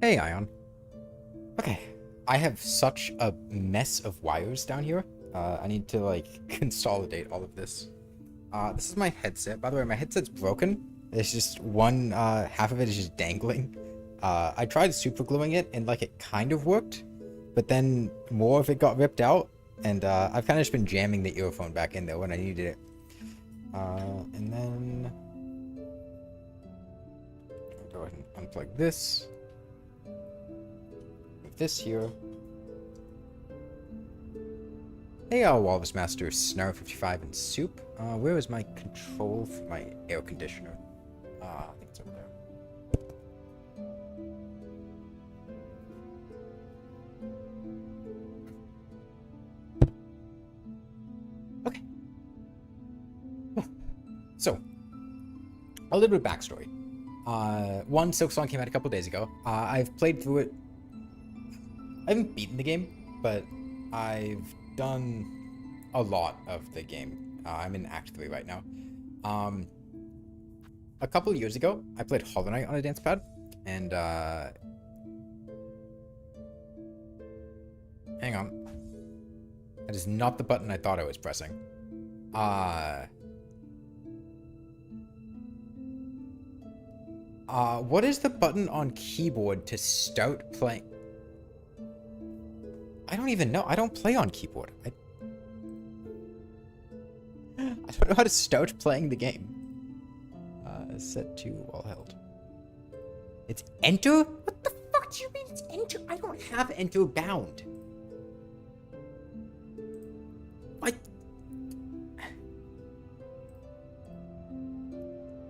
Hey, Ion. Okay, I have such a mess of wires down here. I need to, like, consolidate all of this. This is my headset. By the way, my headset's broken. It's just one, half of it is just dangling. I tried super gluing it, and, like, it kind of worked. But then more of it got ripped out, and, I've kind of just been jamming the earphone back in there when I needed it. And then... I'll go ahead and unplug this. This here. Hey, Walrus Master, Snarl 55 and Soup. Where is my control for my air conditioner? I think it's over there. Okay. So, a little bit of backstory. One, Silk Song came out a couple days ago. I've played through it. I haven't beaten the game, but I've done a lot of the game. I'm in Act 3 right now. A couple of years ago, I played Hollow Knight on a dance pad, and, hang on. That is not the button I thought I was pressing. What is the button on keyboard to start playing? I don't even know. I don't play on keyboard. I don't know how to start playing the game. Set to while held. It's enter? What the fuck do you mean it's enter? I don't have enter bound. Like...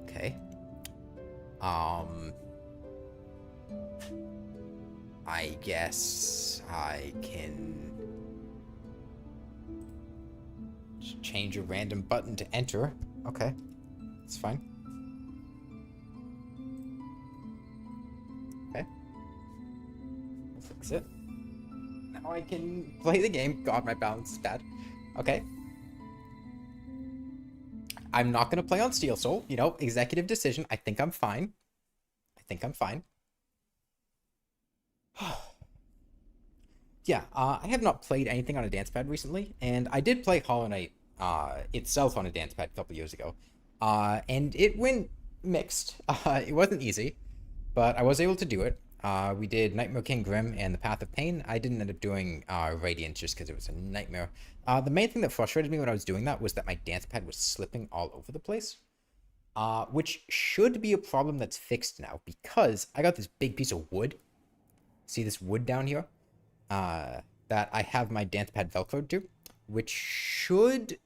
Okay. I guess I can just change a random button to enter. Okay, that's fine. Okay. Fix it. Now I can play the game. God, my balance is bad. Okay. I'm not going to play on Steel Soul. You know, executive decision. I think I'm fine. Yeah, I have not played anything on a dance pad recently, and I did play Hollow Knight itself on a dance pad a couple years ago, and it went mixed. It wasn't easy, but I was able to do it. We did Nightmare King Grim and the Path of Pain. I didn't end up doing Radiance just because it was a nightmare. The main thing that frustrated me when I was doing that was that my dance pad was slipping all over the place, which should be a problem that's fixed now because I got this big piece of wood. See this wood down here? That I have my dance pad velcroed to, which should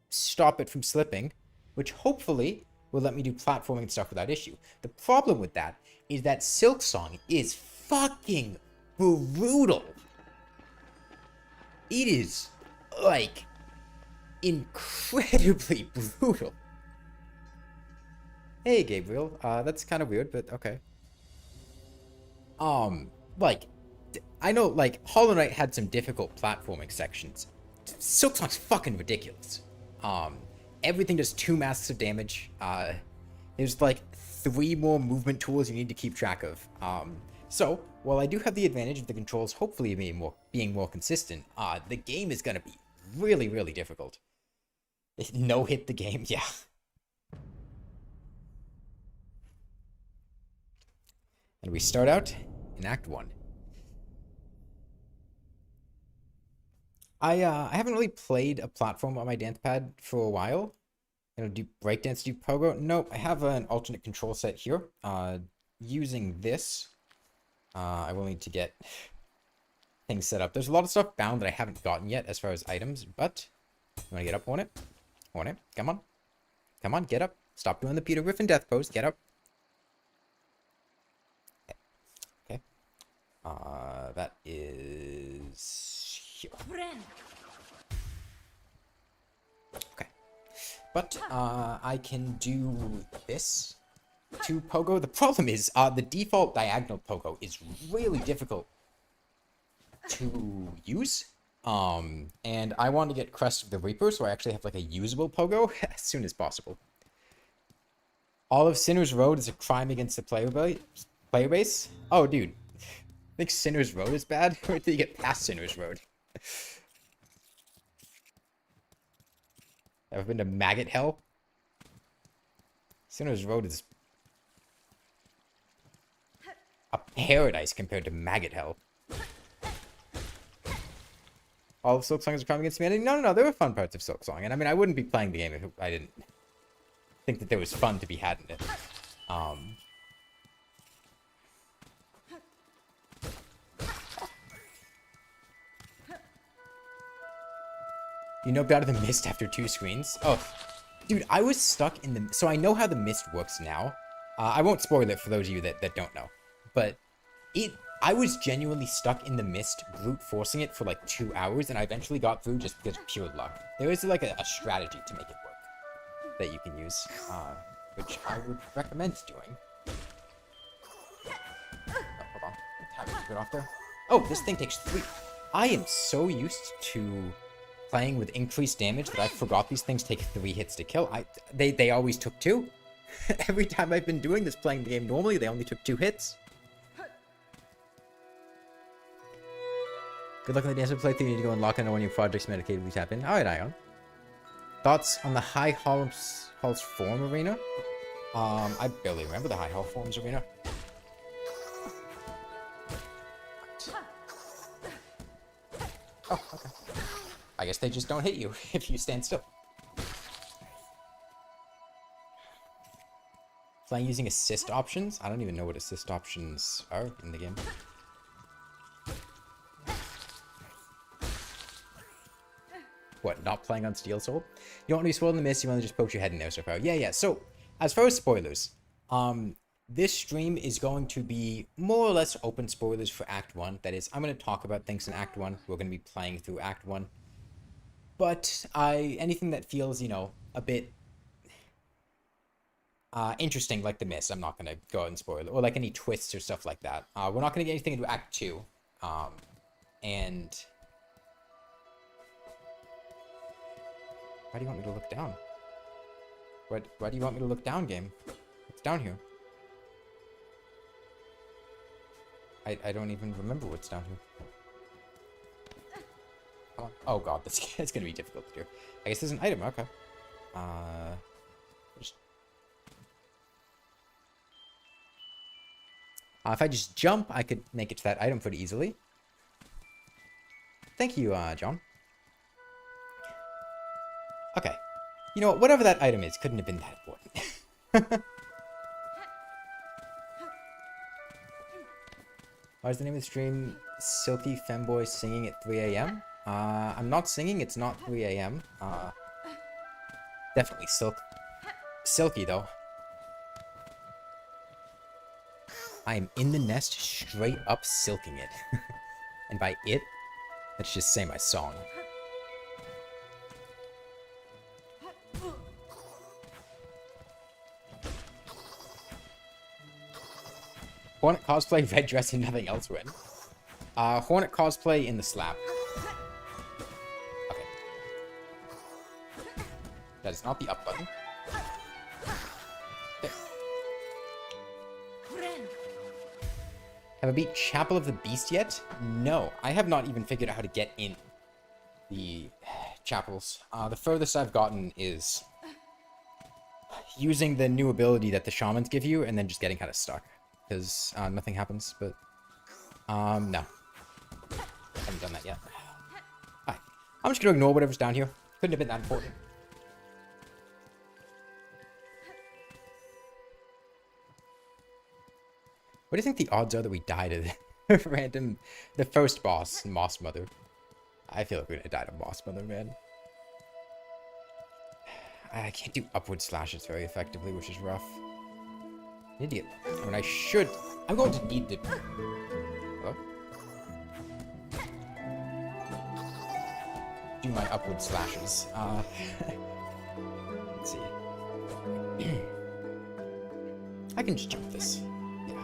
stop it from slipping, which hopefully will let me do platforming and stuff without issue. The problem with that is that Silk Song is fucking brutal. It is, like, incredibly brutal. Hey, Gabriel. That's kind of weird, but okay. Like, I know, like, Hollow Knight had some difficult platforming sections. Silk Song's fucking ridiculous. Everything does 2 masks of damage. There's, like, 3 more movement tools you need to keep track of. So, while I do have the advantage of the controls hopefully being more consistent, the game is gonna be really, really difficult. No hit the game, yeah. And we start out in Act 1. I haven't really played a platform on my dance pad for a while. You know, do breakdance, do pogo? Nope, I have an alternate control set here. Using this, I will need to get things set up. There's a lot of stuff bound that I haven't gotten yet as far as items, but you want to get up on it? On it? Come on. Come on, get up. Stop doing the Peter Griffin death pose. Get up. Okay. That is here. Okay. But, I can do this to pogo. The problem is, the default diagonal pogo is really difficult to use. And I want to get Crest of the Reaper, so I actually have, like, a usable pogo as soon as possible. All of Sinner's Road is a crime against the player Player base? Oh, dude. I think Sinner's Road is bad. Where did you get past Sinner's Road? Ever been to Maggot Hell? Sinner's Road is a paradise compared to Maggot Hell. All of Silk Songs are coming against humanity? No. There were fun parts of Silk Song. And I mean, I wouldn't be playing the game if I didn't think that there was fun to be had in it. You know about the mist after 2 screens? Oh, dude, I was stuck in the... So I know how the mist works now. I won't spoil it for those of you that don't know. But I was genuinely stuck in the mist, brute forcing it for like 2 hours, and I eventually got through just because of pure luck. There is like a strategy to make it work that you can use, which I would recommend doing. Oh, hold on. Time to get off there. Oh, this thing takes 3. I am so used to playing with increased damage that I forgot these things take 3 hits to kill. They always took 2. Every time I've been doing this playing the game normally, they only took 2 hits. Good luck on the dance playthrough. You need to go and lock in on one of your projects medicatedly tap in. Alright, Ion. Thoughts on the High Halls Forum Arena? I barely remember the High Hall Forums Arena. Oh, okay. I guess they just don't hit you if you stand still. Playing using assist options? I don't even know what assist options are in the game. What, not playing on Steel Soul? You don't want to be spoiled in the mist, you want to just poke your head in there so far. Yeah. So, as far as spoilers, this stream is going to be more or less open spoilers for Act 1. That is, I'm going to talk about things in Act 1. We're going to be playing through Act 1. But anything that feels, you know, a bit interesting, like the mist, I'm not going to go out and spoil it. Or like any twists or stuff like that. We're not going to get anything into Act 2. And... Why do you want me to look down? Why do you want me to look down, game? What's down here? I don't even remember what's down here. Come on. Oh god, that's gonna be difficult to do. I guess there's an item, okay. If I just jump, I could make it to that item pretty easily. Thank you, John. Okay. You know what? Whatever that item is, couldn't have been that important. Why is the name of the stream Silky Femboy Singing at 3 a.m.? I'm not singing, it's not 3 a.m. Definitely silky, though. I am in the nest, straight up silking it. And by it, let's just say my song. Hornet cosplay, red dress, and nothing else win. Hornet cosplay in the slap. Okay. That is not the up button. There. Have I beat Chapel of the Beast yet? No, I have not even figured out how to get in the chapels. The furthest I've gotten is using the new ability that the shamans give you and then just getting kind of stuck. Because nothing happens, but no. Haven't done that yet. Alright. I'm just gonna ignore whatever's down here. Couldn't have been that important. What do you think the odds are that we die to the first boss, Moss Mother? I feel like we're gonna die to Moss Mother, man. I can't do upward slashes very effectively, which is rough. Idiot. When I should... I'm going to need the... Hello? Do my upward slashes. Let's see. I can just jump this. Yeah.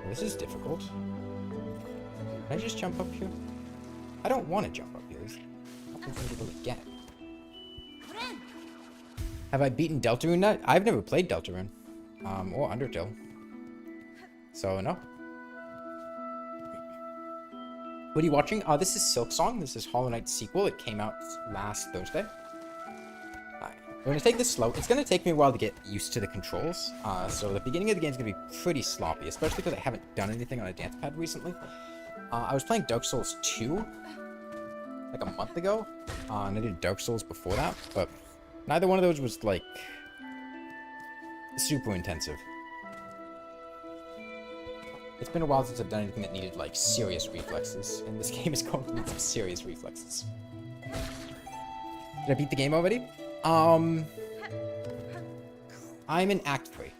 This is difficult. Can I just jump up here? I don't want to jump up here. There's nothing for me to really get. Have I beaten Deltarune yet? I've never played Deltarune. Or Undertale. So, no. What are you watching? This is Silk Song. This is Hollow Knight's sequel. It came out last Thursday. Alright. We're going to take this slow. It's going to take me a while to get used to the controls. So the beginning of the game is going to be pretty sloppy, especially because I haven't done anything on a dance pad recently. I was playing Dark Souls 2 like a month ago. And I did Dark Souls before that, but neither one of those was, like, super intensive. It's been a while since I've done anything that needed, like, serious reflexes, and this game is going to need some serious reflexes. Did I beat the game already? I'm in Act 3.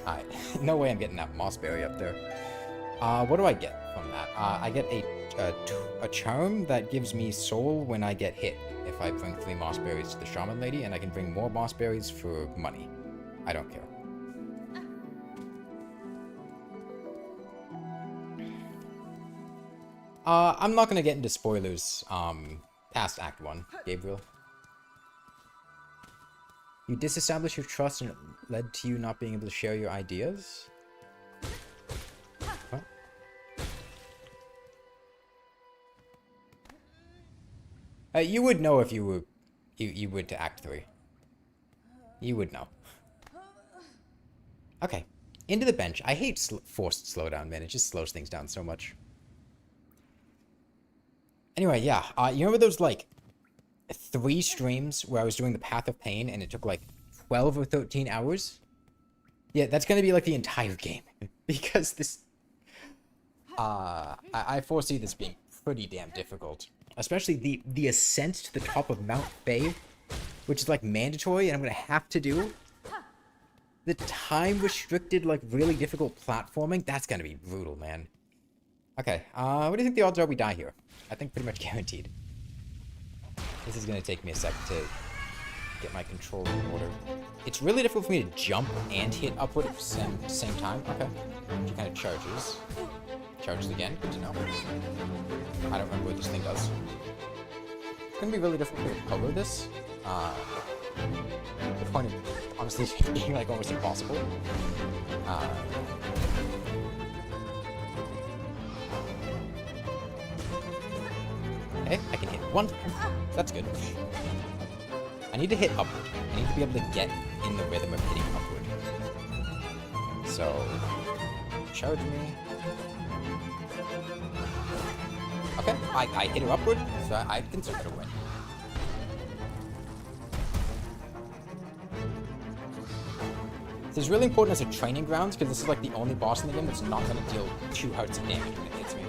Alright, no way I'm getting that Mossberry up there. What do I get from that? I get a charm that gives me soul when I get hit. If I bring 3 Mossberries to the Shaman Lady, and I can bring more Mossberries for money. I don't care. I'm not gonna get into spoilers, past Act 1, Gabriel. You disestablished your trust and it led to you not being able to share your ideas? What? You would know if you went to Act 3. You would know. Okay, into the bench. I hate forced slowdown, man. It just slows things down so much. Anyway, yeah. You remember those, like, 3 streams where I was doing the Path of Pain and it took, like, 12 or 13 hours? Yeah, that's gonna be, like, the entire game. Because this... I foresee this being pretty damn difficult. Especially the ascent to the top of Mount Faye, which is, like, mandatory and I'm gonna have to do. The time-restricted, like, really difficult platforming, that's gonna be brutal, man. Okay, what do you think the odds are we die here? I think pretty much guaranteed. This is gonna take me a sec to get my control in order. It's really difficult for me to jump and hit upward at the same time. Okay. She kind of charges. Charges again, good to know. I don't remember what this thing does. It's gonna be really difficult to cover this. The point of, honestly, being like almost impossible. Okay, I can hit 1 time. That's good. I need to hit upward. I need to be able to get in the rhythm of hitting upward. So, charge me. Okay, I hit her upward, so I consider it a win. This is really important as a training grounds, because this is like the only boss in the game that's not going to deal 2 hearts of damage when it hits me.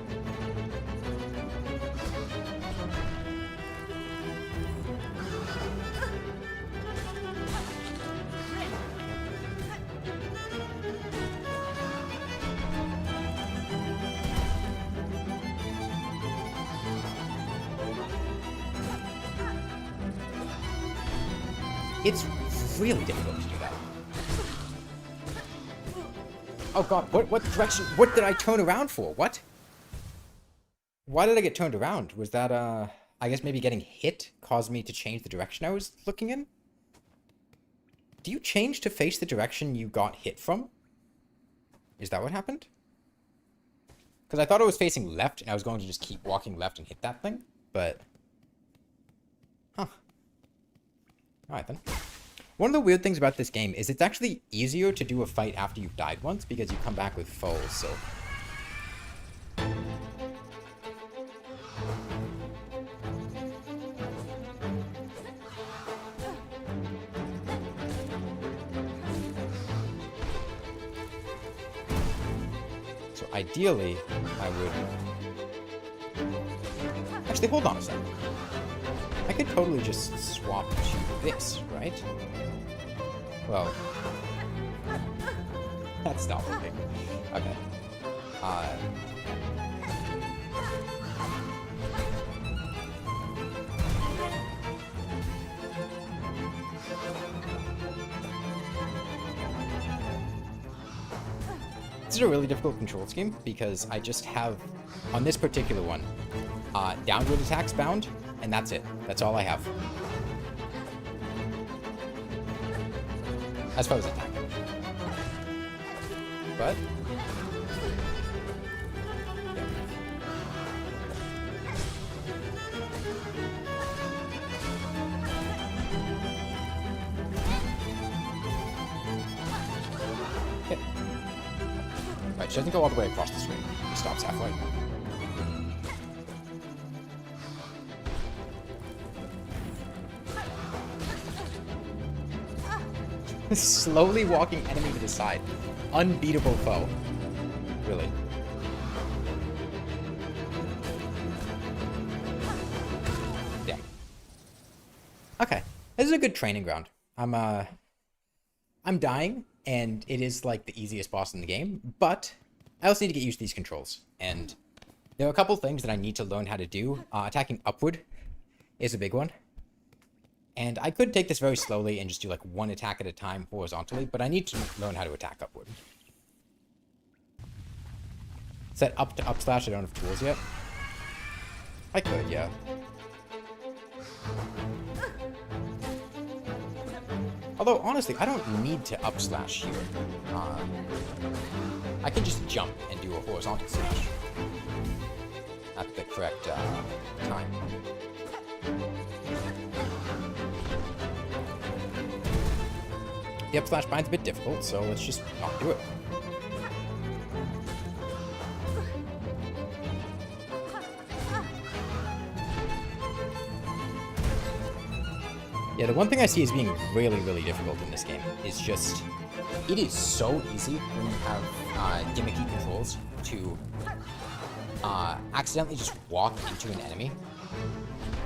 It's really difficult to do that. Oh god, what direction? What did I turn around for? What? Why did I get turned around? Was that, I guess maybe getting hit caused me to change the direction I was looking in? Do you change to face the direction you got hit from? Is that what happened? Because I thought I was facing left and I was going to just keep walking left and hit that thing, but... Huh. Alright then. One of the weird things about this game is it's actually easier to do a fight after you've died once because you come back with full silk. So ideally, I would... Actually, hold on a second. I could totally just swap to this, right? Well, that's not working. Okay. This is a really difficult control scheme because I just have, on this particular one, Downward attacks bound, and that's it. That's all I have. As far as attacking. But... yeah. Okay. Right, she doesn't go all the way across the screen. She stops halfway. Slowly walking enemy to the side. Unbeatable foe. Really. Damn. Okay. This is a good training ground. I'm dying, and it is like the easiest boss in the game, but I also need to get used to these controls. And there are a couple things that I need to learn how to do. Attacking upward is a big one. And I could take this very slowly and just do like one attack at a time horizontally, but I need to learn how to attack upward. Set up to up slash, I don't have tools yet. I could, yeah. Although, honestly, I don't need to up slash here. I can just jump and do a horizontal slash at the correct time. The up slash bind's a bit difficult, so let's just not do it. Yeah, the one thing I see as being really, really difficult in this game is just... it is so easy when you have gimmicky controls to accidentally just walk into an enemy,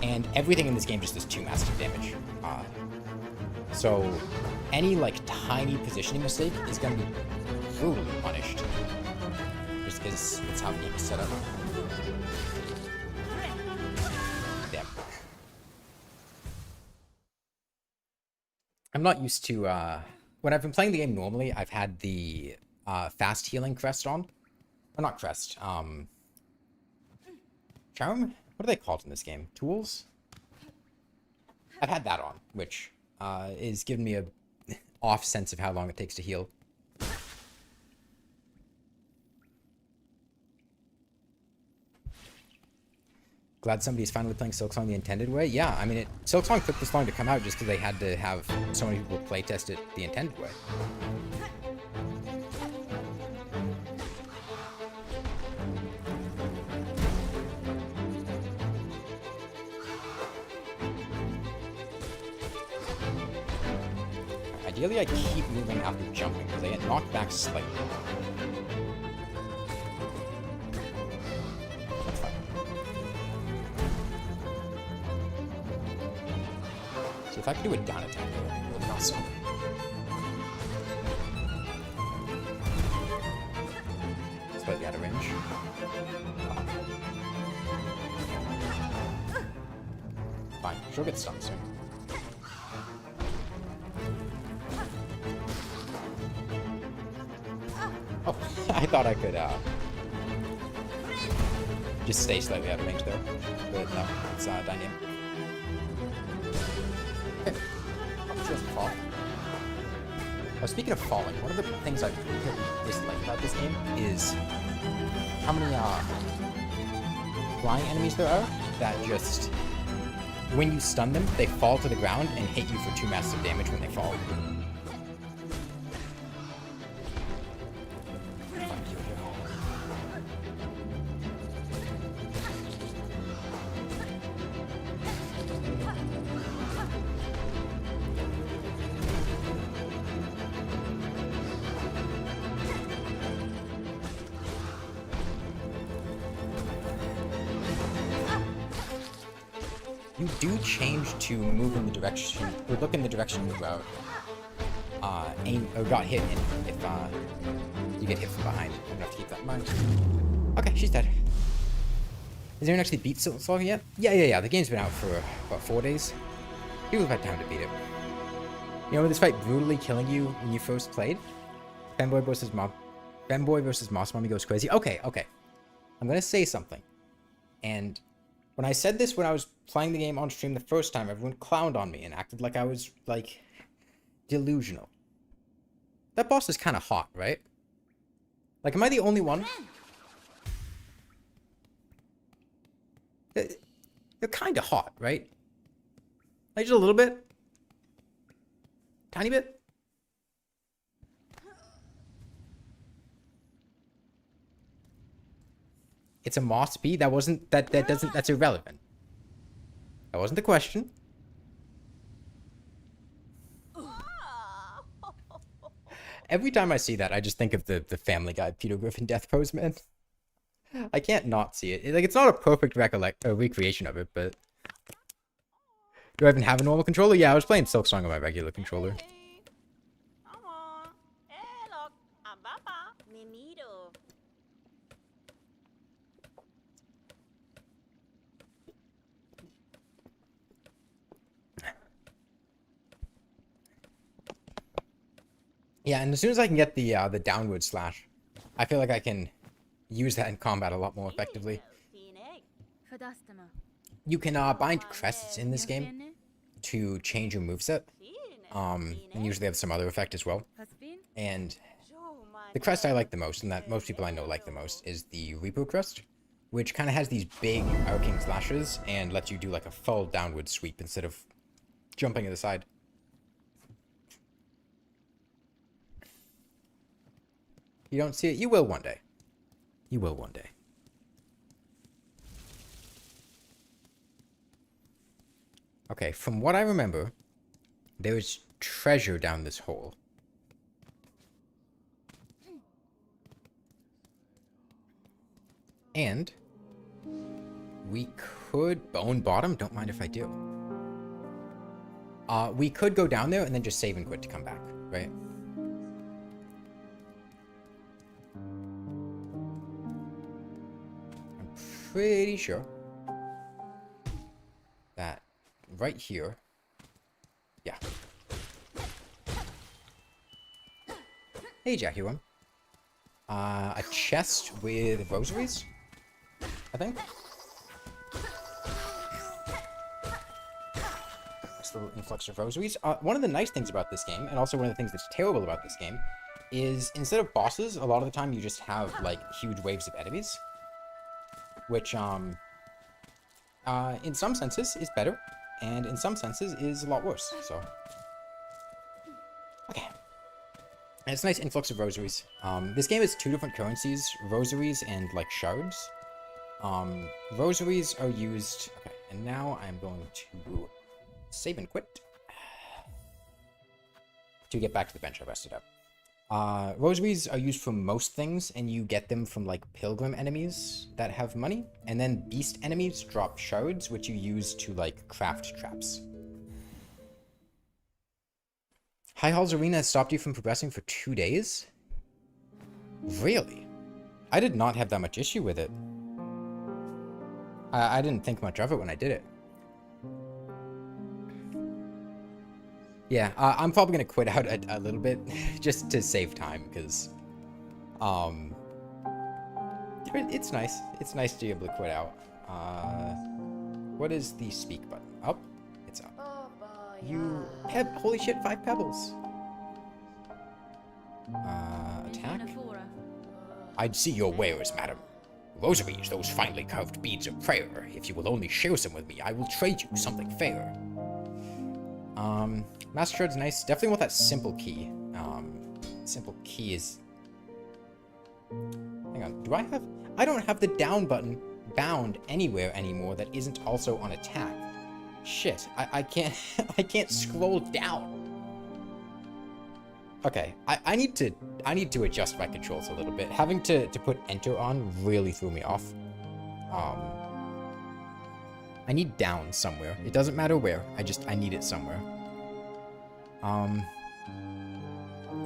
and everything in this game just does 2 massive damage. So any like tiny positioning mistake is going to be brutally punished, just because that's how the game is set up. Damn. I'm not used to when I've been playing the game normally. I've had the fast healing crest on, or not crest. Charm. What are they called in this game? Tools. I've had that on, which is giving me a off sense of how long it takes to heal. Glad somebody's finally playing Silksong the intended way. Yeah, I mean, Silksong took this long to come out just because they had to have so many people playtest it the intended way. Ideally, I keep moving after jumping, because I get knocked back slightly. That's fine. So if I could do a down attack, it would be awesome. Slightly out of range. Fine, she'll get stunned soon. Oh, I thought I could just stay slightly out of range there, but no, it's dynamic. Okay, oh, she doesn't fall. Oh, speaking of falling, one of the things I really dislike about this game is how many flying enemies there are that just, when you stun them, they fall to the ground and hit you for 2 massive damage when they fall. You do change to move in the direction, or look in the direction you aim, or got hit in if you get hit from behind. I'm gonna have to keep that in mind. Okay, she's dead. Has anyone actually beat Silksong yet? Yeah. The game's been out for, about 4 days. People have had time to beat it. You know, this fight brutally killing you when you first played? Femboy versus Moss Mommy goes crazy. Okay. I'm gonna say something. And When I said this when I was playing the game on stream the first time, everyone clowned on me and acted like I was, like, delusional. That boss is kind of hot, right? Like, am I the only one? They're kind of hot, right? Like, just a little bit? Tiny bit? It's a moss bee? That wasn't, that's irrelevant. That wasn't the question. Every time I see that, I just think of the Family Guy Peter Griffin death pose, man. I can't not see it. Like, it's not a perfect recreation of it, but... Do I even have a normal controller? Yeah, I was playing Silk Song on my regular controller. Yeah, and as soon as I can get the downward slash, I feel like I can use that in combat a lot more effectively. You can bind crests in this game to change your moveset. And usually they have some other effect as well. And the crest I like the most, and that most people I know like the most, is the Reaper crest, which kind of has these big arcing slashes and lets you do like a full downward sweep instead of jumping to the side. You don't see it? You will one day. You will one day. Okay, from what I remember, there is treasure down this hole. And we could bone bottom. Don't mind if I do. We could go down there and then just save and quit to come back, right? I'm pretty sure that right here, yeah. Hey, Jackie one. A chest with rosaries, I think. This little influx of rosaries. One of the nice things about this game, and also one of the things that's terrible about this game, is instead of bosses, a lot of the time you just have, like, huge waves of enemies. Which, in some senses is better, and in some senses is a lot worse, so. Okay. And it's a nice influx of rosaries. This game has two different currencies, rosaries and, like, shards. Rosaries are used... Okay, and now I'm going to save and quit to get back to the bench I rested up. Rosaries are used for most things, and you get them from, like, pilgrim enemies that have money. And then beast enemies drop shards, which you use to, like, craft traps. High Halls Arena has stopped you from progressing for 2 days? Really? I did not have that much issue with it. I didn't think much of it when I did it. Yeah, I'm probably gonna quit out a little bit, just to save time, because, it's nice. It's nice to be able to quit out. What is the speak button? Up? It's up. Holy shit, 5 pebbles. Attack? I'd see your wares, madam. Rosaries, those finely carved beads of prayer. If you will only share some with me, I will trade you something fair. Master Shard's nice. Definitely want that simple key. Simple key is... Hang on, do I have... I don't have the down button bound anywhere anymore that isn't also on attack. Shit, I can't... I can't scroll down. Okay, I need to adjust my controls a little bit. Having to put enter on really threw me off. I need down somewhere. It doesn't matter where. I need it somewhere.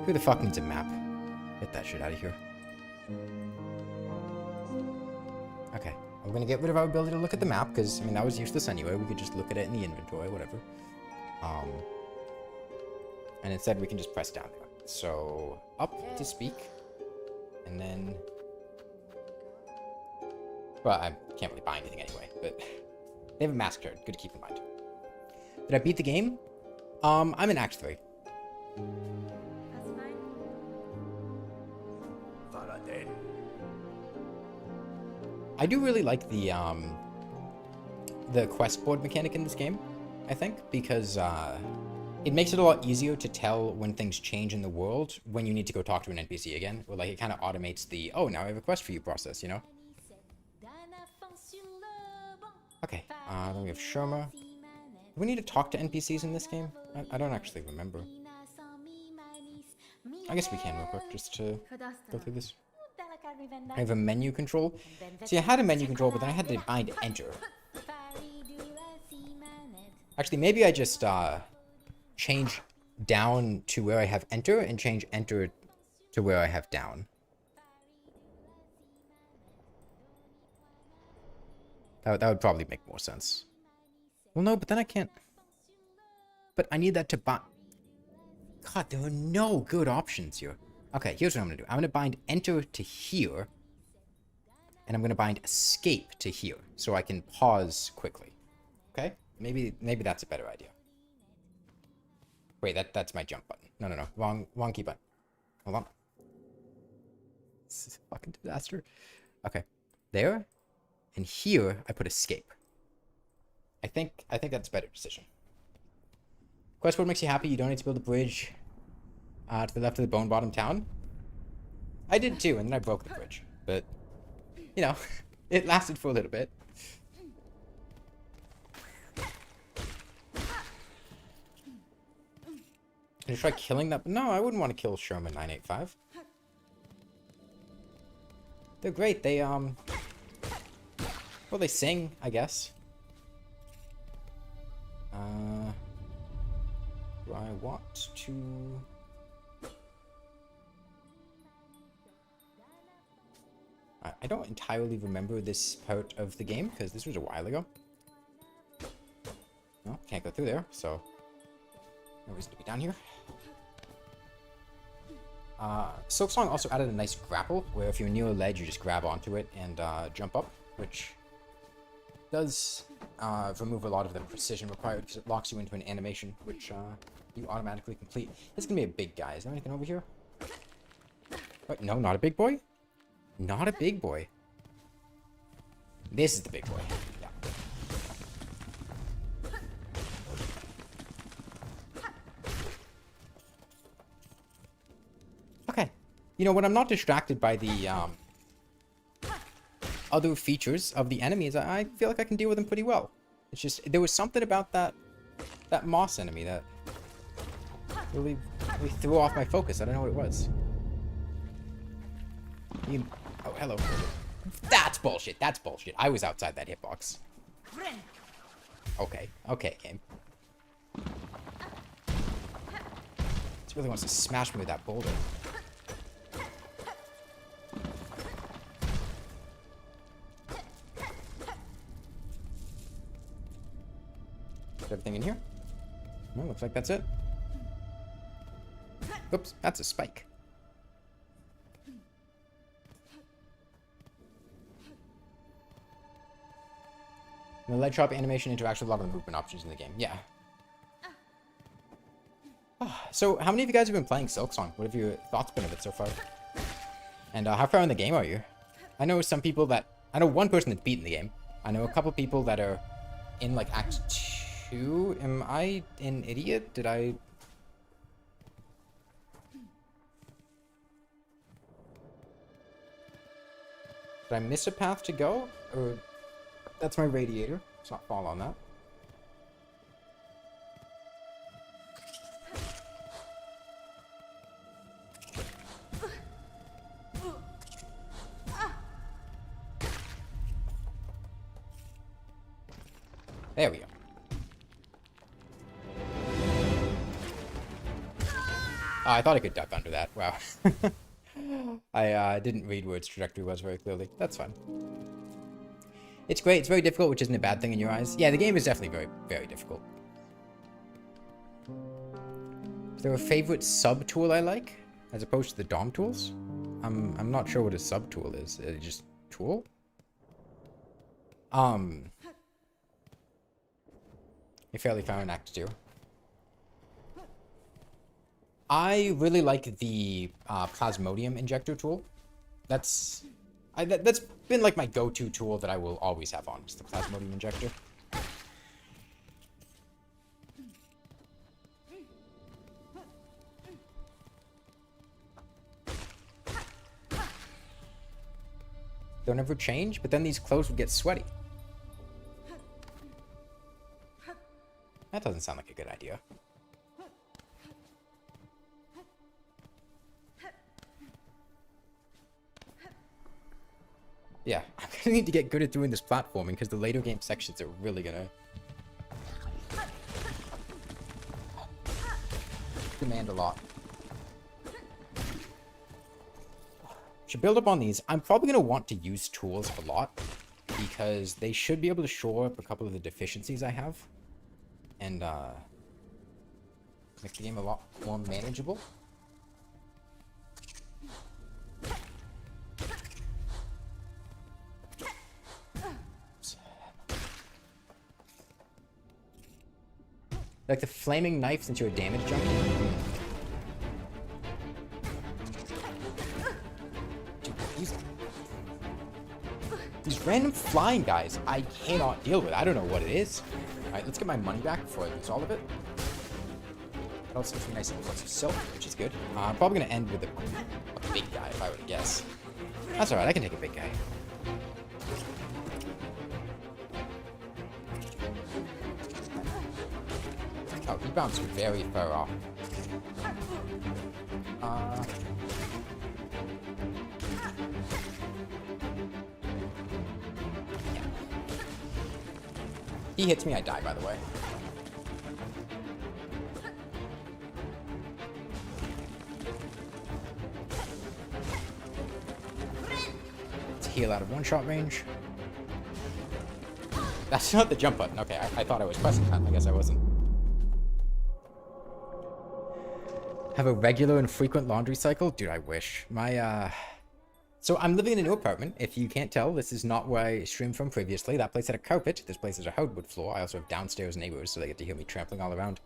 Who the fuck needs a map? Get that shit out of here. Okay, I'm gonna get rid of our ability to look at the map, because, I mean, that was useless anyway. We could just look at it in the inventory, whatever. And instead we can just press down there. So, up to speak. And then... Well, I can't really buy anything anyway, but... They have a mask turret. Good to keep in mind. Did I beat the game? I'm in Act 3. I do really like the quest board mechanic in this game, I think, because it makes it a lot easier to tell when things change in the world when you need to go talk to an NPC again. Or like it kind of automates the, oh, now I have a quest for you process, you know? Okay, then we have Sherma. Do we need to talk to NPCs in this game? I don't actually remember. I guess we can real quick, just to go through this. I have a menu control. See, I had a menu control, but then I had to bind enter. Actually, maybe I just change down to where I have enter and change enter to where I have down. That would probably make more sense. Well, no, but then I can't. But I need that to bind. God, there are no good options here. Okay, here's what I'm going to do. I'm going to bind enter to here. And I'm going to bind escape to here. So I can pause quickly. Okay? Maybe that's a better idea. Wait, that's my jump button. No. Wrong key button. Hold on. This is a fucking disaster. Okay. There. And here, I put escape. I think that's a better decision. Quest board makes you happy. You don't need to build a bridge to the left of the Bone Bottom town. I did too, and then I broke the bridge. But, you know, it lasted for a little bit. Can you try killing that? No, I wouldn't want to kill Sherman 985. They're great. They, well, they sing, I guess. Do I want to... I don't entirely remember this part of the game, because this was a while ago. No, can't go through there, so... no reason to be down here. Silksong also added a nice grapple, where if you're near a ledge, you just grab onto it and jump up, which does remove a lot of the precision required, because it locks you into an animation, which you automatically complete. This is going to be a big guy. Is there anything over here? What? No, not a big boy? Not a big boy. This is the big boy. Yeah. Okay. You know, when I'm not distracted by the other features of the enemies, I feel like I can deal with them pretty well. It's just, there was something about that moss enemy that really threw off my focus. I don't know what it was. Oh, hello. That's bullshit. That's bullshit. I was outside that hitbox. Okay. Okay, game. This really wants to smash me with that boulder. Is everything in here? No, looks like that's it. Oops, that's a spike. And the ledge drop animation interacts with a lot of the movement options in the game. Yeah. So, how many of you guys have been playing Silksong? What have your thoughts been of it so far? And how far in the game are you? I know some people that... I know one person that's beaten the game. I know a couple people that are in, like, Act 2. Am I an idiot? Did I... Did I miss a path to go? Or... That's my radiator. Let's not fall on that. There we go. Oh, I thought I could duck under that. Wow. I didn't read where its trajectory was very clearly. That's fine. It's great. It's very difficult, which isn't a bad thing in your eyes. Yeah, the game is definitely very, very difficult. Is there a favorite sub-tool I like, as opposed to the DOM tools? I'm not sure what a sub-tool is. Just tool? You're fairly far in Act 2. I really like the Plasmodium injector tool. That's been like my go-to tool that I will always have on. It's the Plasmodium injector. Don't ever change, but then these clothes would get sweaty. That doesn't sound like a good idea. Yeah, I'm gonna need to get good at doing this platforming because the later game sections are really gonna demand a lot. Should build up on these. I'm probably gonna want to use tools a lot because they should be able to shore up a couple of the deficiencies I have and make the game a lot more manageable. Like the flaming knife since you're a damage junkie. Dude, these random flying guys, I cannot deal with. I don't know what it is. Alright, let's get my money back before I lose all of it. That also gives me nice little bits of silk, which is good. I'm probably going to end with a big guy, if I were to guess. That's alright, I can take a big guy. Oh, he bounced very far off. Yeah. He hits me, I die, by the way. Let's heal out of one-shot range. That's not the jump button. Okay, I thought I was pressing that. I guess I wasn't. Have a regular and frequent laundry cycle? Dude, I wish. So I'm living in a new apartment. If you can't tell, this is not where I streamed from previously. That place had a carpet. This place has a hardwood floor. I also have downstairs neighbors, so they get to hear me trampling all around.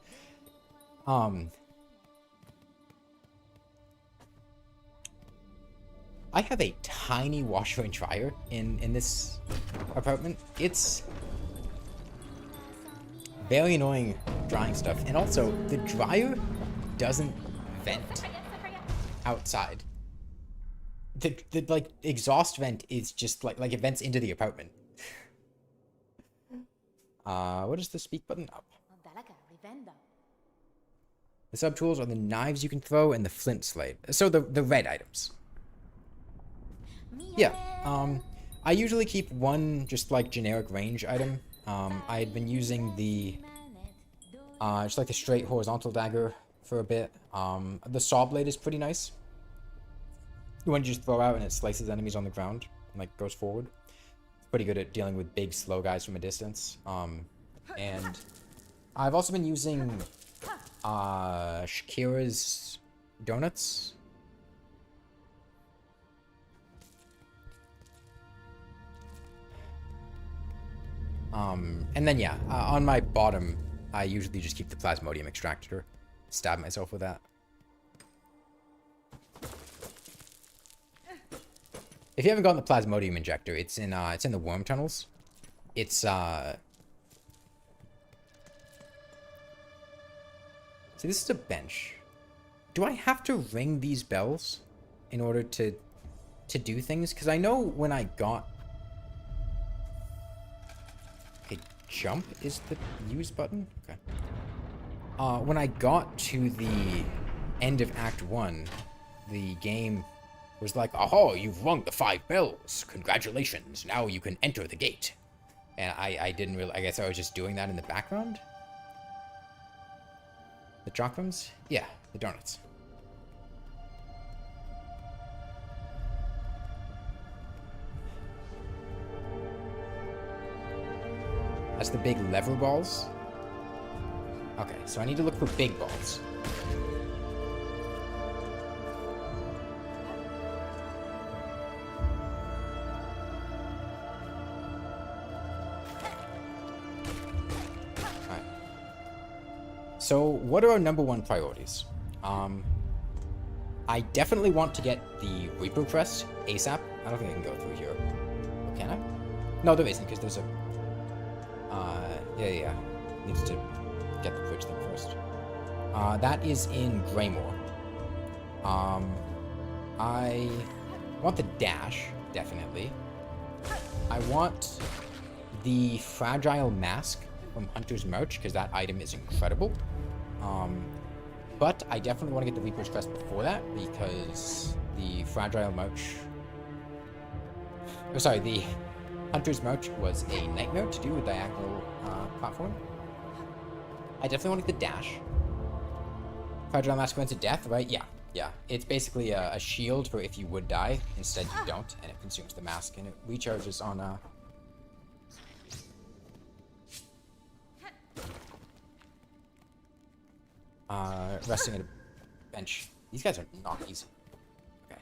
I have a tiny washer and dryer in this apartment. It's very annoying drying stuff. And also, the dryer doesn't vent outside. The like exhaust vent is just like it vents into the apartment. What is the speak button up? The sub tools are the knives you can throw and the flint slate. So the red items. Yeah. I usually keep one just like generic range item. I had been using the just like the straight horizontal dagger for a bit. The saw blade is pretty nice. The one you just throw out and it slices enemies on the ground and like goes forward. It's pretty good at dealing with big, slow guys from a distance. And I've also been using Shakira's donuts. And then yeah, on my bottom, I usually just keep the Plasmodium extractor. Stab myself with that. If you haven't gotten the Plasmodium injector, it's in the worm tunnels. It's see, this is a bench. Do I have to ring these bells in order to do things? Because I know when I got a jump is the use button. Okay. When I got to the end of Act 1, the game was like, "Oh, you've rung the 5 bells. Congratulations. Now you can enter the gate." And I didn't really... I guess I was just doing that in the background. The chocrums? Yeah, the donuts. That's the big lever balls. Okay, so I need to look for big balls. Alright. So what are our #1 priorities? I definitely want to get the Reaper Crest ASAP. I don't think I can go through here. Oh, can I? No, there isn't, because there's a... yeah. Needs to get the bridge thing first. That is in Greymore. I want the dash, definitely. I want the Fragile Mask from Hunter's Merch, because that item is incredible. But I definitely want to get the Reaper's Crest before that, because the Fragile Merch... Oh, sorry, the Hunter's Merch was a nightmare to do with diagonal platform. I definitely want to get the dash. Fragile Mask went to death, right? Yeah. It's basically a shield for if you would die. Instead, you don't, and it consumes the mask, and it recharges on... resting at a bench. These guys are not easy. Okay.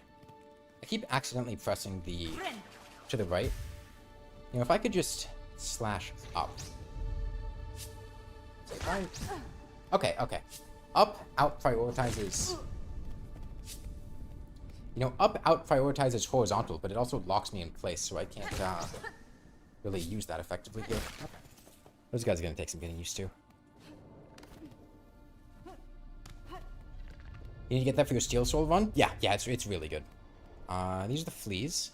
I keep accidentally pressing the... to the right. You know, if I could just slash up. Okay. Up out prioritizes... You know, up out prioritizes horizontal, but it also locks me in place, so I can't really use that effectively here. Okay. Those guys are gonna take some getting used to. You need to get that for your Steel Soul run? Yeah, it's really good. These are the fleas.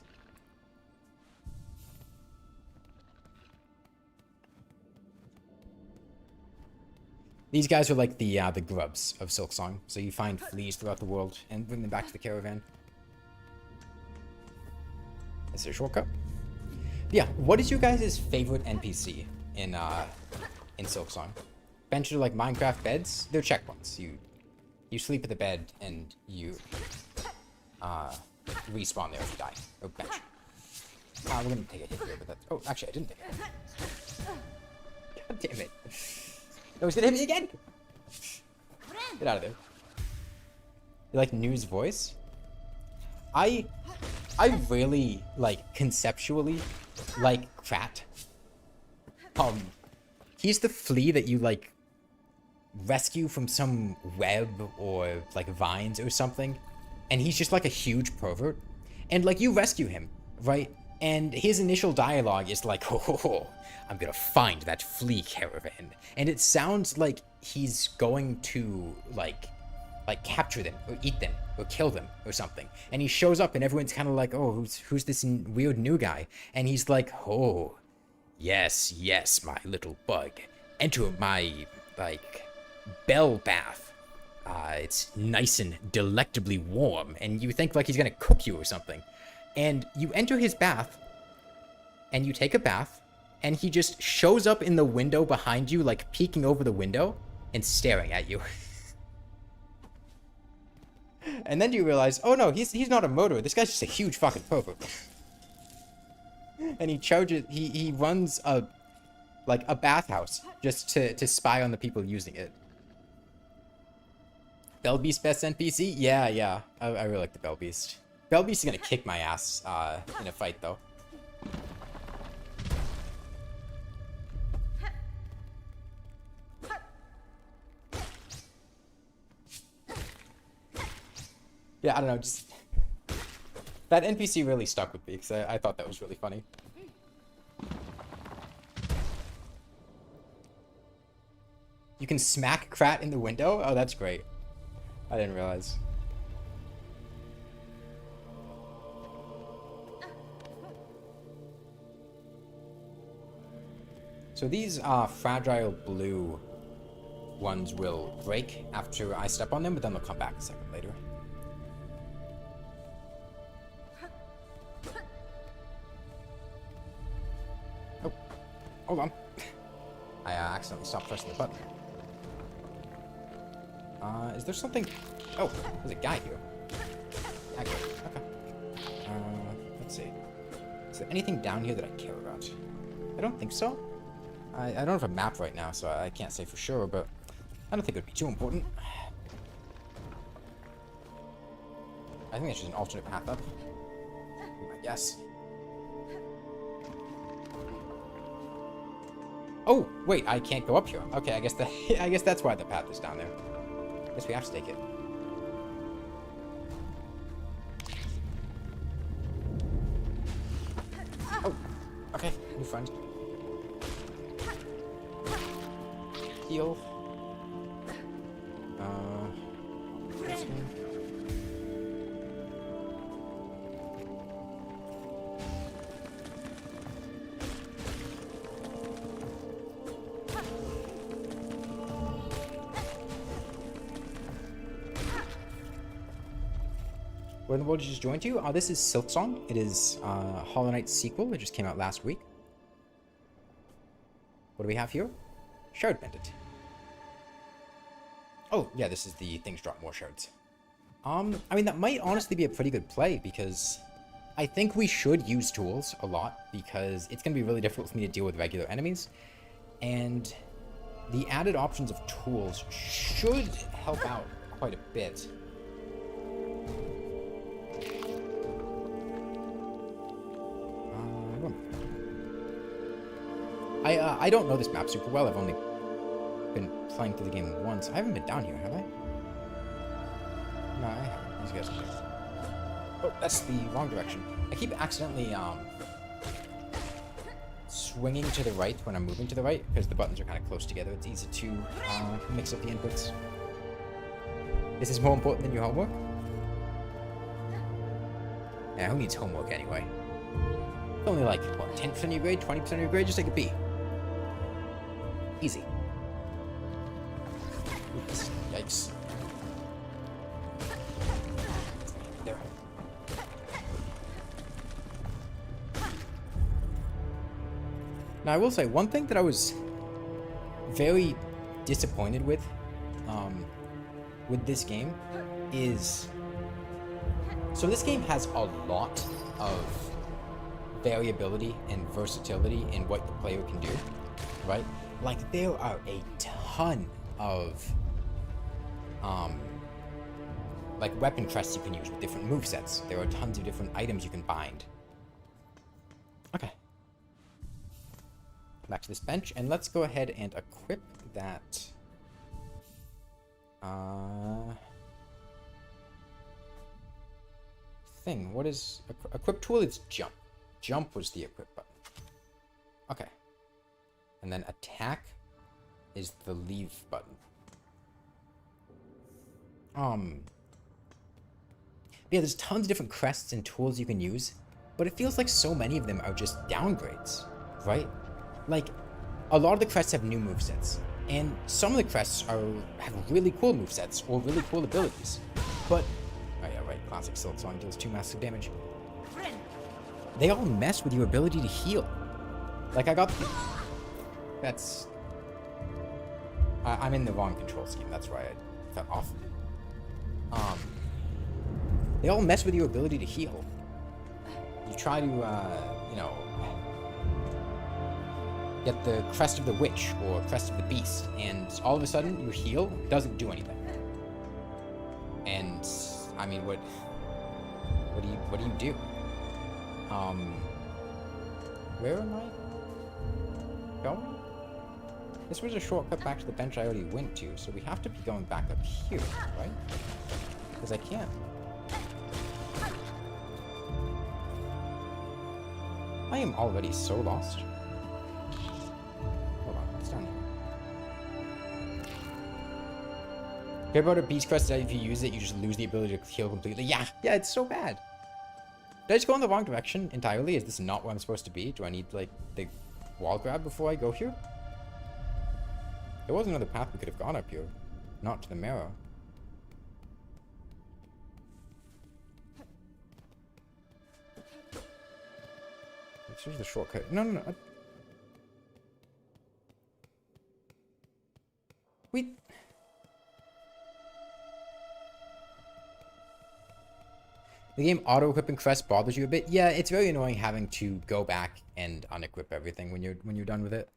These guys are like the grubs of Silksong. So you find fleas throughout the world and bring them back to the caravan. Is there a shortcut? Yeah, what is your guys' favorite NPC in Silksong? Bench are like Minecraft beds? They're checkpoints. You sleep at the bed and you respawn there if you die. Oh, bench. We're gonna take a hit here, but that's... Oh, actually, I didn't take a hit. God damn it. No, he's gonna hit me again! Get out of there. You like New's voice? I really, like, conceptually like Krat. He's the flea that you, like, rescue from some web or, like, vines or something. And he's just, like, a huge pervert. And, like, you rescue him, right? And his initial dialogue is like, ho, I'm gonna find that flea caravan. And it sounds like he's going to, like capture them, or eat them, or kill them, or something. And he shows up and everyone's kind of like, oh, who's this weird new guy? And he's like, oh, yes, my little bug. Enter my, like, bell bath. It's nice and delectably warm. And you think, like, he's gonna cook you or something. And you enter his bath, and you take a bath, and he just shows up in the window behind you, like, peeking over the window, and staring at you. And then you realize, oh no, he's not a murderer, this guy's just a huge fucking pervert. And he charges, he runs a bathhouse, just to spy on the people using it. Bellbeast best NPC? Yeah, I really like the Bellbeast. Bellbeast is gonna kick my ass in a fight, though. Yeah, I don't know, just... That NPC really stuck with me, because I thought that was really funny. You can smack Krat in the window? Oh, that's great. I didn't realize. So these fragile blue ones will break after I step on them, but then they'll come back a second later. Oh, hold on. I accidentally stopped pressing the button. Is there something... Oh, there's a guy here. Okay. Let's see. Is there anything down here that I care about? I don't think so. I don't have a map right now, so I can't say for sure, but I don't think it would be too important. I think there's just an alternate path up. I guess. Oh, wait, I can't go up here. Okay, I guess I guess that's why the path is down there. I guess we have to take it. Oh, okay, new friend. Heal. This one. Where in the world did you just join to? This is Silksong. It is Hollow Knight's sequel. It just came out last week. What do we have here? Shard Bandit. Oh, yeah, this is the things drop more shards. I mean, that might honestly be a pretty good play, because I think we should use tools a lot, because it's going to be really difficult for me to deal with regular enemies. And the added options of tools should help out quite a bit. I don't know this map super well. I've only been playing through the game once. I haven't been down here, have I? No, I haven't. These guys are here. Oh, that's the wrong direction. I keep accidentally swinging to the right when I'm moving to the right, because the buttons are kind of close together. It's easy to mix up the inputs. This is more important than your homework? Yeah, who needs homework anyway? It's only like, what, 10% of your grade, 20% of your grade? Just take a B. Easy. Oops. Yikes. There. Now, I will say, one thing that I was very disappointed with this game is... So this game has a lot of variability and versatility in what the player can do, right? Like, there are a ton of like weapon crests you can use with different movesets. There are tons of different items you can bind. Okay. Back to this bench, and let's go ahead and equip that thing. What is equip tool? It's jump. Jump was the equip button. Okay. And then attack is the leave button. Yeah, there's tons of different crests and tools you can use, but it feels like so many of them are just downgrades, right? Like, a lot of the crests have new movesets, and some of the crests have really cool movesets or really cool abilities, but... Oh yeah, right, classic Silksong deals 2 massive damage. They all mess with your ability to heal. Like, I got... That's... I'm in the wrong control scheme, that's why I fell off. They all mess with your ability to heal. You try to, you know... get the Crest of the Witch or Crest of the Beast, and all of a sudden, your heal doesn't do anything. And, I mean, what do you do? Where am I going? This was a shortcut back to the bench I already went to, so we have to be going back up here, right? Because I can't. I am already so lost. Hold on, what's down here? Care about a Beast Crest that if you use it, you just lose the ability to heal completely? Yeah, it's so bad. Did I just go in the wrong direction entirely? Is this not where I'm supposed to be? Do I need, like, the wall grab before I go here? There was another path we could have gone up here. Not to the marrow. This is the shortcut. No. Wait. The game auto-equipping crest bothers you a bit. Yeah, it's very annoying having to go back and unequip everything when you're done with it.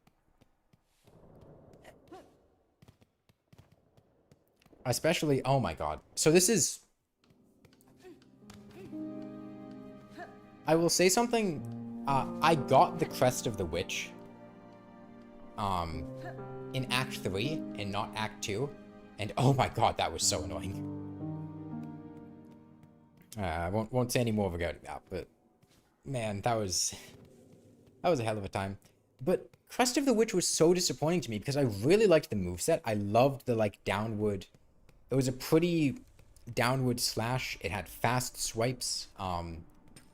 Especially, oh my god. So this is... I will say something. I got the Crest of the Witch um, in Act 3 and not Act 2. And oh my god, that was so annoying. I won't say any more regarding that, but man, that was a hell of a time. But Crest of the Witch was so disappointing to me because I really liked the moveset. I loved the like downward. It was a pretty downward slash. It had fast swipes.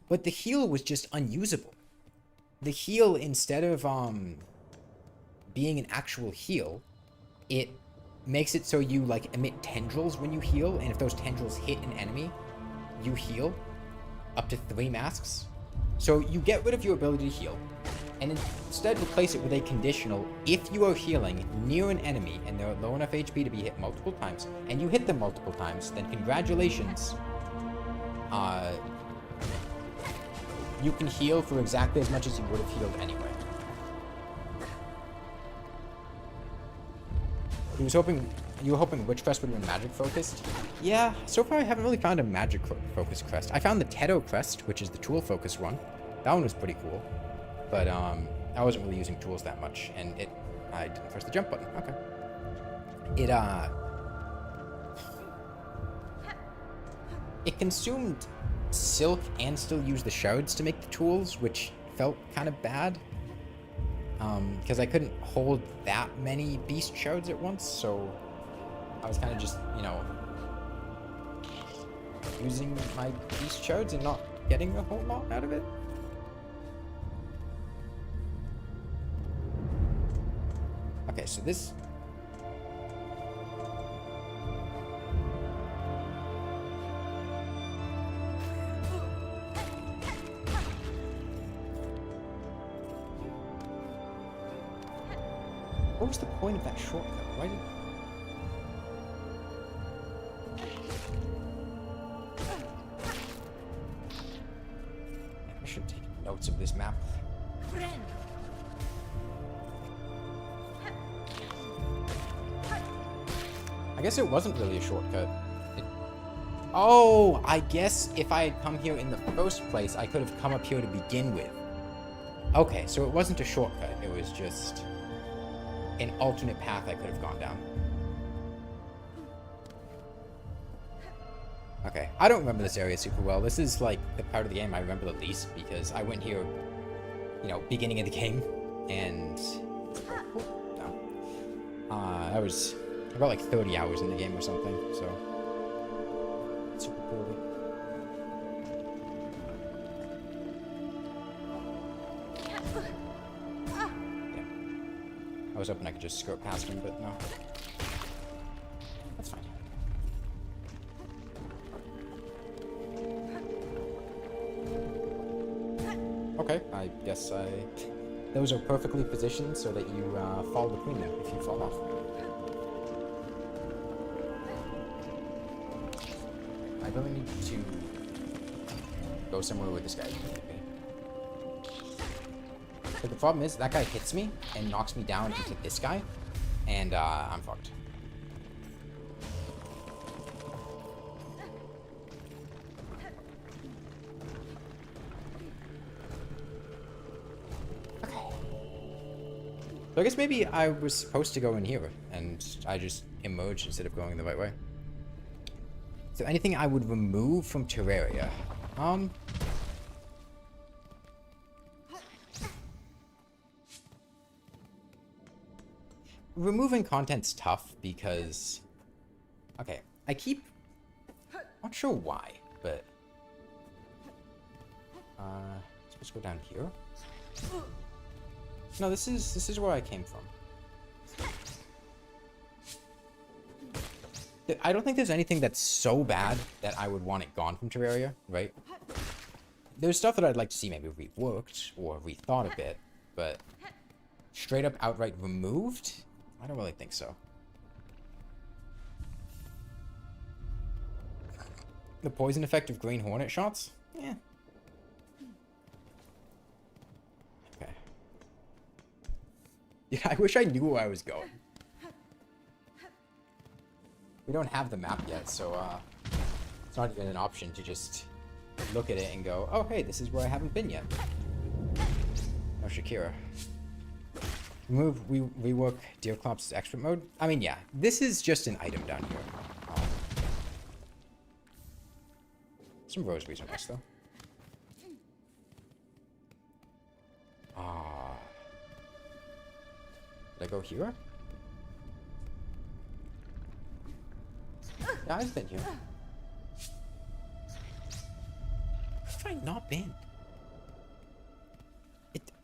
But the heal was just unusable. The heal, instead of being an actual heal, it makes it so you like emit tendrils when you heal, and if those tendrils hit an enemy, you heal up to 3 masks. So you get rid of your ability to heal, and instead replace it with a conditional. If you are healing near an enemy and they're low enough HP to be hit multiple times, and you hit them multiple times, then congratulations. You can heal for exactly as much as you would have healed anyway. You were hoping which crest would have been magic focused? Yeah, so far I haven't really found a magic focused crest. I found the Teto crest, which is the tool focused one. That one was pretty cool. But I wasn't really using tools that much, and I didn't press the jump button. Okay. It consumed silk and still used the shards to make the tools, which felt kind of bad. Because I couldn't hold that many beast shards at once, so I was kind of just, you know, using my beast shards and not getting a whole lot out of it. Okay, so this... What was the point of that shortcut? Why did... I should take notes of this map. I guess it wasn't really a shortcut. Oh, I guess if I had come here in the first place, I could have come up here to begin with. Okay, so it wasn't a shortcut. It was just an alternate path I could have gone down. Okay, I don't remember this area super well. This is like the part of the game I remember the least because I went here, you know, beginning of the game, and I was about like 30 hours in the game or something, so super cool. I was hoping I could just skirt past him, but no. That's fine. Okay, I guess those are perfectly positioned so that you fall between them if you fall off. I really need to go somewhere with this guy. But the problem is, that guy hits me and knocks me down into this guy, and I'm fucked. Okay. So I guess maybe I was supposed to go in here, and I just emerged instead of going the right way. So anything I would remove from Terraria? Removing content's tough because... Okay, I keep... Not sure why, but... Supposed to go down here? No, this is where I came from. I don't think there's anything that's so bad that I would want it gone from Terraria, right? There's stuff that I'd like to see maybe reworked or rethought a bit, but straight up outright removed? I don't really think so. The poison effect of green hornet shots? Yeah. Okay. Yeah, I wish I knew where I was going. We don't have the map yet, so it's not even an option to just look at it and go, oh hey, this is where I haven't been yet. No Shakira. Rework Deerclops' expert mode. I mean, yeah, this is just an item down here. Some rosaries are nice, though. Did I go here? Yeah, I've been here. Where have I not been?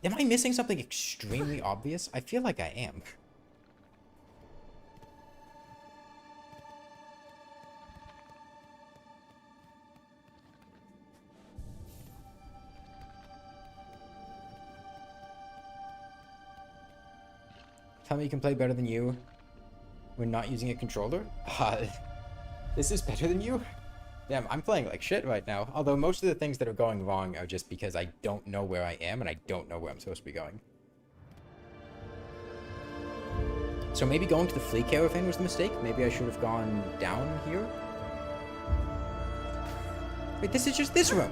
Am I missing something extremely obvious? I feel like I am. Tell me you can play better than you when not using a controller? This is better than you? Damn, I'm playing like shit right now. Although most of the things that are going wrong are just because I don't know where I am and I don't know where I'm supposed to be going. So maybe going to the flea caravan was the mistake? Maybe I should have gone down here? Wait, this is just this room.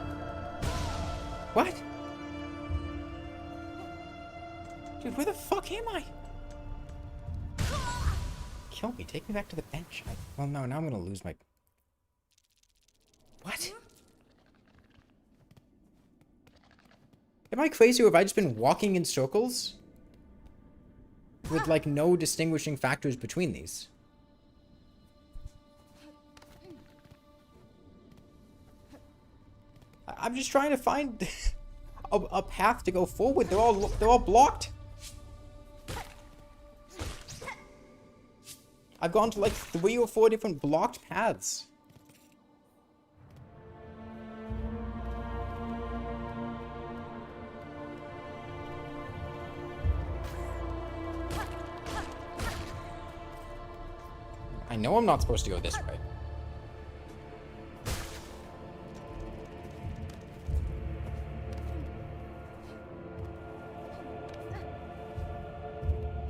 What? Dude, where the fuck am I? Kill me. Take me back to the bench. Well, no, now I'm gonna lose my... What? Am I crazy or have I just been walking in circles? With, like, no distinguishing factors between these? I'm just trying to find a path to go forward. They're all blocked. I've gone to like 3 or 4 different blocked paths. I know I'm not supposed to go this way.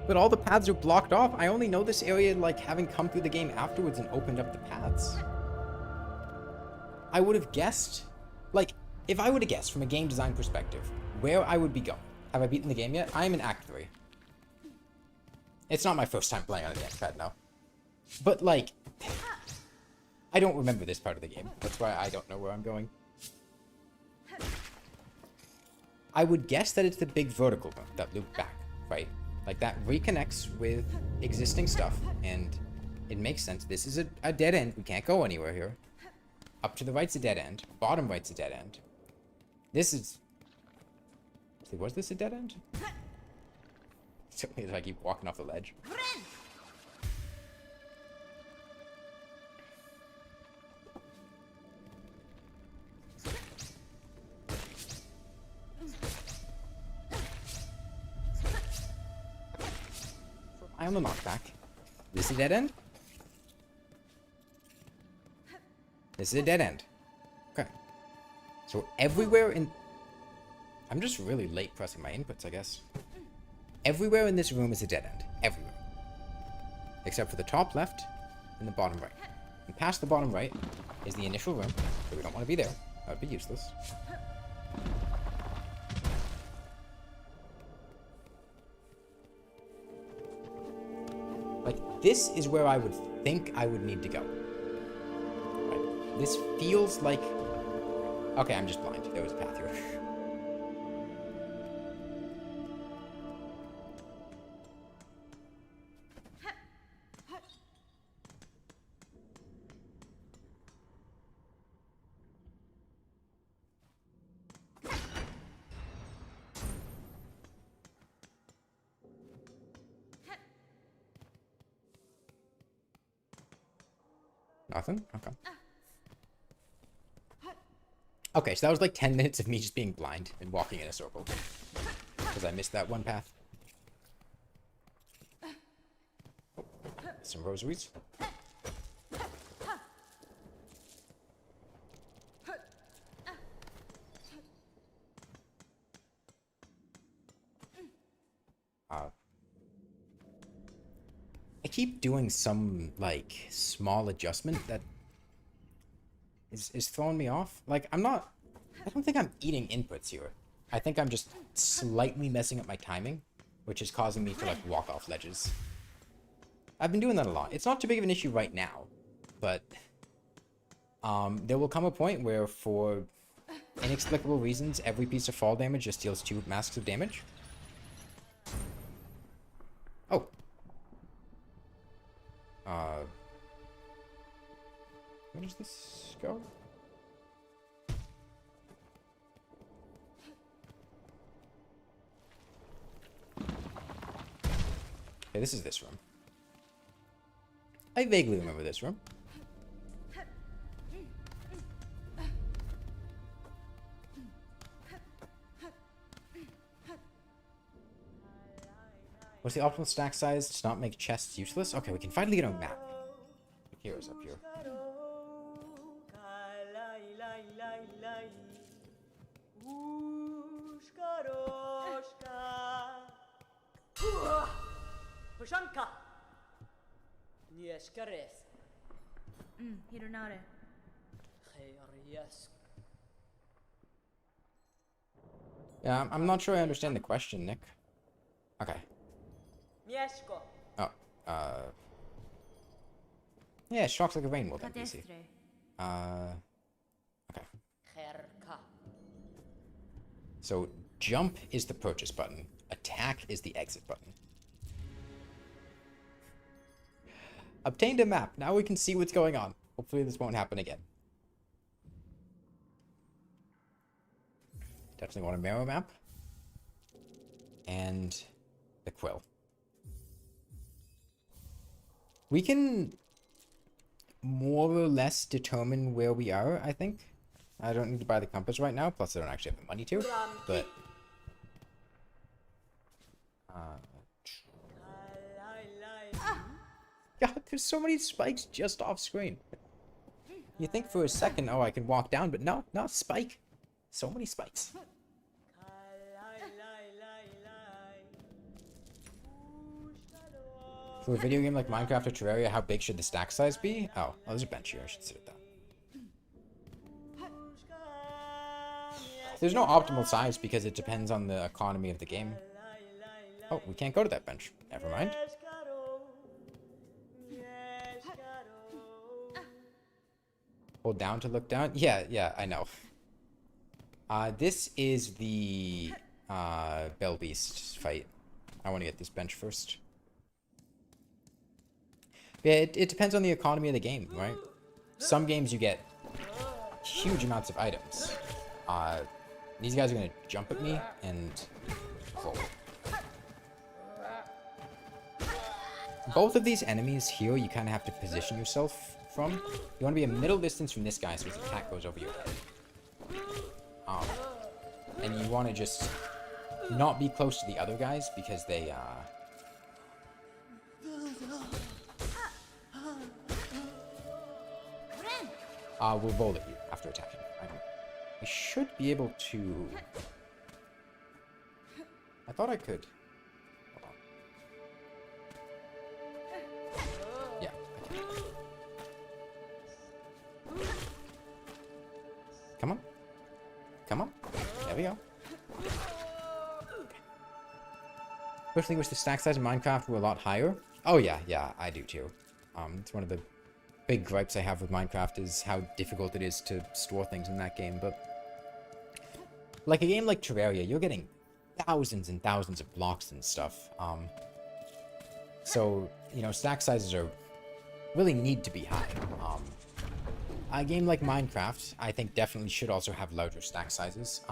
But all the paths are blocked off. I only know this area, like, having come through the game afterwards and opened up the paths. I would have guessed, like, if I would have guessed from a game design perspective, where I would be going. Have I beaten the game yet? I am in Act 3. It's not my first time playing on a dance pad now. But, like, I don't remember this part of the game. That's why I don't know where I'm going. I would guess that it's the big vertical one that looped back, right? Like, that reconnects with existing stuff, and it makes sense. This is a dead end. We can't go anywhere here. Up to the right's a dead end. Bottom right's a dead end. This is... Was this a dead end? It took me as I keep walking off the ledge. I am a knockback. This is a dead end? This is a dead end. Okay. So everywhere in... I'm just really late pressing my inputs, I guess. Everywhere in this room is a dead end. Everywhere. Except for the top left and the bottom right. And past the bottom right is the initial room, so we don't want to be there. That would be useless. Like, this is where I would think I would need to go. Right. This feels like... Okay, I'm just blind. There was a path here. Nothing? Okay. Okay, so that was like 10 minutes of me just being blind and walking in a circle. Because I missed that one path. Oh, some rosaries. I keep doing some, like, small adjustment that is throwing me off. Like, I don't think I'm eating inputs here. I think I'm just slightly messing up my timing which is causing me to, like, walk off ledges. I've been doing that a lot. It's not too big of an issue right now, but there will come a point where, for inexplicable reasons, every piece of fall damage just deals 2 masks of damage. Oh. Where does this go? Okay, this is this room. I vaguely remember this room. What's the optimal stack size to not make chests useless? Okay, we can finally get a map. Heroes up here. Yeah, I'm not sure I understand the question, Nick. Okay. Oh, yeah, it shocks like a rainbow, then, PC. Okay. So, jump is the purchase button. Attack is the exit button. Obtained a map. Now we can see what's going on. Hopefully this won't happen again. Definitely want a mirror map. And the quill. We can more or less determine where we are, I think. I don't need to buy the compass right now, plus I don't actually have the money to, but... God, there's so many spikes just off screen. You think for a second, oh, I can walk down, but no, not spike. So many spikes. For a video game like Minecraft or Terraria, how big should the stack size be? Oh, there's a bench here. I should sit at that. There's no optimal size because it depends on the economy of the game. Oh, we can't go to that bench. Never mind. Hold down to look down? Yeah, I know. This is the Bell Beast fight. I want to get this bench first. Yeah, it depends on the economy of the game, right? Some games you get huge amounts of items. These guys are going to jump at me and roll. Both of these enemies here, you kind of have to position yourself from. You want to be a middle distance from this guy so his attack goes over your head. And you want to just not be close to the other guys because they, will roll at you after attacking. I should be able to... I thought I could. Hold on. Yeah, I can. Come on. Come on. There we go. Okay. Personally wish the stack size in Minecraft were a lot higher. Oh yeah, I do too. It's one of the big gripes I have with Minecraft is how difficult it is to store things in that game, but like a game like Terraria, you're getting thousands and thousands of blocks and stuff. So, you know, stack sizes really need to be high. A game like Minecraft, I think definitely should also have larger stack sizes.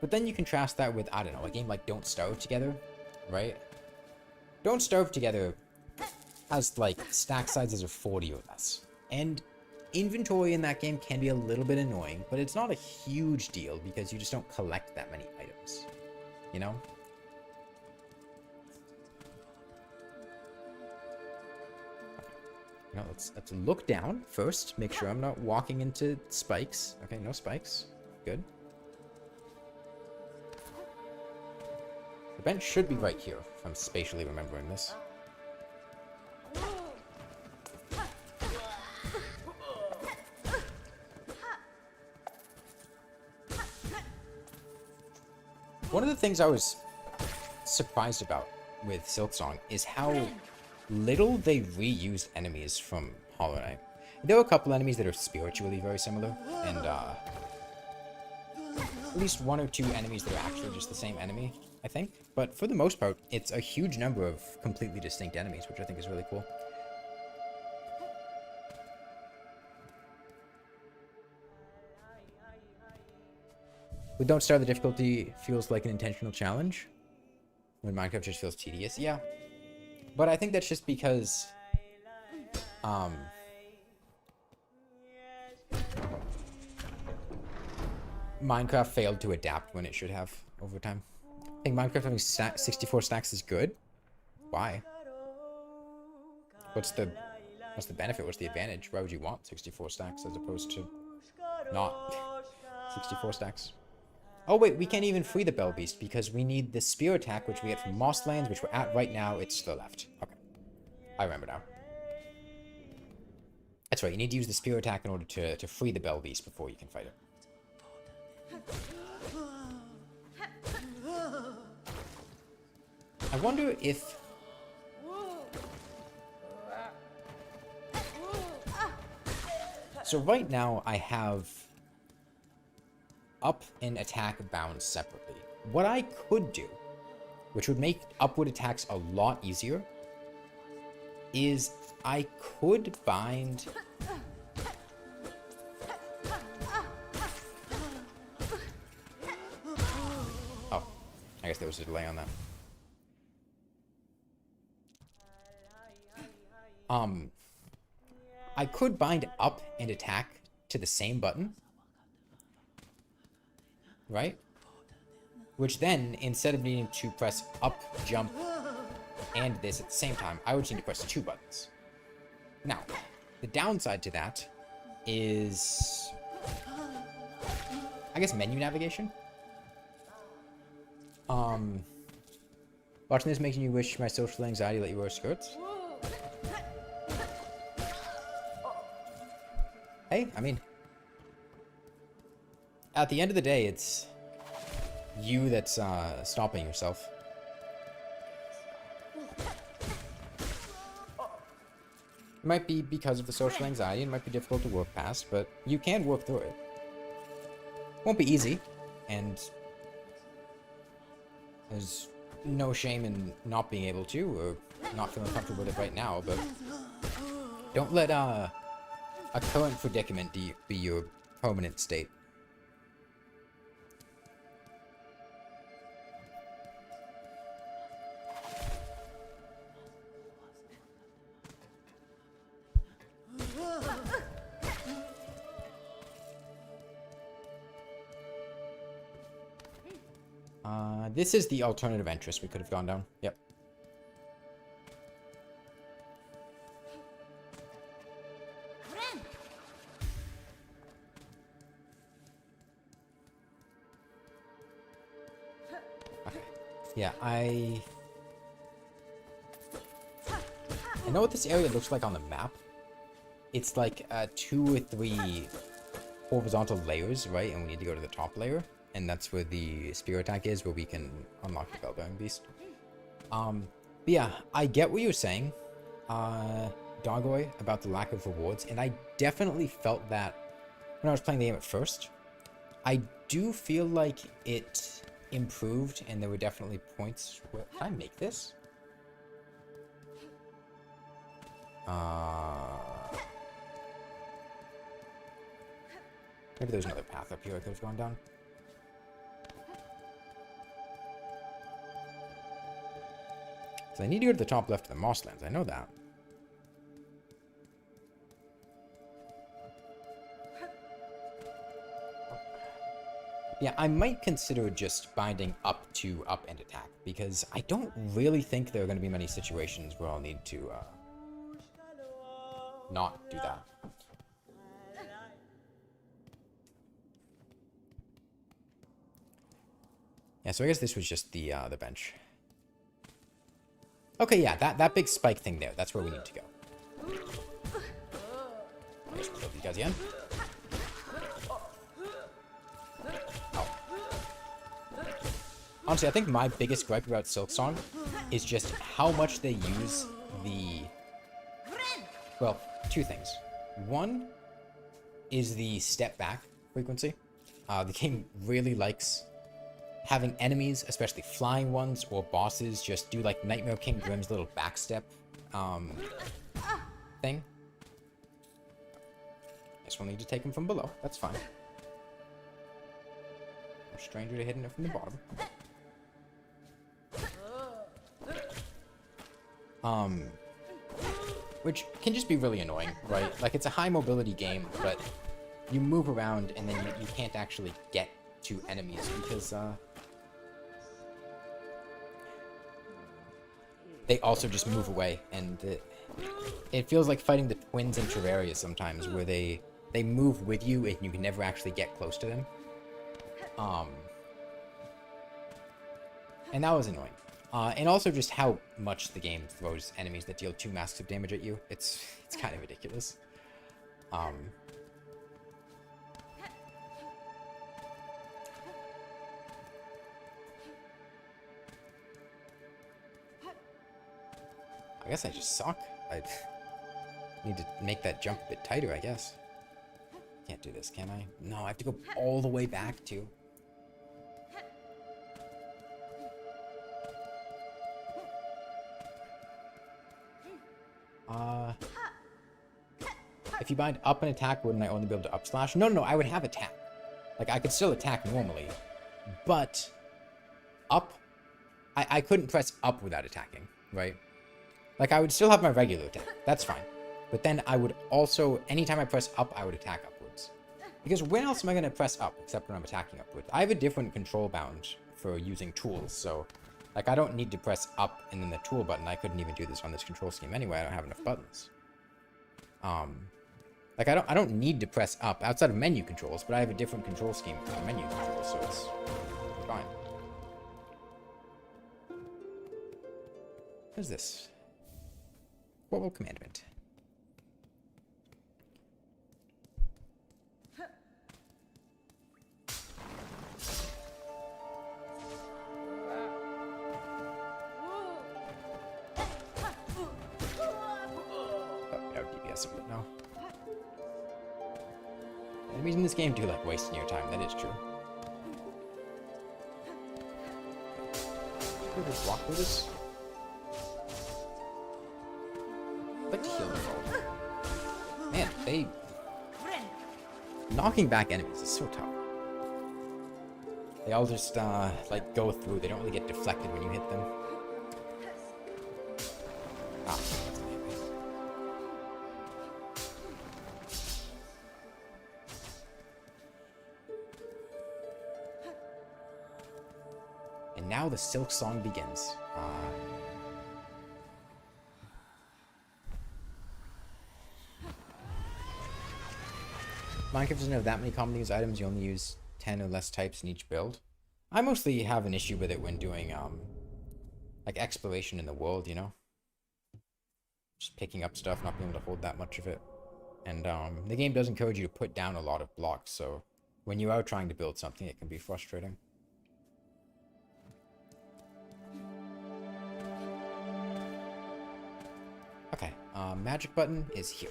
But then you contrast that with, I don't know, a game like Don't Starve Together, right? Don't Starve Together has, like, stack sizes of 40 or less. And inventory in that game can be a little bit annoying, but it's not a huge deal because you just don't collect that many items, you know? Now let's look down first, make sure I'm not walking into spikes. Okay, no spikes. Good. The bench should be right here, if I'm spatially remembering this. One of the things I was surprised about with Silksong is how little they reused enemies from Hollow Knight. There were a couple enemies that are spiritually very similar, and at least one or two enemies that are actually just the same enemy, I think. But for the most part, it's a huge number of completely distinct enemies, which I think is really cool. With Don't Starve, the difficulty feels like an intentional challenge, when Minecraft just feels tedious. Yeah. But I think that's just because, Minecraft failed to adapt when it should have over time. I think Minecraft having 64 stacks is good. Why? What's the benefit? What's the advantage? Why would you want 64 stacks as opposed to not 64 stacks? Oh wait, we can't even free the Bell Beast because we need the spear attack, which we get from Mosslands, which we're at right now. It's to the left. Okay. I remember now. That's right, you need to use the spear attack in order to free the Bell Beast before you can fight it. I wonder if... So right now I have up and attack bound separately. What I could do, which would make upward attacks a lot easier, is I could bind... Oh, I guess there was a delay on that. I could bind up and attack to the same button, right? Which then, instead of needing to press up, jump, and this at the same time, I would need to press 2 buttons. Now, the downside to that is, I guess, menu navigation. Watching this making you wish my social anxiety let you wear skirts? Hey, I mean, at the end of the day, it's you that's stopping yourself. It might be because of the social anxiety, it might be difficult to work past, but you can work through it. Won't be easy, and there's no shame in not being able to, or not feeling comfortable with it right now, but don't let a current predicament be your permanent state. This is the alternative entrance we could have gone down. Yep. Okay. Yeah, I know what this area looks like on the map. It's like 2 or 3 horizontal layers, right? And we need to go to the top layer. And that's where the spear attack is, where we can unlock the Bell-bearing Beast. But yeah, I get what you're saying, Dogoy, about the lack of rewards, and I definitely felt that when I was playing the game at first. I do feel like it improved, and there were definitely points where... Can I make this? Maybe there's another path up here I could have gone down. So I need to go to the top left of the Mosslands, I know that. Yeah, I might consider just binding up to up and attack, because I don't really think there are going to be many situations where I'll need to not do that. Yeah, so I guess this was just the bench. Okay, yeah, that big spike thing there, that's where we need to go. I guess we'll kill these guys again. Oh. Honestly, I think my biggest gripe about Silk Song is just how much they use the... Well, two things. One is the step back frequency. The game really likes having enemies, especially flying ones or bosses, just do like Nightmare King Grimm's little backstep thing. Guess we'll need to take him from below. That's fine. No stranger to hitting it from the bottom. Which can just be really annoying, right? Like, it's a high mobility game, but you move around and then you can't actually get to enemies because, they also just move away, and it feels like fighting the twins in Terraria sometimes, where they move with you and you can never actually get close to them. And that was annoying. And also just how much the game throws enemies that deal 2 masks of damage at you. It's kind of ridiculous. I guess I just suck. I need to make that jump a bit tighter, I guess. Can't do this, can I? No, I have to go all the way back, too. If you bind up an attack, wouldn't I only be able to up slash? No, I would have attack. Like, I could still attack normally. But up, I couldn't press up without attacking, right? Like, I would still have my regular attack. That's fine. But then I would also, anytime I press up, I would attack upwards. Because when else am I going to press up, except when I'm attacking upwards? I have a different control bound for using tools, so... Like, I don't need to press up and then the tool button. I couldn't even do this on this control scheme anyway. I don't have enough buttons. Like, I don't need to press up outside of menu controls, but I have a different control scheme for the menu controls, so it's fine. What is this? Quotal commandment. No. Enemies in this game do like wasting your time, that is true. Should we just walk through this? I'd like to heal them all. Man, knocking back enemies is so tough. They all just, like, go through. They don't really get deflected when you hit them. Ah. And now the Silk Song begins. Minecraft doesn't have that many commonly used items. You only use 10 or less types in each build. I mostly have an issue with it when doing, like, exploration in the world, you know? Just picking up stuff, not being able to hold that much of it. And, the game does encourage you to put down a lot of blocks, so when you are trying to build something, it can be frustrating. Okay, magic button is here.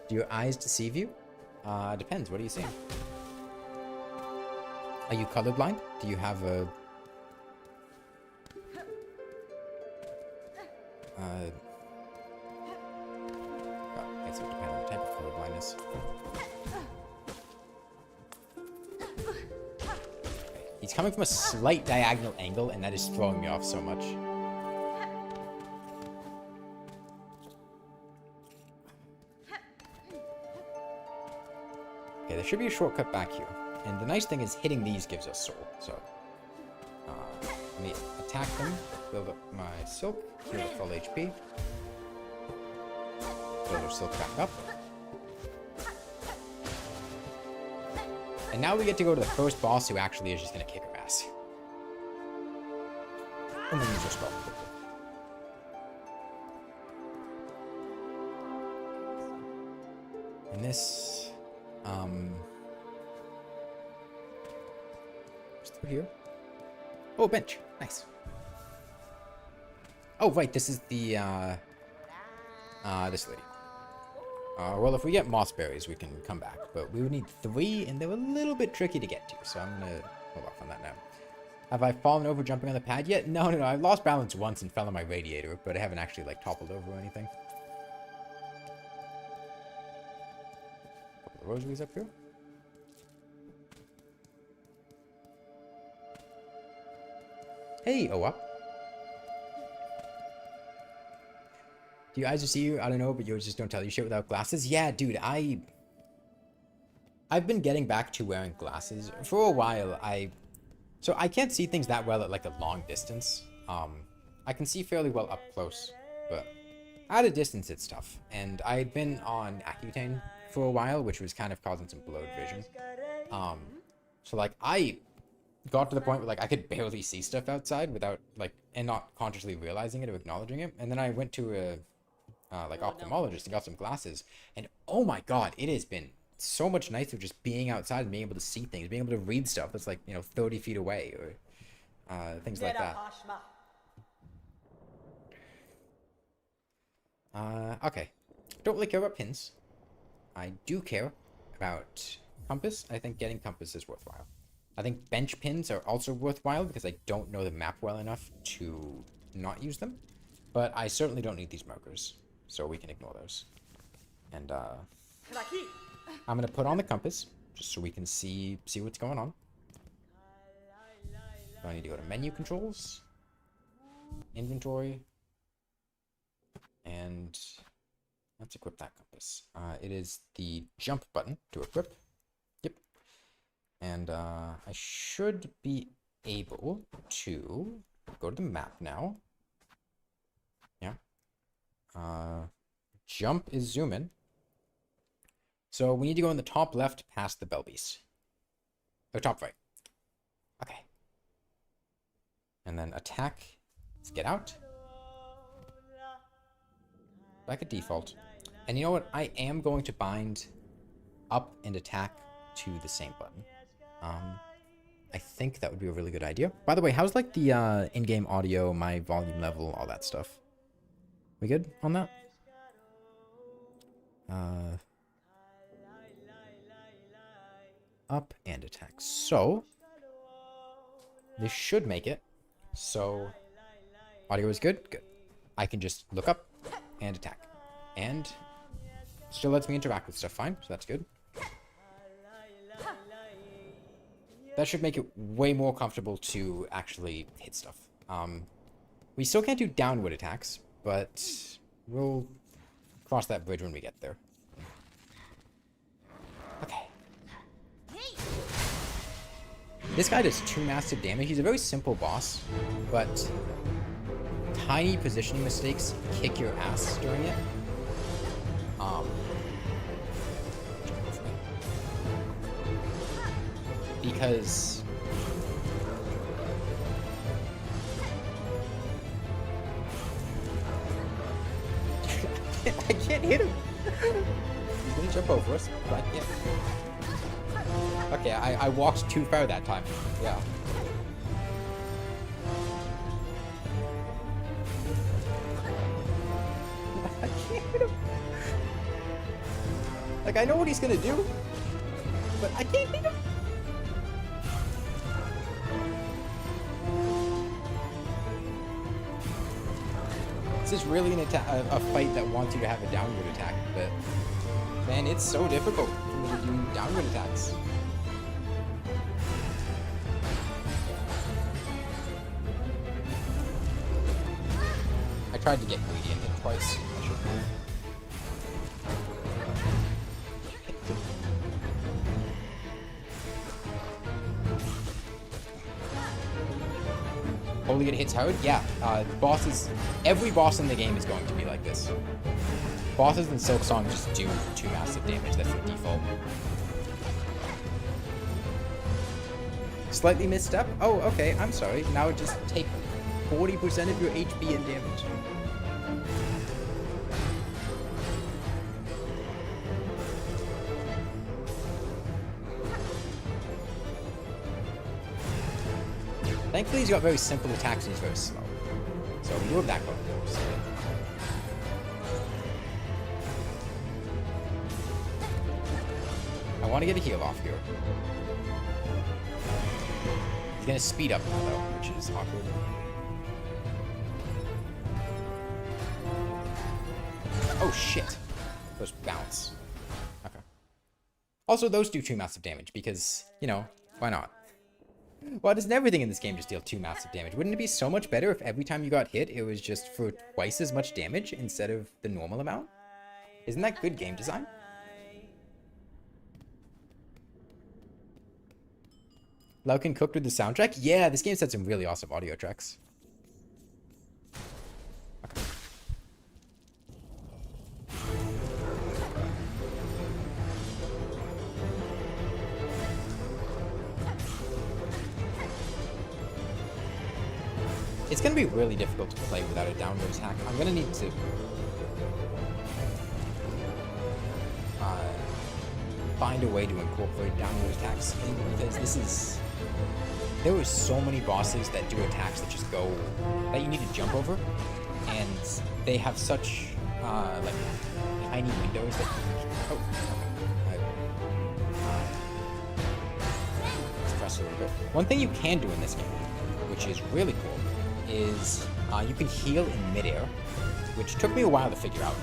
Do your eyes deceive you? Depends. What are you seeing? Are you colorblind? Do you have a... Oh, I guess it would depend on the type of colorblindness. He's coming from a slight diagonal angle, and that is throwing me off so much. Okay, there should be a shortcut back here. And the nice thing is hitting these gives us soul, so... let me attack them, build up my silk, heal at full HP. Build our silk back up. And now we get to go to the first boss who actually is just gonna kick our ass. And then use our spell. And this, just through here. Oh, bench. Nice. Oh, right, this is the, this lady. Well, if we get moss berries, we can come back, but we would need 3, and they're a little bit tricky to get to, so I'm gonna hold off on that now. Have I fallen over jumping on the pad yet? No, I lost balance once and fell on my radiator, but I haven't actually, like, toppled over or anything. Couple of rosaries up here. Hey, Owa. Do you guys see you? I don't know, but yours just don't tell you shit without glasses. Yeah, dude, I've been getting back to wearing glasses for a while. So I can't see things that well at like a long distance. I can see fairly well up close, but at a distance it's tough. And I had been on Accutane for a while, which was kind of causing some blurred vision. So like I got to the point where like I could barely see stuff outside without like, and not consciously realizing it or acknowledging it. And then I went to a like ophthalmologist and got some glasses, and oh my god, it has been so much nicer just being outside and being able to see things, being able to read stuff that's like, 30 feet away, or things like that. Okay. Don't really care about pins. I do care about compass. I think getting compass is worthwhile. I think bench pins are also worthwhile because I don't know the map well enough to not use them. But I certainly don't need these markers, so we can ignore those. And I'm gonna put on the compass just so we can see what's going on. So I need to go to menu controls, inventory, and let's equip that compass. It is the jump button to equip. Yep. And I should be able to go to the map now. Yeah. Jump is zoom in. So we need to go in the top left past the bell beast. Or top right. Okay. And then attack is get out. Back at default. And you know what? I am going to bind up and attack to the same button. I think that would be a really good idea. By the way, how's like the in-game audio, my volume level, all that stuff? We good on that? Up and attack. So this should make it so audio is good. Good. I can just look up and attack, and still lets me interact with stuff fine, so that's good. That should make it way more comfortable to actually hit stuff. We still can't do downward attacks, but we'll cross that bridge when we get there. Okay. This guy does 2 massive damage. He's a very simple boss, but tiny positioning mistakes kick your ass during it. Because I can't hit him. He's gonna jump over us, but yeah. Okay, I walked too far that time. Yeah. I can't hit him. Like, I know what he's gonna do, but I can't hit him. This is really a fight that wants you to have a downward attack, but man, it's so difficult for me to do downward attacks. I tried to get greedy and hit twice. I should have. Holy, it hits hard? Yeah, bosses, every boss in the game is going to be like this. Bosses in Silk Song just do 2 massive damage, that's the default. Slightly misstep? Oh, okay, I'm sorry. Now just take 40% of your HP and damage. Thankfully, he's got very simple attacks and he's very slow. So we do have that going for us. I want to get a heal off here. He's going to speed up now, though, which is awkward. Oh, shit. Those bounce. Okay. Also, those do 2 massive damage because, you know, why not? Why doesn't everything in this game just deal 2 massive damage? Wouldn't it be so much better if every time you got hit, it was just for twice as much damage instead of the normal amount? Isn't that good game design? Laukin cooked with the soundtrack? Yeah, this game's had some really awesome audio tracks. Okay. It's going to be really difficult to play without a downward attack. I'm going to need to find a way to incorporate downward attacks in, because this is... There were so many bosses that do attacks that just go... that you need to jump over, and they have such, like, tiny windows that... Oh, okay. Let's press a little bit. One thing you can do in this game, which is really cool, is you can heal in midair, which took me a while to figure out.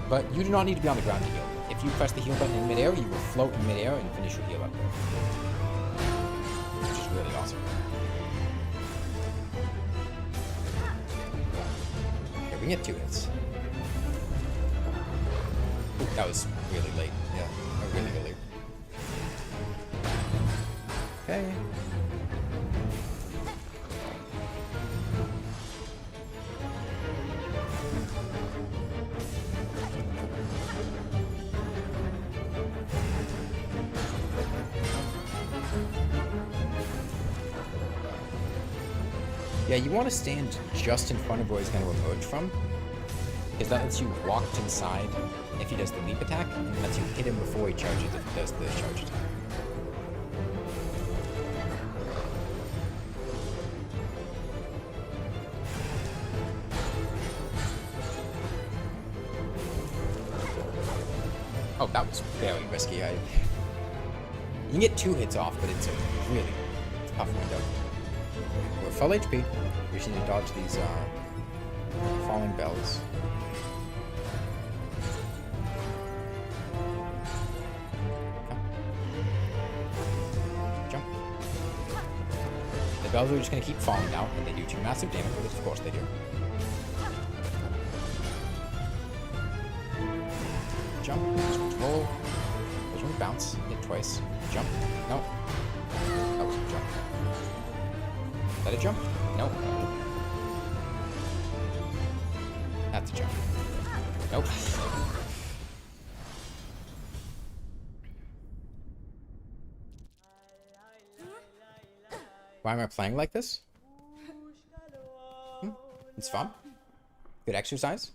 But you do not need to be on the ground to heal. If you press the heal button in midair, you will float in midair and finish your heal up there. Which is really awesome. Okay, we can get 2 hits. Ooh, that was really late. Yeah, really, really late. Okay. Yeah, you want to stand just in front of where he's going to emerge from, because that lets you walk inside if he does the leap attack, and it lets you hit him before he charges if he does the charge attack. Oh, that was very risky. You can get 2 hits off, but it's a really tough window. We're full HP. We just need to dodge these falling bells. Okay. Jump. The bells are just going to keep falling down, and they do 2 massive damage with it. Of course they do. Jump. Just roll. There's one bounce. Hit twice. Jump. No. That was a jump. Is that a jump? Nope. That's a jump. Nope. Why am I playing like this? It's fun. Good exercise.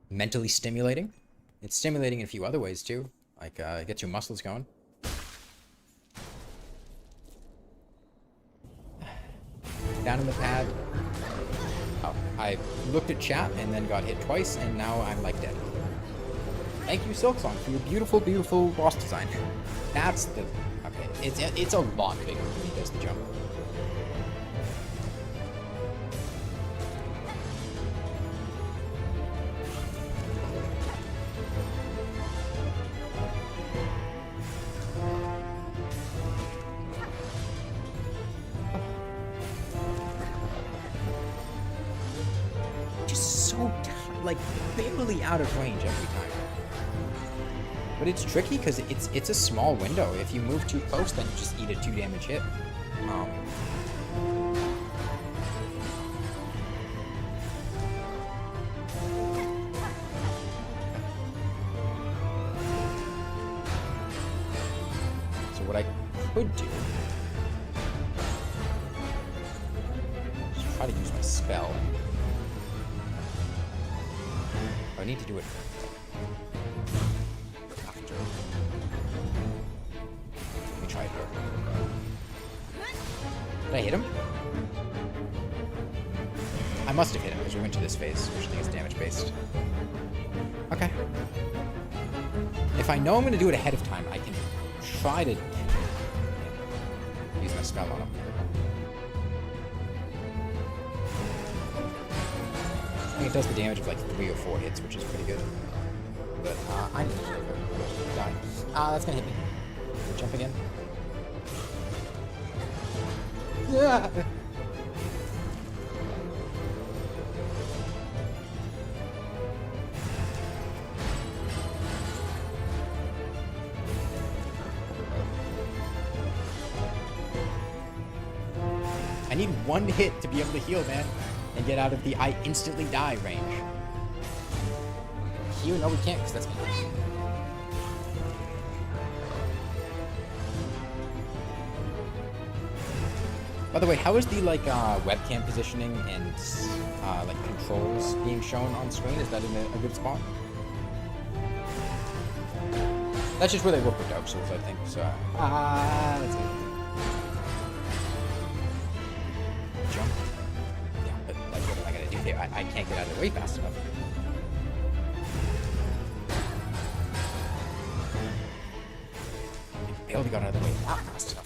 Mentally stimulating. It's stimulating in a few other ways too. Like, it gets your muscles going. Down in the pad. Oh, I looked at chat and then got hit twice, and now I'm like dead. Thank you, Silksong, for your beautiful, beautiful boss design. That's the... Okay, it's a lot bigger when he does the jump. Like barely out of range every time. But it's tricky because it's a small window. If you move too close, then you just eat a 2 damage hit. So what I could do is try to use my spell. I need to do it after. Let me try it here. Did I hit him? I must have hit him because we went to this phase, which I think is damage-based. Okay. If I know I'm going to do it ahead of time, I can try to use my spell on him. I think it does the damage of like 3 or 4 hits, which is pretty good. But I need to die. That's going to hit me. Jump again. Yeah. I need 1 hit to be able to heal, man, and get out of the I instantly die range. Here, no, we can't, because that's gonna hit. By the way, how is the like webcam positioning and like controls being shown on screen? Is that in a good spot? That's just where they work with Dark Souls, I think. So that's good. Jump. Yeah, but like, what am I gonna do here? I can't get out of the way fast enough. I barely got out of the way that fast enough.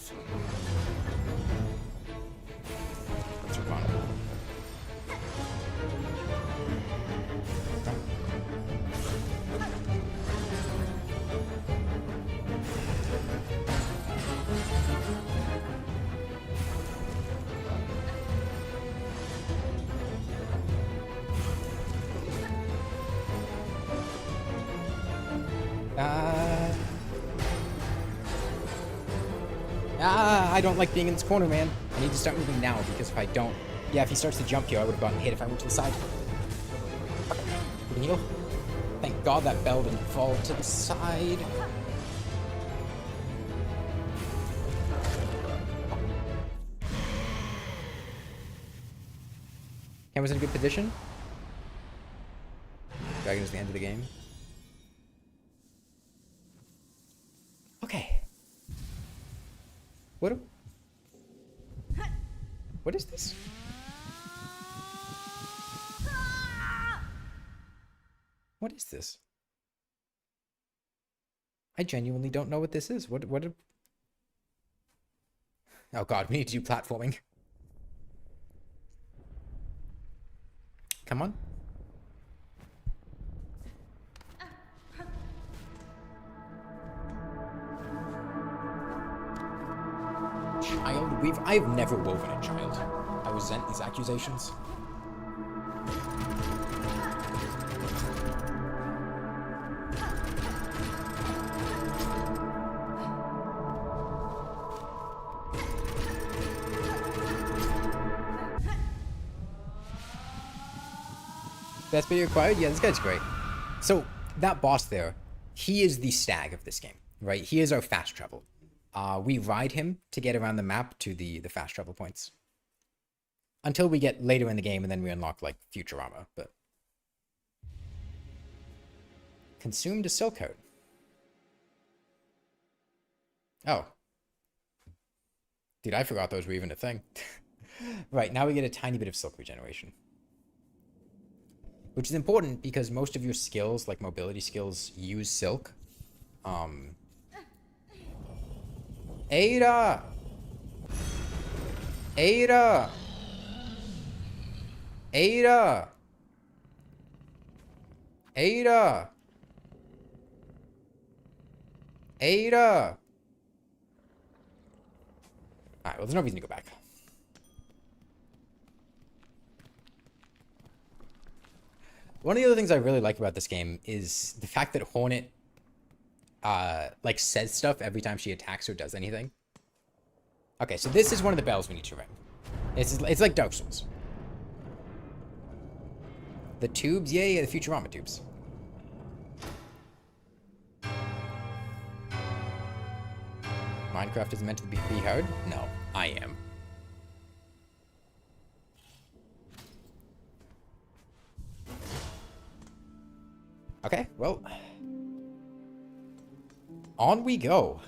I don't like being in this corner, man. I need to start moving now, because if I don't... Yeah, if he starts to jump here, I would have gotten hit if I went to the side. Okay, we can heal. Thank God that bell didn't fall to the side. Cam was in a good position. Dragon is the end of the game. Okay. What is this? What is this? I genuinely don't know what this is. What Oh god, we need to do platforming. Come on. Child? I've never woven a child. I resent these accusations. Best video acquired? Yeah, this guy's great. So, that boss there, he is the stag of this game, right? He is our fast travel. We ride him to get around the map to the fast travel points. Until we get later in the game and then we unlock, like, Futurama, but... Consumed a silk coat. Oh. Dude, I forgot those were even a thing. Right, now we get a tiny bit of silk regeneration. Which is important because most of your skills, like mobility skills, use silk. Ada! Ada! Ada! Ada! Ada! Alright, well, there's no reason to go back. One of the other things I really like about this game is the fact that Hornet, like, says stuff every time she attacks or does anything. Okay, so this is one of the bells we need to ring. It's like Dark Souls. The tubes? Yeah, the Futurama tubes. Minecraft is meant to be hard? No, I am. Okay, well, on we go.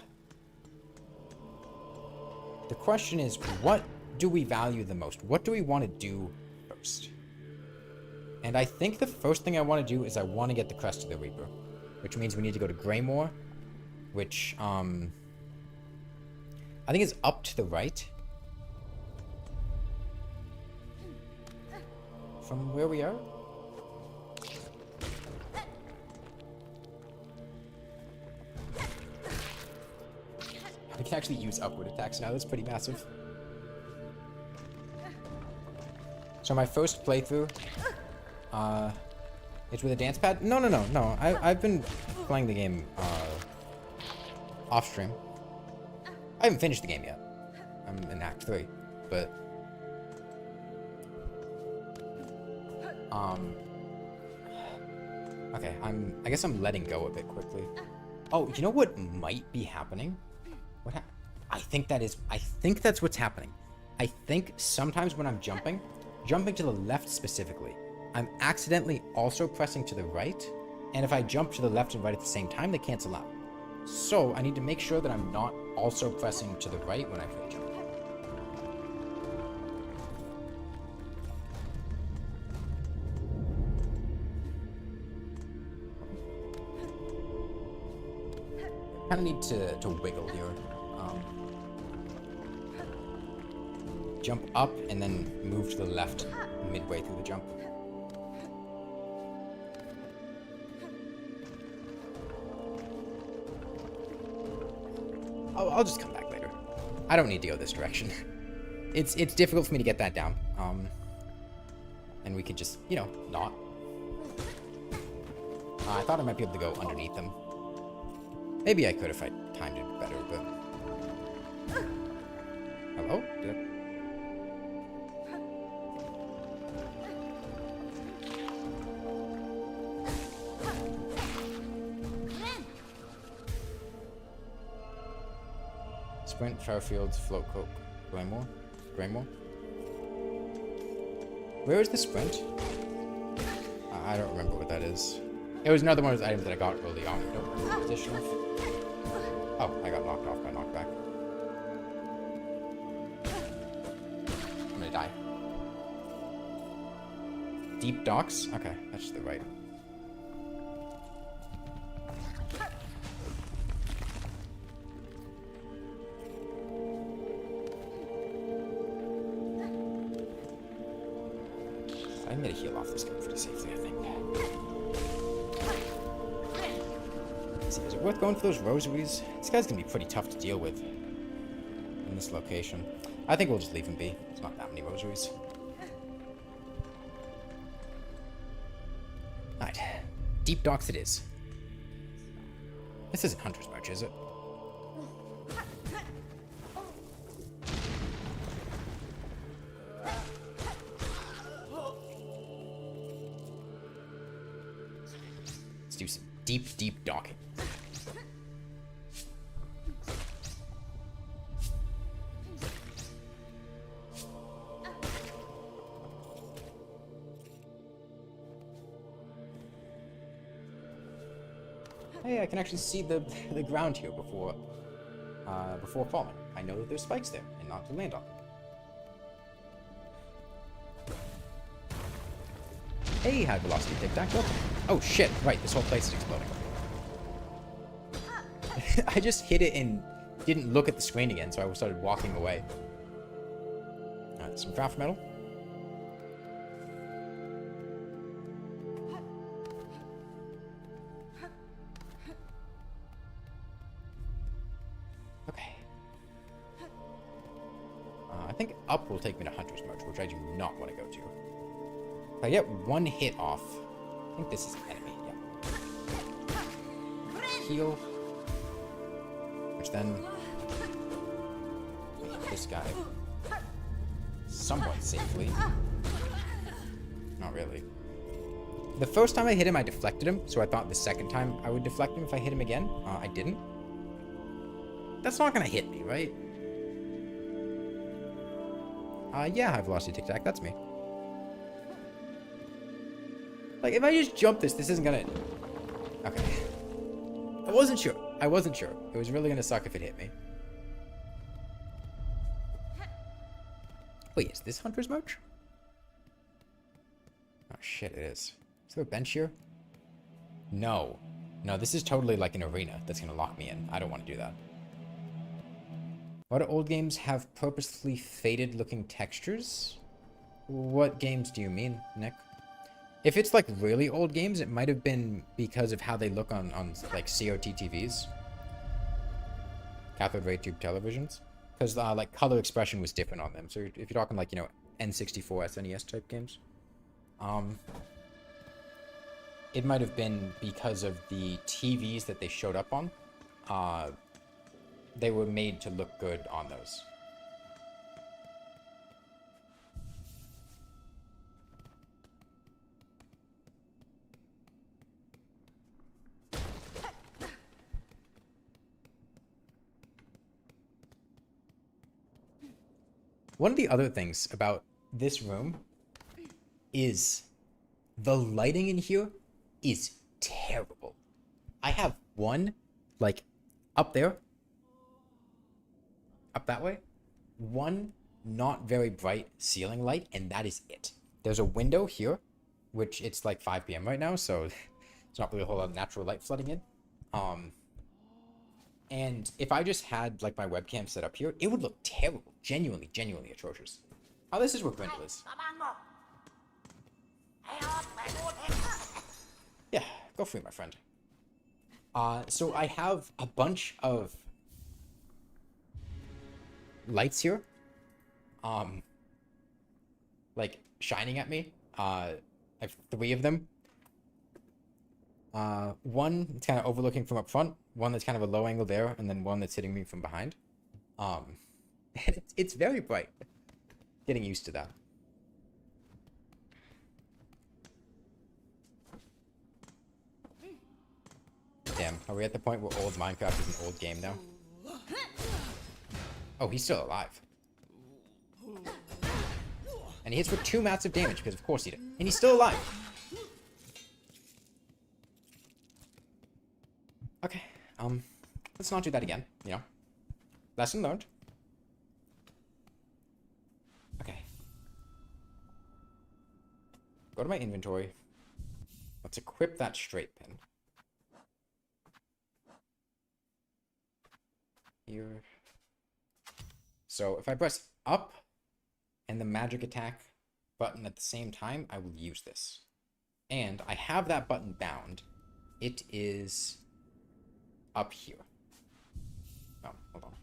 The question is, what do we value the most? What do we want to do first? And I think the first thing I want to do is I want to get the Crest of the Reaper, which means we need to go to Greymoor, which, I think is up to the right from where we are. We can actually use upward attacks now. That's pretty massive. So my first playthrough, it's with a dance pad? No. I've been playing the game, off stream. I haven't finished the game yet. I'm in Act 3, but... Okay, I guess I'm letting go a bit quickly. Oh, you know what might be happening? I think that's what's happening. I think sometimes when I'm jumping to the left specifically, I'm accidentally also pressing to the right, and if I jump to the left and right at the same time, they cancel out. So I need to make sure that I'm not also pressing to the right when I jump. Kind of need to wiggle here. Jump up and then move to the left midway through the jump. I'll just come back later. I don't need to go this direction. It's difficult for me to get that down. And we could just, you know, not. I thought I might be able to go underneath them. Maybe I could if I timed it better, but... Hello? Did I... Sprint, Fairfields, Float Coke, Greymoor? Where is the sprint? I don't remember what that is. It was another one of those items that I got early on. I don't remember the position of. Oh, I got knocked off by knockback. I'm gonna die. Deep docks? Okay, that's the right. I can get a heal off this guy pretty safely, I think. Let's see, is it worth going for those rosaries? This guy's gonna be pretty tough to deal with in this location. I think we'll just leave him be. There's not that many rosaries. Alright. Deep docks it is. This isn't Hunter's March, is it? Let's do some deep docking. Hey, I can actually see the ground here before falling. I know that there's spikes there and not to land on them. Hey, high velocity tic tac, welcome. Oh shit! Right, this whole place is exploding. I just hit it and didn't look at the screen again, so I started walking away. Alright, some craft metal. Okay. I think up will take me to Hunter's March, which I do not want to go to. If I get one hit off, I think this is an enemy, yeah. Heal. Which then... this guy. Somewhat safely. Not really. The first time I hit him, I deflected him, so I thought the second time I would deflect him if I hit him again. I didn't. That's not gonna hit me, right? Yeah, high velocity tic tac, that's me. Like, if I just jump this isn't gonna... Okay. I wasn't sure. It was really gonna suck if it hit me. Wait, is this Hunter's March? Oh shit, it is. Is there a bench here? No. No, this is totally like an arena that's gonna lock me in. I don't want to do that. Why do old games have purposely faded looking textures? What games do you mean, Nick? If it's like really old games, it might have been because of how they look on like COT TVs. Cathode ray tube televisions. Because like color expression was different on them. So if you're talking like, you know, N64, SNES type games. It might have been because of the TVs that they showed up on. They were made to look good on those. One of the other things about this room is the lighting in here is terrible. I have one, like, up there, up that way, one not very bright ceiling light, and that is it. There's a window here, which it's like 5 p.m. right now, so it's not really a whole lot of natural light flooding in. And if I just had, like, my webcam set up here, it would look terrible. Genuinely atrocious. Oh, this is where Grendel is. Yeah, go free, my friend. So I have a bunch of lights here. Like, shining at me. I have 3 of them. One that's kind of overlooking from up front, one that's kind of a low angle there, and then one that's hitting me from behind. It's very bright. Getting used to that. Damn, are we at the point where old Minecraft is an old game now? Oh, he's still alive. And he hits for 2 massive damage, because of course he did. And he's still alive. Okay, let's not do that again, you know? Lesson learned. Okay. Go to my inventory. Let's equip that straight pin. Here. So if I press up and the magic attack button at the same time, I will use this. And I have that button bound. It is up here. Oh, hold on.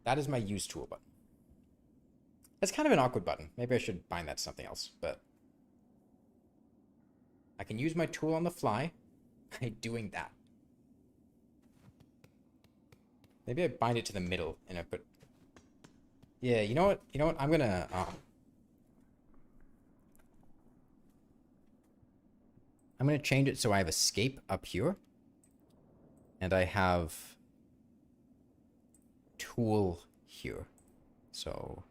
That is my use tool button. That's kind of an awkward button. Maybe I should bind that to something else, but I can use my tool on the fly by doing that. Maybe I bind it to the middle and I put... Yeah, you know what? You know what? I'm gonna... I'm going to change it so I have escape up here. And I have tool here. So,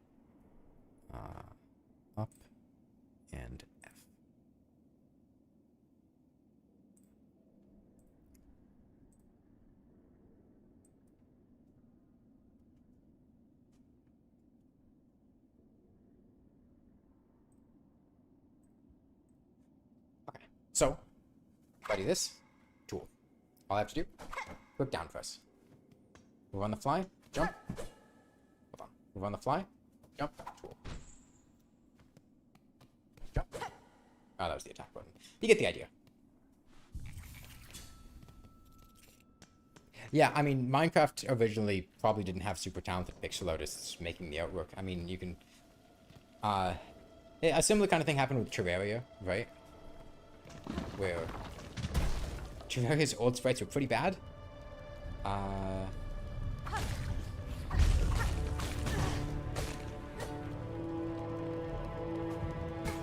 up and F. Okay, so if I do this, tool. All I have to do, click down press. Move on the fly, jump. Hold on. Move on the fly, jump, tool. Jump. Oh, that was the attack button. You get the idea. Yeah, I mean, Minecraft originally probably didn't have super talented pixel artists making the artwork. I mean, you can... a similar kind of thing happened with Terraria, right? Where Terraria's old sprites were pretty bad.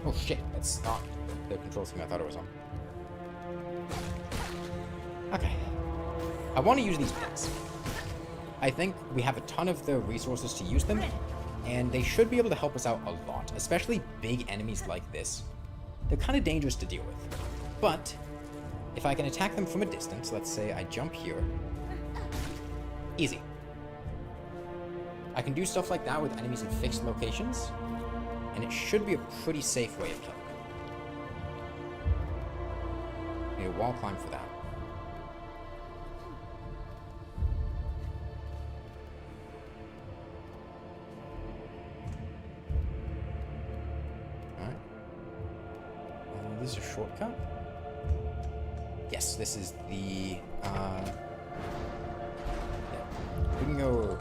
Oh shit, that's not the control scheme I thought it was on. Okay. I want to use these pins. I think we have a ton of the resources to use them, and they should be able to help us out a lot, especially big enemies like this. They're kind of dangerous to deal with. But if I can attack them from a distance, let's say I jump here. Easy. I can do stuff like that with enemies in fixed locations, and it should be a pretty safe way of killing them. Need a wall climb for that. Alright. This is a shortcut. Yes, this is the, yeah. We can go...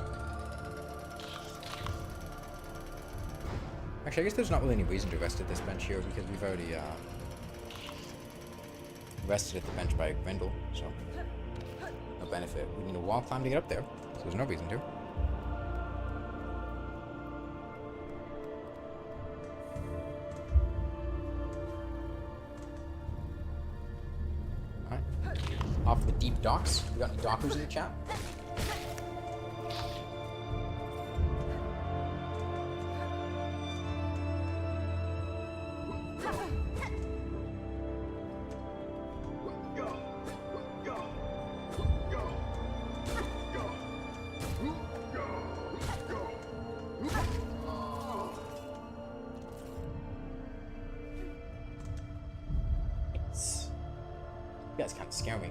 Actually, I guess there's not really any reason to rest at this bench here, because we've already, rested at the bench by Grendel, so... no benefit. We need a wall climb to get up there, so there's no reason to. Off the deep docks. We got any dockers in the chat? You guys kind of scare me.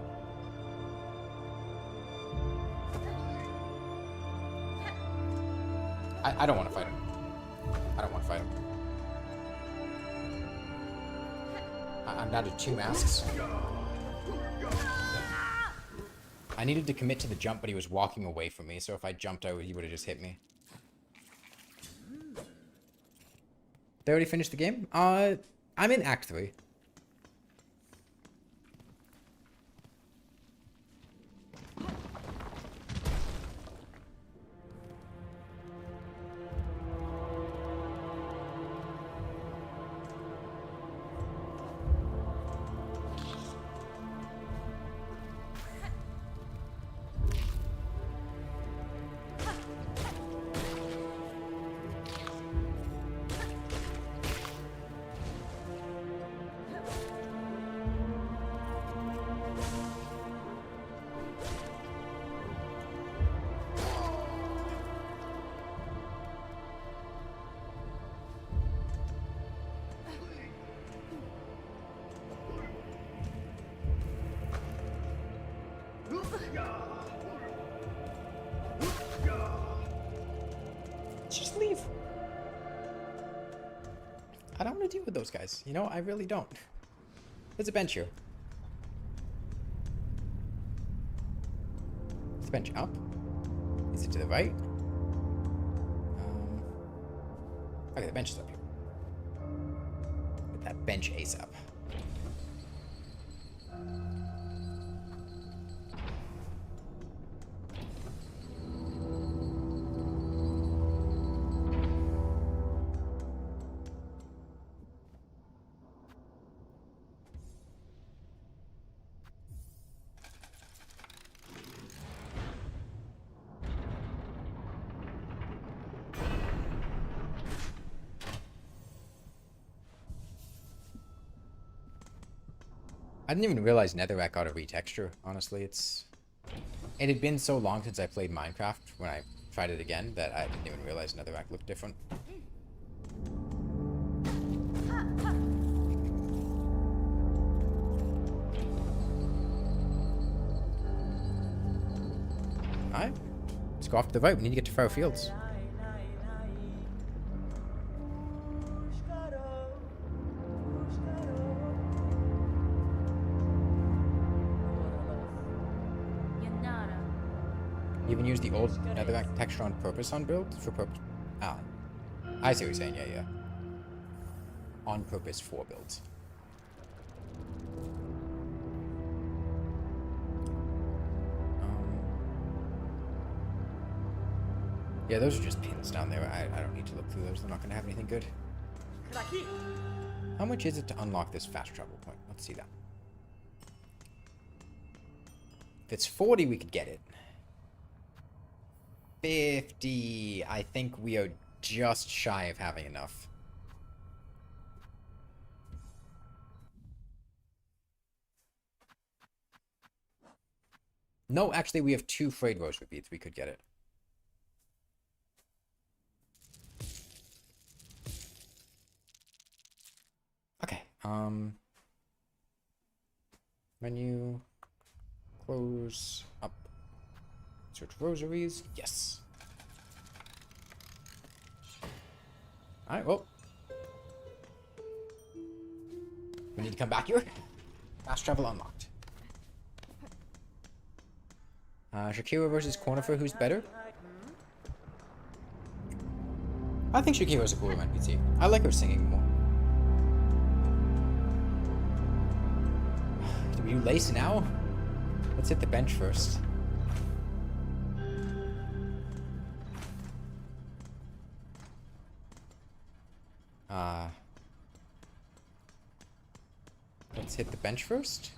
I don't want to fight him. I don't want to fight him. I'm down to 2 masks. I needed to commit to the jump, but he was walking away from me, so if I jumped out, he would have just hit me. They already finished the game? I'm in Act 3. Just leave. I don't want to deal with those guys. You know, I really don't. There's a bench here. Is the bench up? Is it to the right? Okay, the bench is up here. Get that bench ASAP. I didn't even realize Netherrack got a retexture, honestly. It had been so long since I played Minecraft when I tried it again that I didn't even realize Netherrack looked different. Alright. Let's go off to the right. We need to get to Faro Fields. You even use the old Netherrack texture on purpose on build? For purpose? Ah. I see what you're saying, yeah. On purpose for builds. Yeah, those are just pins down there. I don't need to look through those. They're not going to have anything good. How much is it to unlock this fast travel point? Let's see that. If it's 40, we could get it. 50. I think we are just shy of having enough. No, actually, we have 2 frayed rose repeats. We could get it. Menu. Close up. Search rosaries. Yes. Alright, well. We need to come back here. Fast travel unlocked. Shakira versus Cornifer, who's better? I think Shakira's a cooler NPC. I like her singing more. Do we do lace now? Let's hit the bench first. Let's hit the bench first.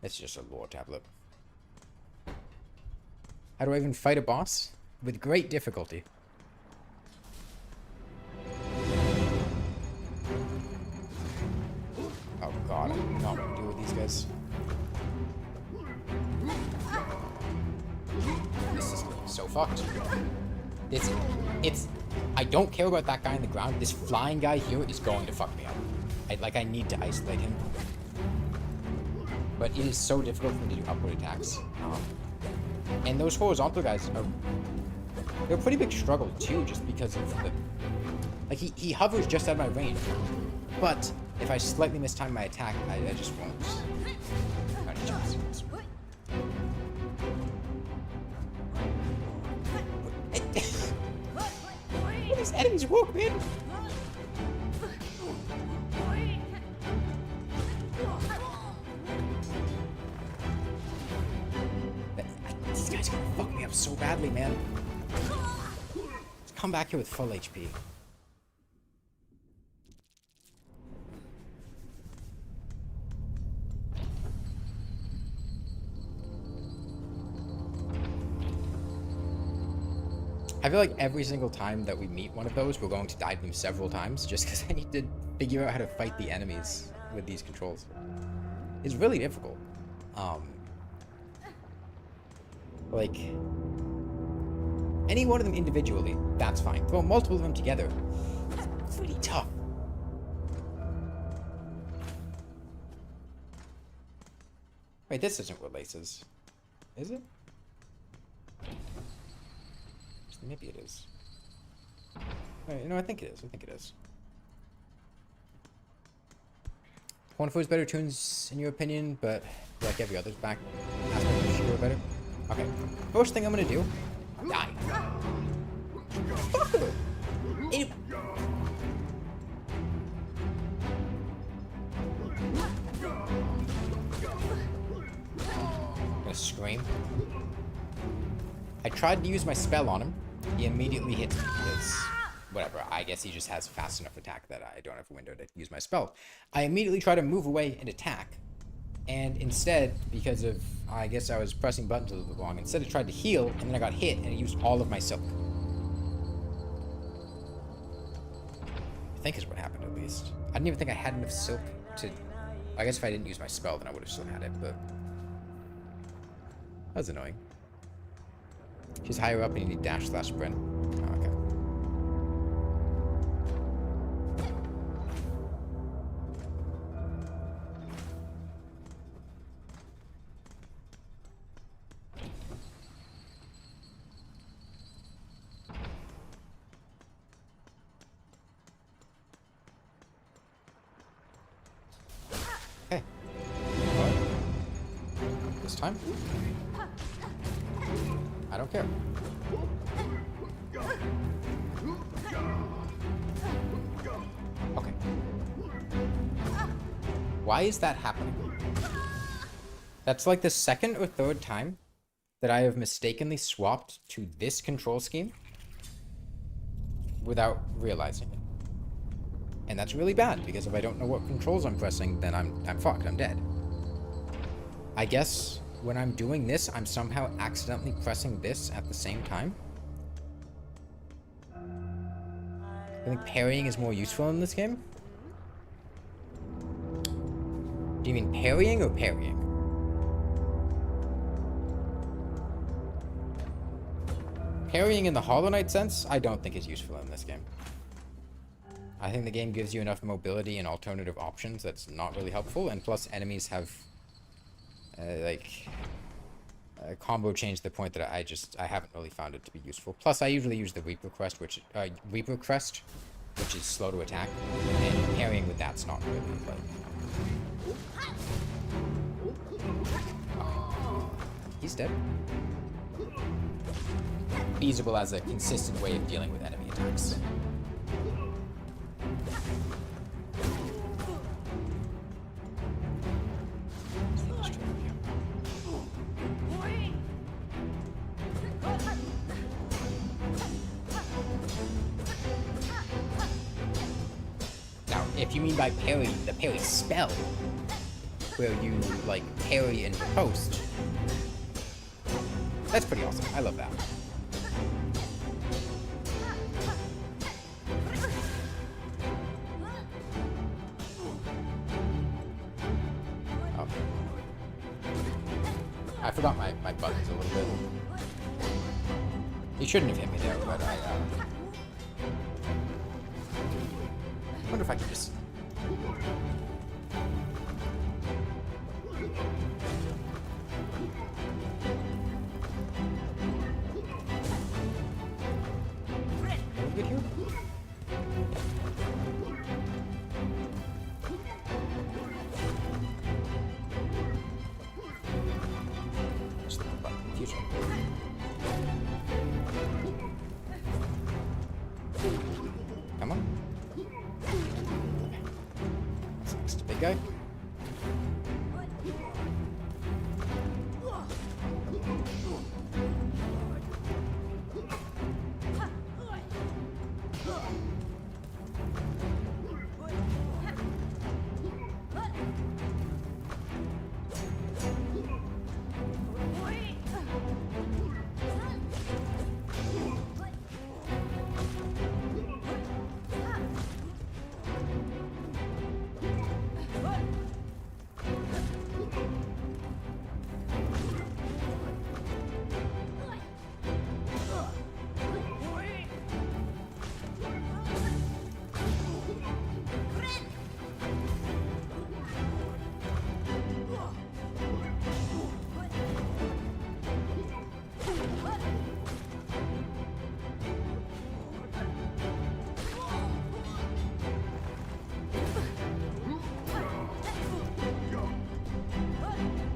It's just a lore tablet. How do I even fight a boss? With great difficulty. Oh god, I'm not gonna deal with these guys. This is so fucked. I don't care about that guy on the ground. This flying guy here is going to fuck me up. I need to isolate him. But it is so difficult for me to do upward attacks. And those horizontal guys they're a pretty big struggle too, just because of the... Like, he hovers just out of my range. But if I slightly mistime my attack, I just won't. Not a chance. What these enemies work, man? These guys are gonna fuck me up so badly, man. Let's come back here with full HP. I feel like every single time that we meet one of those, we're going to die to them several times, just because I need to figure out how to fight the enemies with these controls. It's really difficult. Like, any one of them individually, that's fine. Throw multiple of them together, it's pretty tough. Wait, this isn't what laces, is it? Maybe it is. Wait, no, I think it is. I think it is. Cornifer's better tunes, in your opinion, but like every other's back aspect of Shiro better. Okay. First thing I'm gonna do, die. Fuck her! I'm gonna scream. I tried to use my spell on him. He immediately hits me because, whatever, I guess he just has a fast enough attack that I don't have a window to use my spell. I immediately try to move away and attack. And instead, because of, I guess I was pressing buttons a little bit wrong, instead I tried to heal, and then I got hit, and I used all of my silk. I think is what happened, at least. I didn't even think I had enough silk to... I guess if I didn't use my spell, then I would have still had it, but... That was annoying. She's higher up and you need dash/sprint. Oh, okay. Okay. What? This time? I don't care. Okay. Why is that happening? That's like the second or third time that I have mistakenly swapped to this control scheme without realizing it. And that's really bad, because if I don't know what controls I'm pressing, then I'm fucked, I'm dead. I guess when I'm doing this, I'm somehow accidentally pressing this at the same time. I think parrying is more useful in this game. Do you mean parrying or parrying? Parrying in the Hollow Knight sense, I don't think is useful in this game. I think the game gives you enough mobility and alternative options that's not really helpful, and plus enemies have, combo change to the point that I haven't really found it to be useful. Plus, I usually use the Reaper Crest, which is slow to attack, and parrying with that's not really like. He's dead. Feasible as a consistent way of dealing with enemy attacks. Now, if you mean by parry, the parry spell, where you, like, parry and post, that's pretty awesome. I love that. Oh. I forgot my buttons a little bit. He shouldn't have hit me there, but I wonder if I could just... Good here? Just the button confusion. Come on. That's next big guy.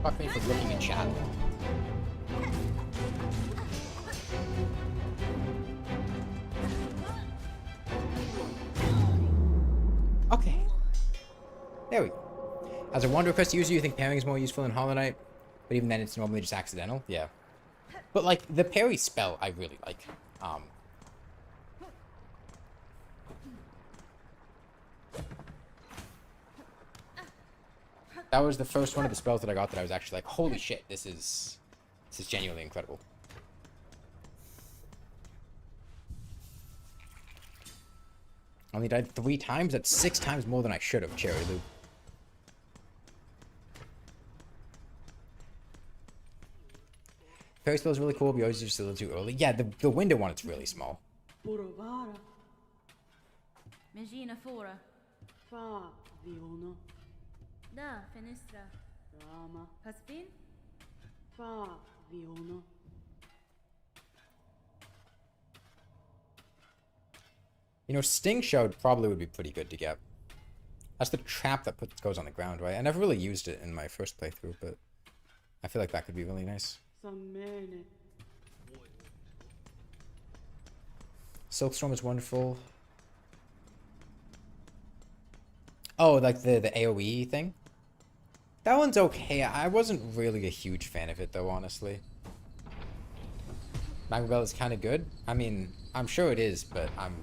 Fuck me for looking in chat. Okay. There we go. As a Wanderer Quest user, you think parrying is more useful in Hollow Knight, but even then it's normally just accidental? Yeah. But, like, the parry spell I really like. That was the first one of the spells that I got that I was actually like, holy shit, this is genuinely incredible. Only died 3 times? That's 6 times more than I should have, Cherry Loop. Parry spell is really cool, but you always just a little too early. Yeah, the window one, it's really small. Megina fora. Fa viono. Da, finestra. Rama. Paspin? Fa viono. You know, Sting Shroud probably would be pretty good to get. That's the trap that goes on the ground, right? I never really used it in my first playthrough, but I feel like that could be really nice. Samene. Silkstorm is wonderful. Oh, like the AoE thing? That one's okay. I wasn't really a huge fan of it, though, honestly. Magma Bell is kind of good. I mean, I'm sure it is, but I'm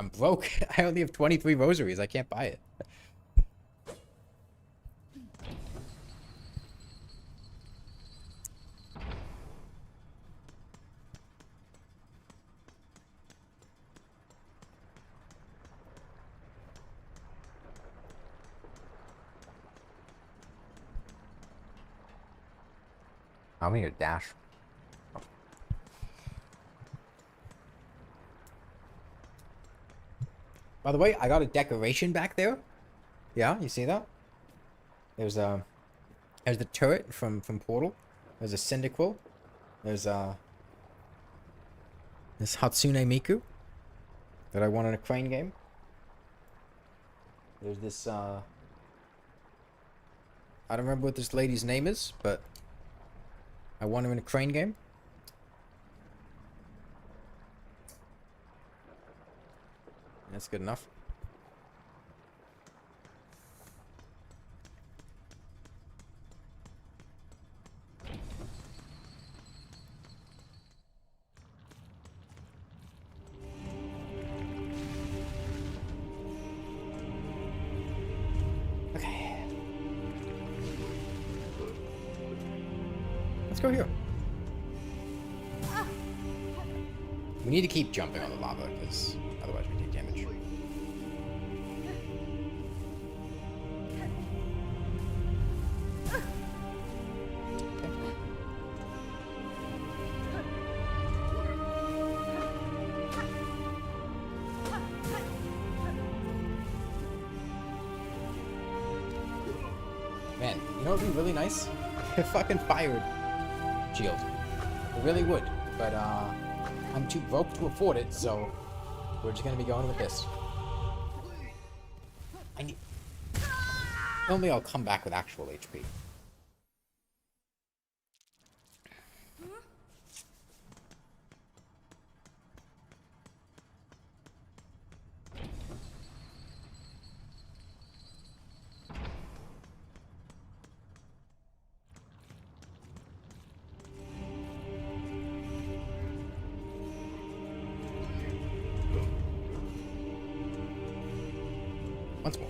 broke. I only have 23 rosaries. I can't buy it. I'm gonna dash. By the way, I got a decoration back there. Yeah, you see that? There's the turret from Portal. There's a Cyndaquil. There's this Hatsune Miku that I won in a crane game. There's this I don't remember what this lady's name is, but I won her in a crane game. That's good enough. Okay. Let's go here. We need to keep jumping on the lava, because otherwise we take damage. Man, you know what would be really nice? If fucking fired shield. It really would, but I'm too broke to afford it, so we're just gonna be going with this. I need. Only I'll come back with actual HP. Once more.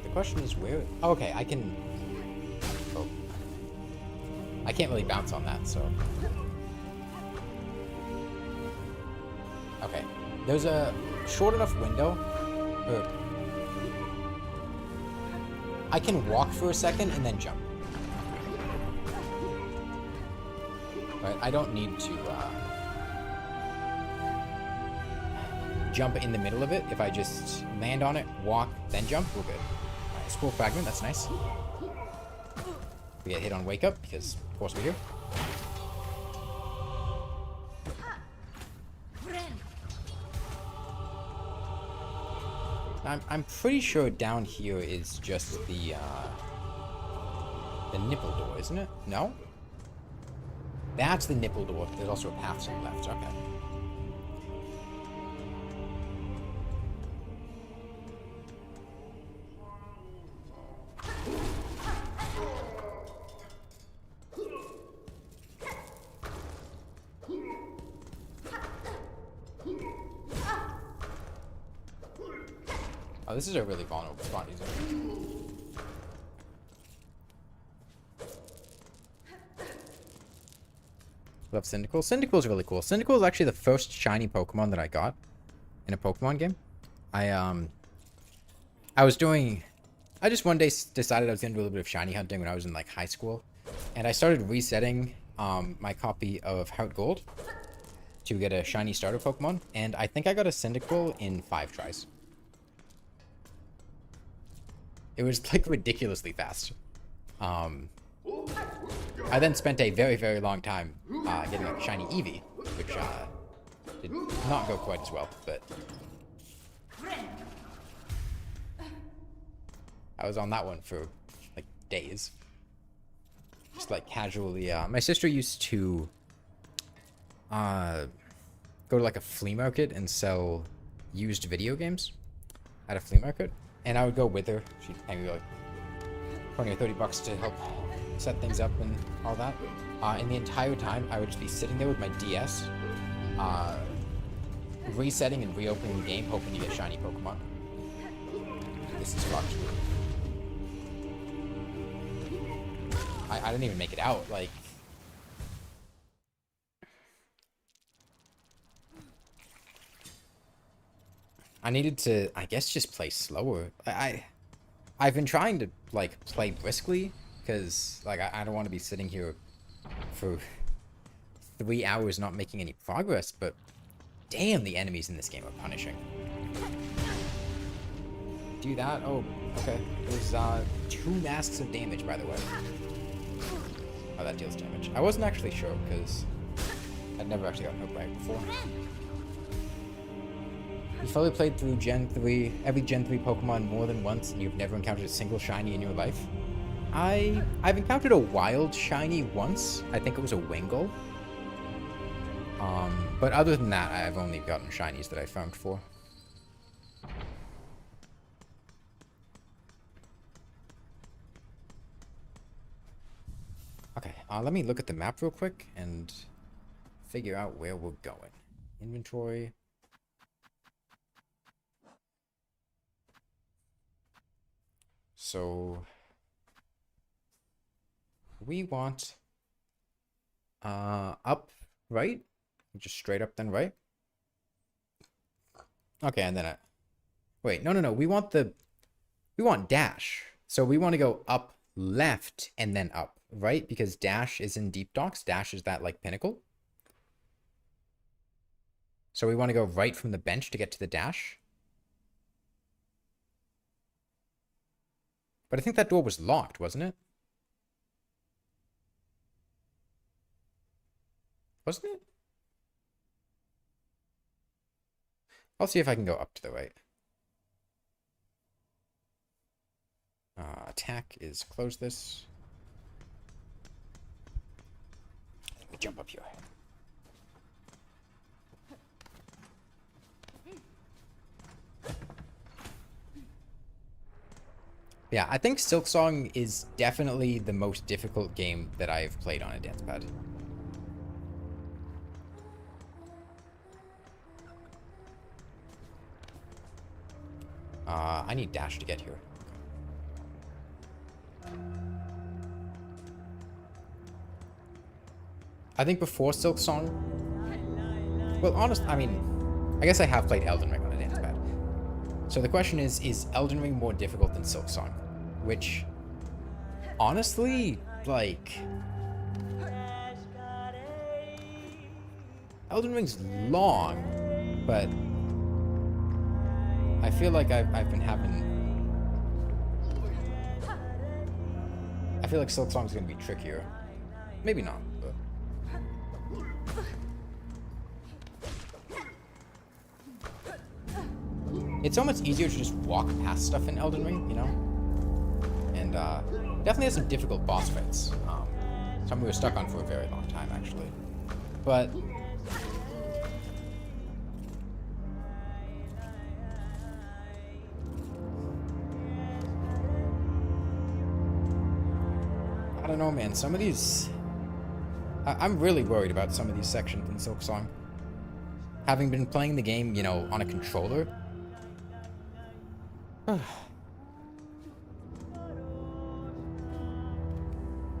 The question is where... Oh, okay, I can... Oh. I can't really bounce on that, so... Okay. There's a short enough window... I can walk for a second and then jump. Right, I don't need to jump in the middle of it. If I just land on it, walk, then jump, we're good. Alright, Scroll Fragment, that's nice. We get hit on Wake Up, because of course we do. I'm pretty sure down here is just the nipple door, isn't it? No? That's the nipple door. There's also a path to the left. Okay. Oh, this is a really vulnerable spot. Love Cyndaquil. Cyndaquil is really cool. Cyndaquil is actually the first shiny Pokemon that I got in a Pokemon game. I just one day decided I was gonna do a little bit of shiny hunting when I was in like high school, and I started resetting my copy of Heart Gold to get a shiny starter Pokemon, and I think I got a Cyndaquil in 5 tries. It was like ridiculously fast. I then spent a very, very long time getting a shiny Eevee, which did not go quite as well, but I was on that one for like days. Just like casually. My sister used to go to like a flea market and sell used video games at a flea market, and I would go with her. She'd pay me like 20 or 30 bucks to help set things up and all that. And the entire time, I would just be sitting there with my DS, resetting and reopening the game, hoping to get shiny Pokemon. This is fucked. I didn't even make it out, like... I needed to, I guess, just play slower. I've been trying to, like, play briskly, because, like, I don't want to be sitting here for 3 hours not making any progress, but damn, the enemies in this game are punishing. Do that? Oh, okay. There's 2 masks of damage, by the way. Oh, that deals damage. I wasn't actually sure, because I'd never actually gotten hit by it before. You've probably played through every Gen 3 Pokemon more than once, and you've never encountered a single shiny in your life. I've encountered a wild shiny once. I think it was a Wingull. But other than that, I've only gotten shinies that I found for. Okay, let me look at the map real quick and figure out where we're going. Inventory. So we want up, right? Just straight up, then right. Okay, and then wait, no. We want dash. So we want to go up, left, and then up, right? Because dash is in deep docks. Dash is that like pinnacle. So we want to go right from the bench to get to the dash. But I think that door was locked, wasn't it? Wasn't it? I'll see if I can go up to the right. Attack is close this. Let me jump up here. Yeah, I think Silksong is definitely the most difficult game that I've played on a dance pad. I need dash to get here. I think before Silksong... Well, I mean, I guess I have played Elden Ring on a dance pad. So the question is Elden Ring more difficult than Silksong? Which, honestly, like... Elden Ring's long, but... I feel like I've been having... I feel like Silksong's gonna be trickier. Maybe not, but... It's so much easier to just walk past stuff in Elden Ring, you know? And, definitely has some difficult boss fights. Some we were stuck on for a very long time, actually. But... I don't know, man. Some of these... I'm really worried about some of these sections in Silksong. Having been playing the game, you know, on a controller...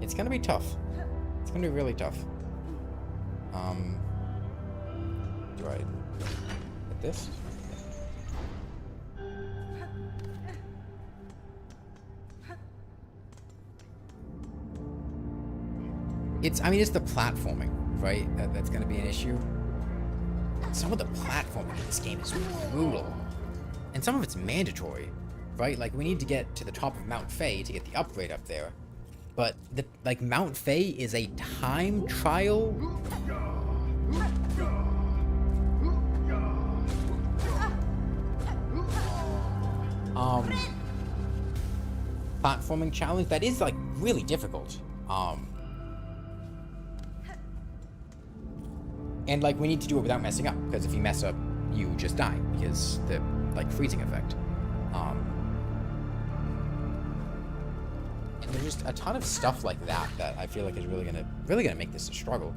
It's gonna be tough. It's gonna be really tough. Do I hit this? I mean, it's the platforming, right? That's gonna be an issue. Some of the platforming in this game is brutal. And some of it's mandatory, right? Like, we need to get to the top of Mount Faye to get the upgrade up there. But, Mount Faye is a time trial? Platforming challenge that is, like, really difficult. And, like, we need to do it without messing up, because if you mess up, you just die, because the, like, freezing effect. And there's just a ton of stuff like that that I feel like is really gonna make this a struggle.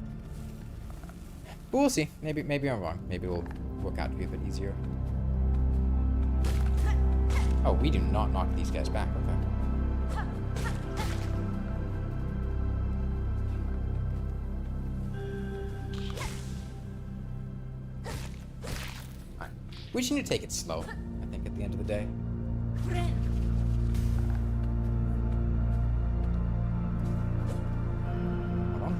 But we'll see. Maybe I'm wrong. Maybe it'll work out to be a bit easier. Oh, we do not knock these guys back, okay. Alright. We just need to take it slow, I think, at the end of the day. Hold on.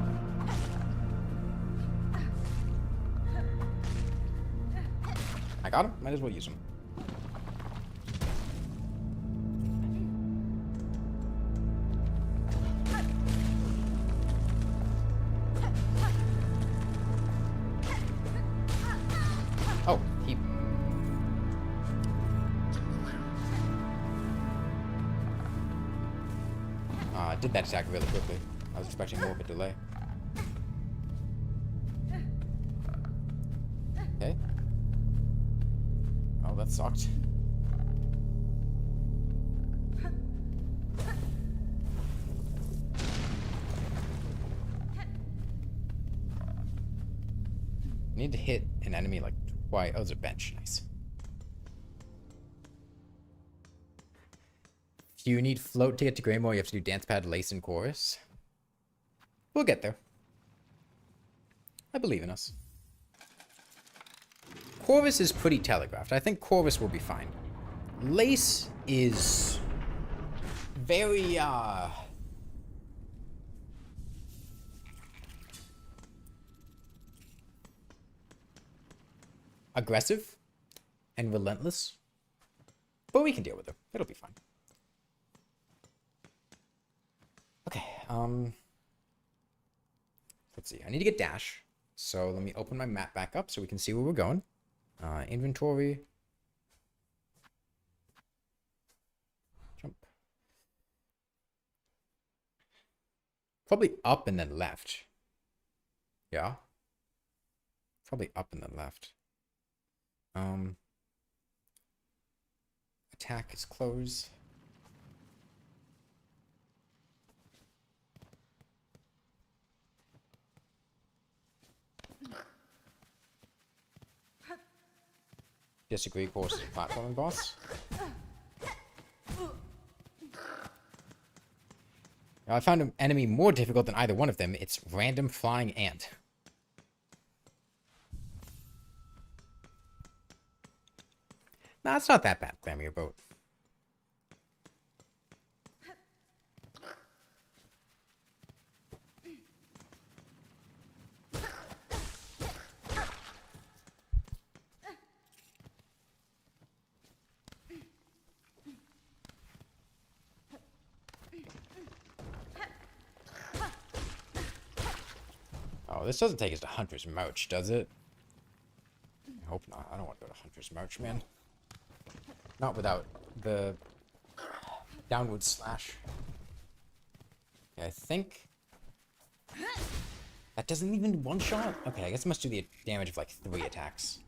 got him. Might as well use him. Oh, he... did that attack really quickly. I was expecting more of a delay. Okay. Oh, that sucked. Need to hit an enemy like twice. Oh, there's a bench. Nice. If you need float to get to Greymore, you have to do dance pad, lace, and chorus. We'll get there. I believe in us. Chorus is pretty telegraphed. I think chorus will be fine. Lace is very, aggressive and relentless. But we can deal with it. It'll be fine. Okay, let's see. I need to get dash. So let me open my map back up so we can see where we're going. Inventory. Jump. Probably up and then left. Yeah. Probably up and then left. Attack is close. Disagree, course is a platforming boss. Now, I found an enemy more difficult than either one of them. It's random flying ant. Nah, it's not that bad, Clam your boat. Oh, this doesn't take us to Hunter's March, does it? I hope not. I don't want to go to Hunter's March, man. Not without the downward slash. Okay, I think that doesn't even one shot. Okay, I guess it must do the damage of like 3 attacks.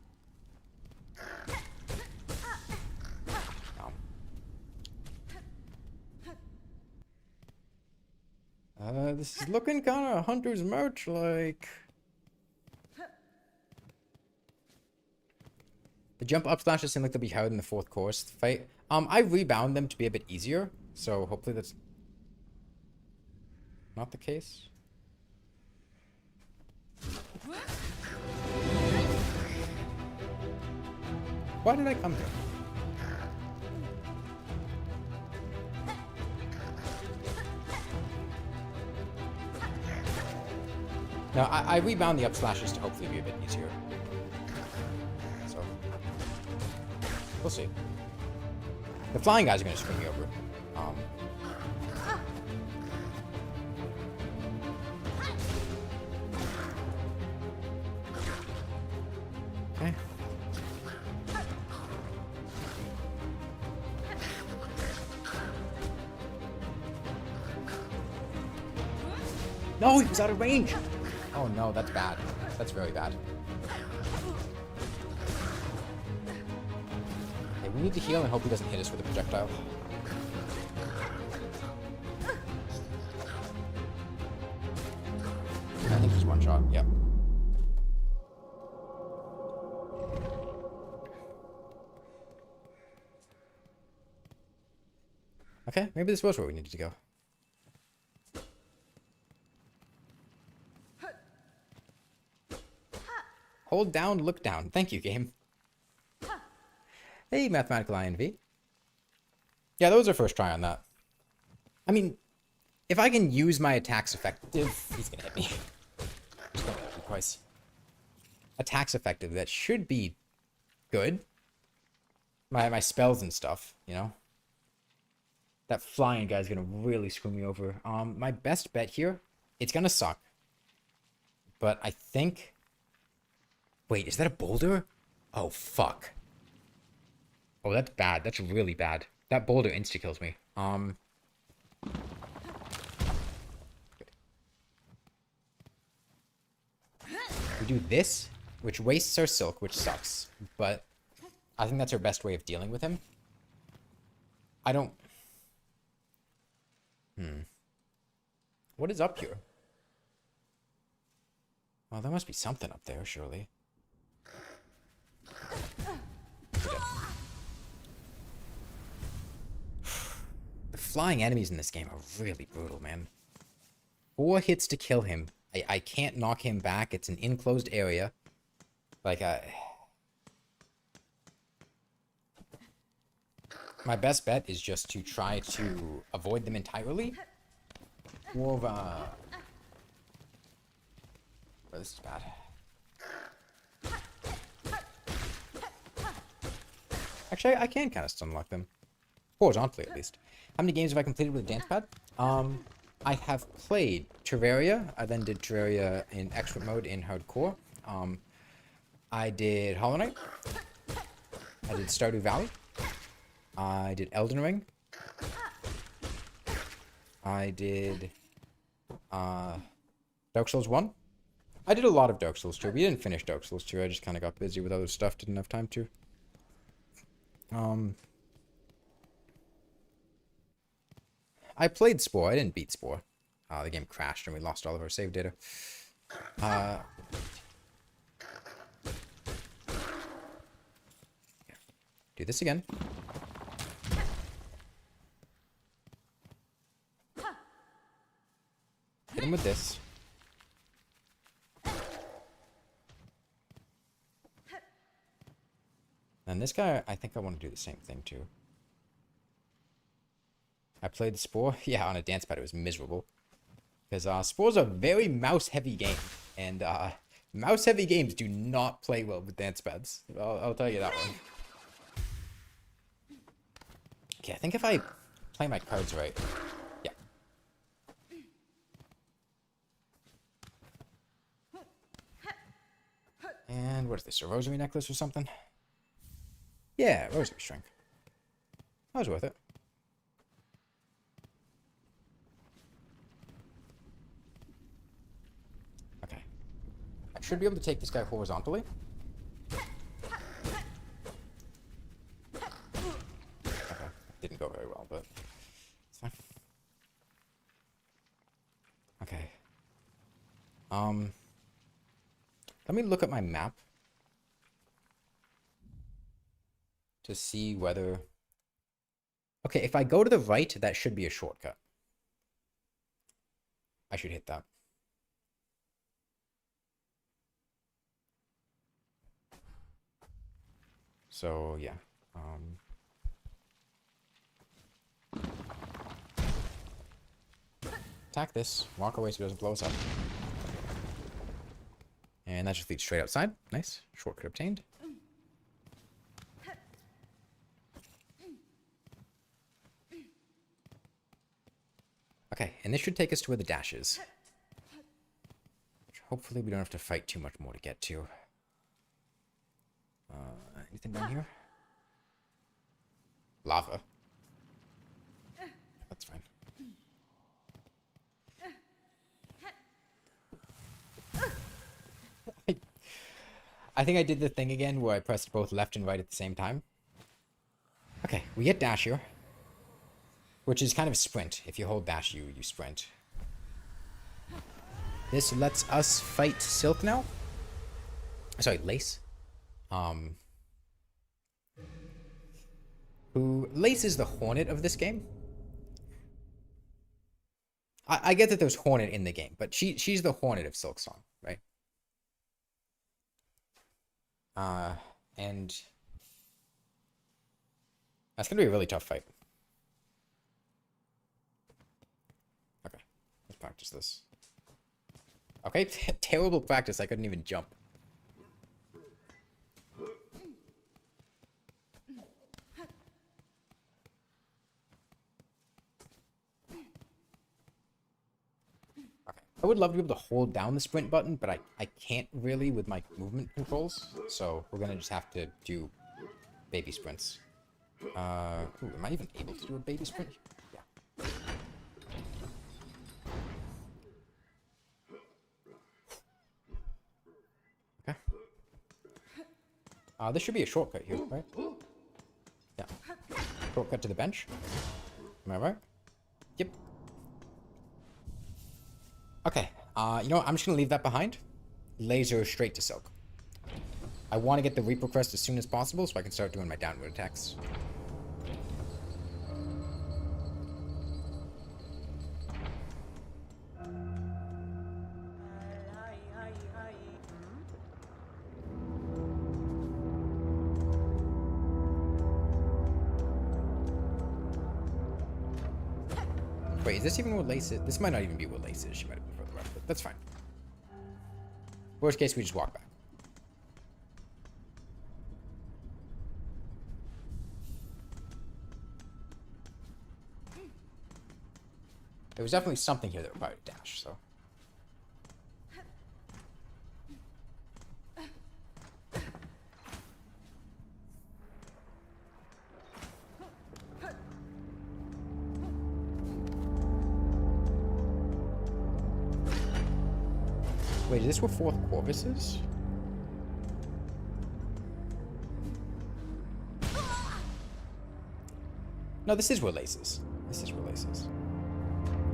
This is looking kind of Hunter's March like. The jump up slashes seem like they'll be hard in the 4th course fight. I rebound them to be a bit easier, so hopefully that's not the case. Why did I come here? No, I rebound the up slashes to hopefully be a bit easier. So, we'll see. The flying guys are going to screw me over. Okay. No, he was out of range. Oh no, that's bad. That's very bad. Okay, we need to heal and hope he doesn't hit us with a projectile. I think he's one shot, yep. Okay, maybe this was where we needed to go. Hold down, look down. Thank you, game. Hey, Mathematical INV. Yeah, that was our first try on that. I mean, if I can use my attacks effective, he's gonna hit me. Just don't hit me twice. Attacks effective, that should be good. my spells and stuff, you know? That flying guy's gonna really screw me over. My best bet here, it's gonna suck. But I think... Wait, is that a boulder? Oh, fuck. Oh, that's bad. That's really bad. That boulder insta-kills me. We do this, which wastes our silk, which sucks. But I think that's our best way of dealing with him. I don't... What is up here? Well, there must be something up there, surely. The flying enemies in this game are really brutal, man. 4 hits to kill him. I can't knock him back. It's an enclosed area. Like, my best bet is just to try to avoid them entirely. More of a... Oh, this is bad. Actually, I can kind of stun lock them. Horizontally, at least. How many games have I completed with a dance pad? I have played Terraria. I then did Terraria in expert mode in hardcore. I did Hollow Knight. I did Stardew Valley. I did Elden Ring. I did Dark Souls 1. I did a lot of Dark Souls 2. We didn't finish Dark Souls 2. I just kind of got busy with other stuff. Didn't have time to. I played Spore. I didn't beat Spore. The game crashed and we lost all of our save data. Do this again. Hit him with this. And this guy, I think I want to do the same thing too. I played the Spore. Yeah, on a dance pad it was miserable. Because Spore's a very mouse-heavy game. And mouse-heavy games do not play well with dance pads. I'll tell you that one. Okay, I think if I play my cards right... Yeah. And what is this, a rosary necklace or something? Yeah, rosary string. That was worth it. Okay. I should be able to take this guy horizontally. Okay. Didn't go very well, but it's fine. Okay. Let me look at my map to see whether... Okay, if I go to the right, that should be a shortcut. I should hit that. So, yeah. Attack this. Walk away so it doesn't blow us up. And that just leads straight outside. Nice. Shortcut obtained. Okay, and this should take us to where the dash is. Which hopefully we don't have to fight too much more to get to. Anything down here? Lava. That's fine. I think I did the thing again where I pressed both left and right at the same time. Okay, we get dash here. Which is kind of sprint. If you hold dash, you sprint. This lets us fight Silk now. Sorry, Lace. Lace is the Hornet of this game. I get that there's Hornet in the game, but she's the Hornet of Silk Song, right? And that's gonna be a really tough fight. Okay, let's practice this. Okay, terrible practice. I couldn't even jump. would love to be able to hold down the sprint button, but I can't really with my movement controls. So we're gonna just have to do baby sprints. Ooh, am I even able to do a baby sprint? Yeah. Okay. This should be a shortcut here, right? Yeah. Shortcut to the bench. Am I right? Yep. Okay. You know what? I'm just gonna leave that behind. Laser straight to Silk. I want to get the Reaper Crest as soon as possible so I can start doing my downward attacks. Wait, is this even what lace is? This might not even be what lace is. She might have been further up, but that's fine. Worst case, we just walk back. There was definitely something here that required a dash, so. Wait, is this where fourth Corvus is? No, this is where lace is. This is where lace is.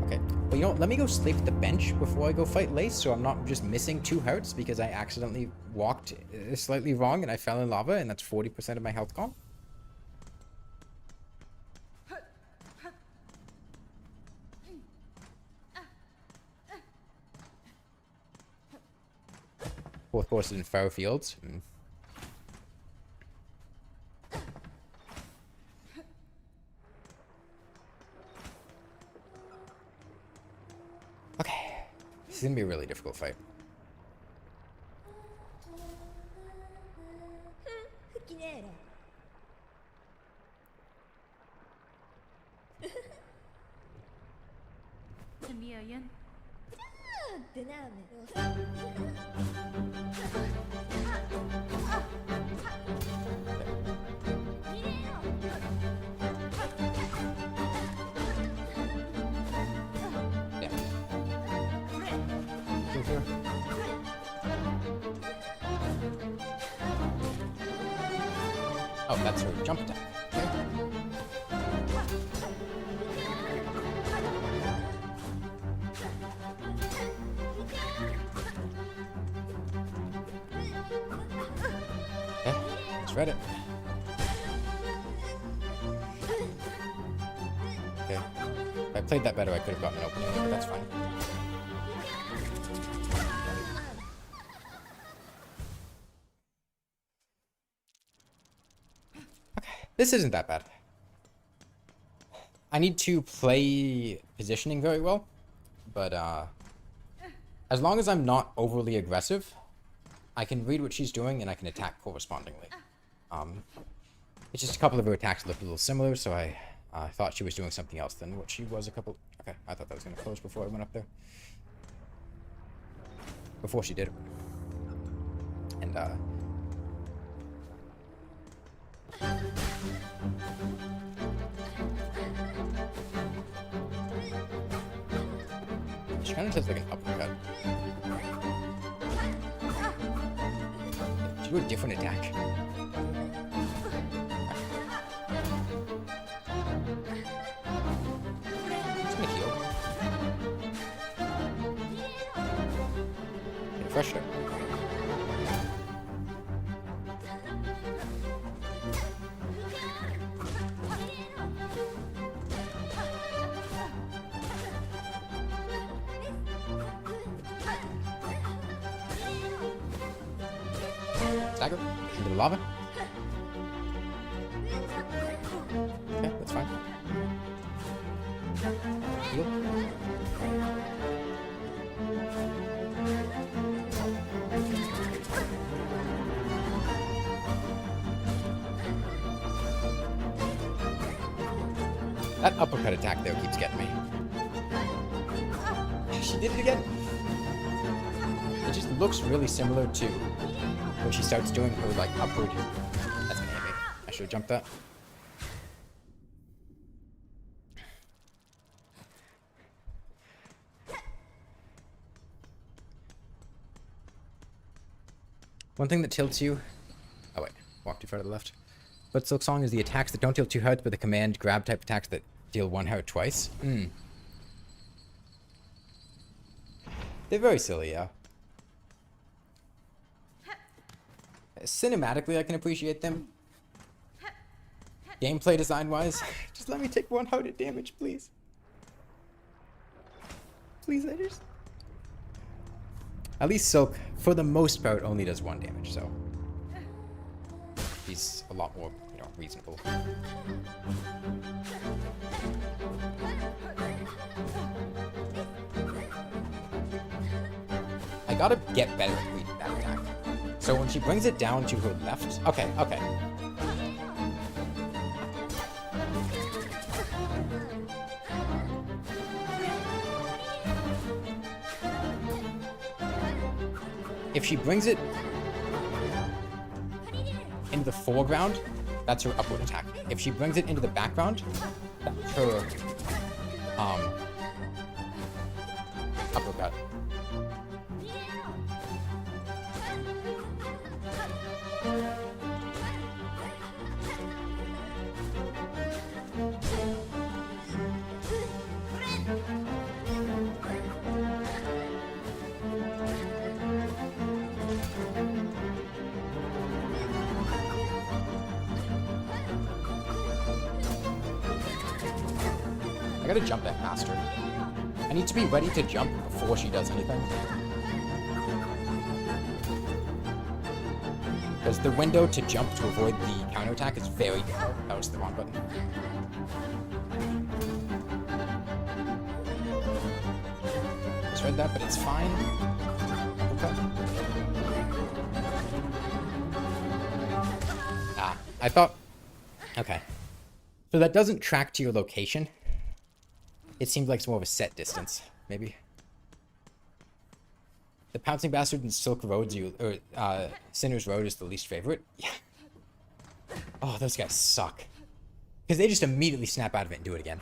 Okay. Well, you know what? Let me go sleep at the bench before I go fight Lace, so I'm not just missing 2 hearts because I accidentally walked slightly wrong and I fell in lava, and that's 40% of my health gone. Fourth course is in Faro Fields. Okay. This is gonna be a really difficult fight. Familien. Oh, that's her jump attack. Okay, just read it. Okay. If I played that better, I could have gotten an opening, but that's fine. This isn't that bad. I need to play positioning very well, but as long as I'm not overly aggressive, I can read what she's doing and I can attack correspondingly. It's just a couple of her attacks looked a little similar, so I thought she was doing something else than what she was a couple... Okay, I thought that was going to close before I went up there. Before she did it. And, she kind of does like an uppercut. She do a different attack. It's gonna heal. Get a fresh start. Stagger into the lava. Okay, that's fine. Heal. That uppercut attack there keeps getting me. She did it again. just looks really similar to when she starts doing her, like, upward... That's gonna hit me. I should've jumped that. One thing that tilts you... Oh, wait. Walk too far to the left. But Silk Song is the attacks that don't deal 2 hearts, but the command grab type attacks that deal 1 heart twice. They're very silly, yeah. Cinematically, I can appreciate them. Gameplay design-wise, just let me take 1 hearted damage, please. Please, Edgers. At least Silk, for the most part, only does 1 damage, so... He's a lot more, you know, reasonable. I gotta get better at reading that attack. So when she brings it down to her left... Okay, okay. If she brings it into the foreground, that's her upward attack. If she brings it into the background, that's her uppercut. I gotta jump that faster. I need to be ready to jump before she does anything. Because the window to jump to avoid the counterattack is very narrow. That was the wrong button. Misread that, but it's fine. Okay. Ah, I thought... Okay. So that doesn't track to your location. It seemed like it's more of a set distance, maybe. The Pouncing Bastard in Silk Road, Sinner's Road is the least favorite. Yeah. Oh, those guys suck. Because they just immediately snap out of it and do it again.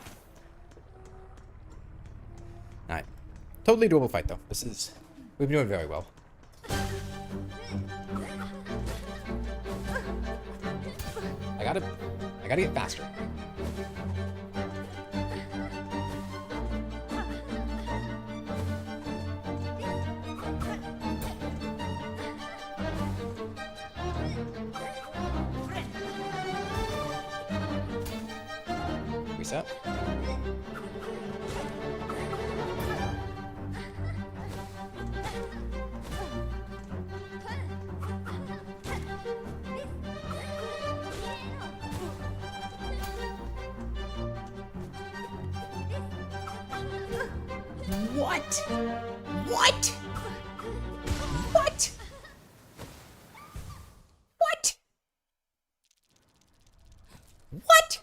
Alright. Totally doable fight, though. This is... We've been doing very well. I gotta get faster. Reset. What? What? What? What? What?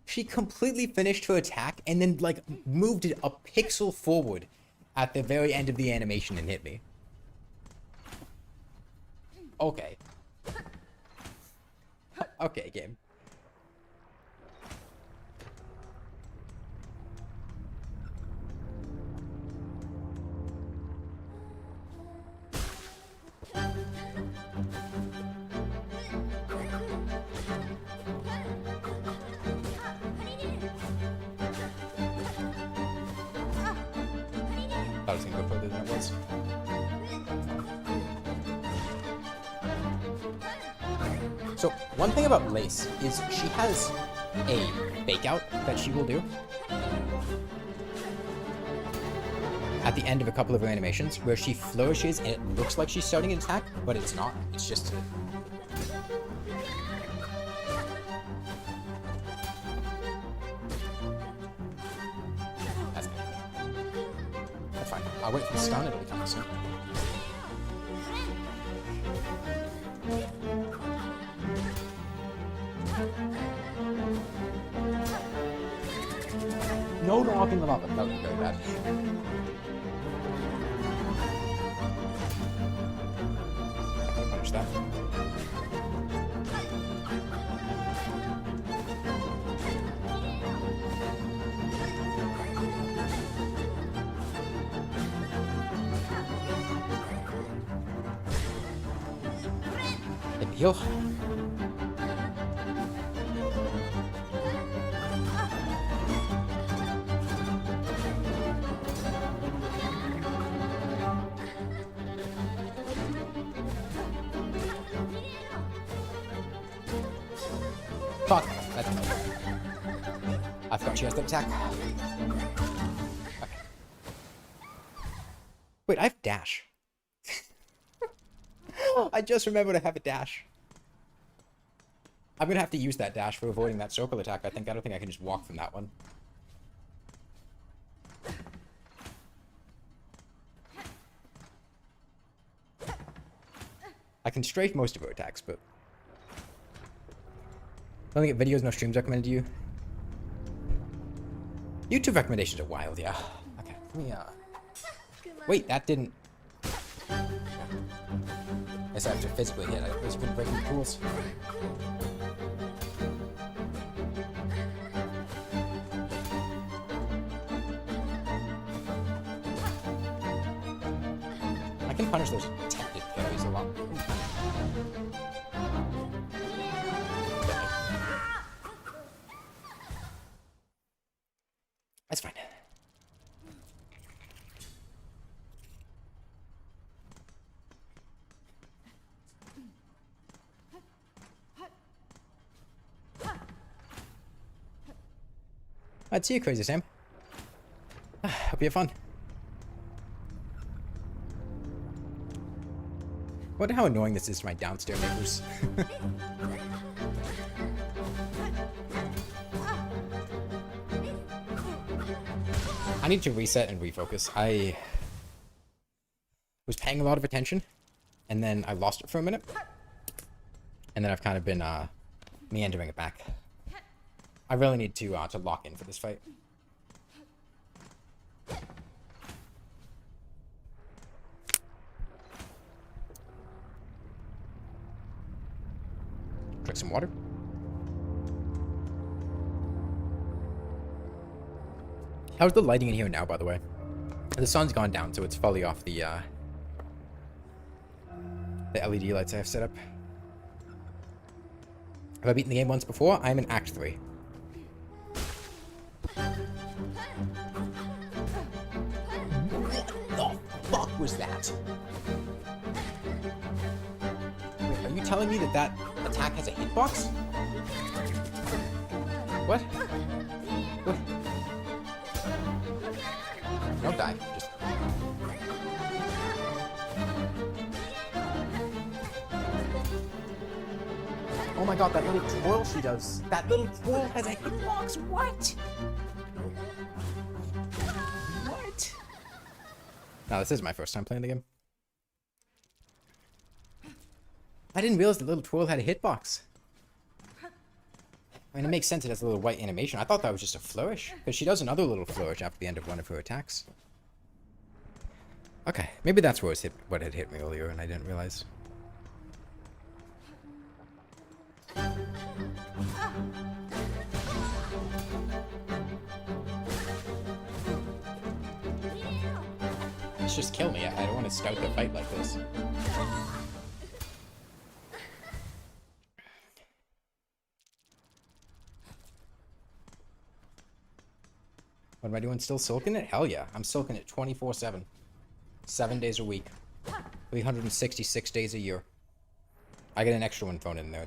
She completely finished her attack and then, like, moved it a pixel forward at the very end of the animation and hit me. Okay. Okay, game. Thought it was gonna go further than it was. So, one thing about Lace is she has a fake out that she will do at the end of a couple of her animations where she flourishes and it looks like she's starting an attack, but it's not. It's just... That's fine. I'll wait for the stun, it'll be coming soon. No knocking them up, that would be very bad. dodge that. Maybe heal. Fuck! That's I forgot she has the attack. Okay. Wait, I have dash. I just remembered I have a dash. I'm gonna have to use that dash for avoiding that circle attack. I don't think I can just walk from that one. I can strafe most of her attacks, but I don't think videos, no streams recommended to you. YouTube recommendations are wild, yeah. Okay, let me, wait, that didn't... I guess I have to physically hit. I just couldn't break any tools. I can punish those attempted parries a lot. That's fine. Alright, see you, Crazy Sam. Hope you have fun. Wonder how annoying this is to my downstairs neighbors. I need to reset and refocus. I was paying a lot of attention, and then I lost it for a minute. And then I've kind of been meandering it back. I really need to lock in for this fight. Drink some water. How's the lighting in here now, by the way? The sun's gone down, so it's fully off the LED lights I have set up. Have I beaten the game once before? I'm in Act 3. What the fuck was that? Wait, are you telling me that that attack has a hitbox? What? What? Don't die. Just... Oh my god, that little twirl she does. That little twirl has a hitbox. What? What? No, this is my first time playing the game. I didn't realize the little twirl had a hitbox. I mean, it makes sense it has a little white animation. I thought that was just a flourish. Because she does another little flourish after the end of one of her attacks. Okay, maybe that's where what had hit me earlier and I didn't realize. Let's just kill me. I don't want to start the fight like this. What am I doing? Still silking it? Hell yeah. I'm silking it 24/7. 7 days a week. 366 days a year. I get an extra one thrown in there.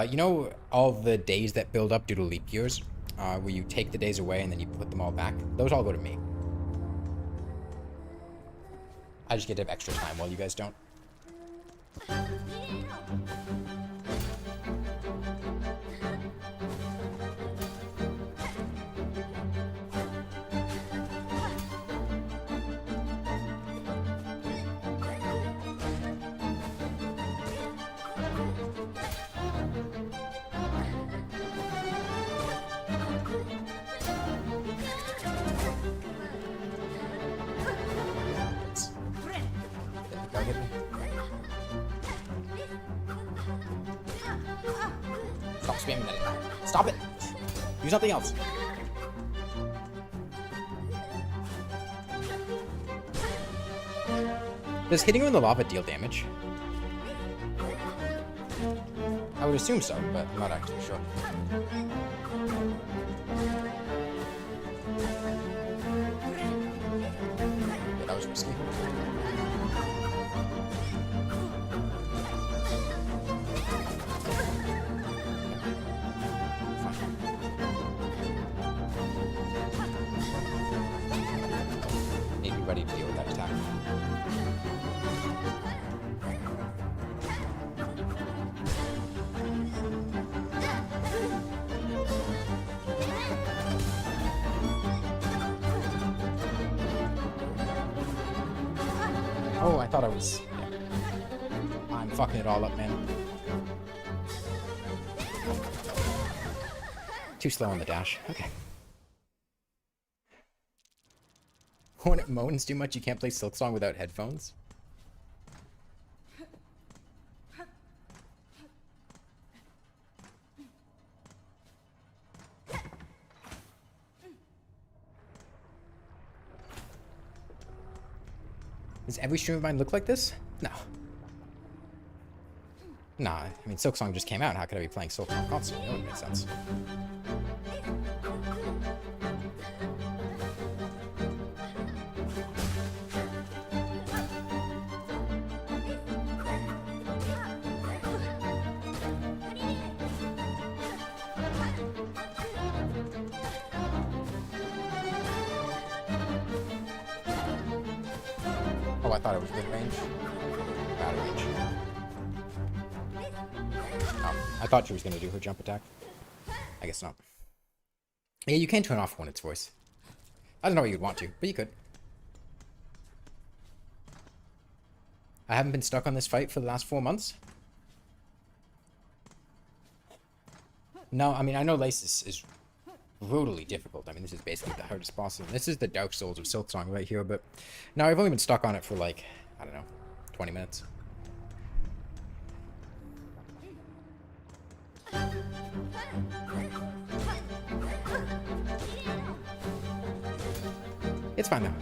You know all the days that build up due to leap years? Where you take the days away and then you put them all back? Those all go to me. I just get to have extra time while you guys don't. spamming that. Stop it! Do something else. Does hitting her in the lava deal damage? I would assume so, but I'm not actually sure. Yeah, that was risky. Need to be ready to deal with that attack. Oh, I thought I was... Yeah. I'm fucking it all up, man. Too slow on the dash. Okay. When it moans too much, you can't play Silk Song without headphones? Does every stream of mine look like this? No. Nah, I mean, Silk Song just came out. How could I be playing Silk Song constantly? That wouldn't make sense. Oh, I thought it was mid-range. Bad range. I thought she was going to do her jump attack. I guess not. Yeah, you can turn off Hornet's voice. I don't know what you'd want to, but you could. I haven't been stuck on this fight for the last 4 months. No, I mean, I know Lace is brutally difficult. I mean, this is basically the hardest boss. This is the Dark Souls of Silk Song right here, but now I've only been stuck on it for like, I don't know, 20 minutes. It's fine though.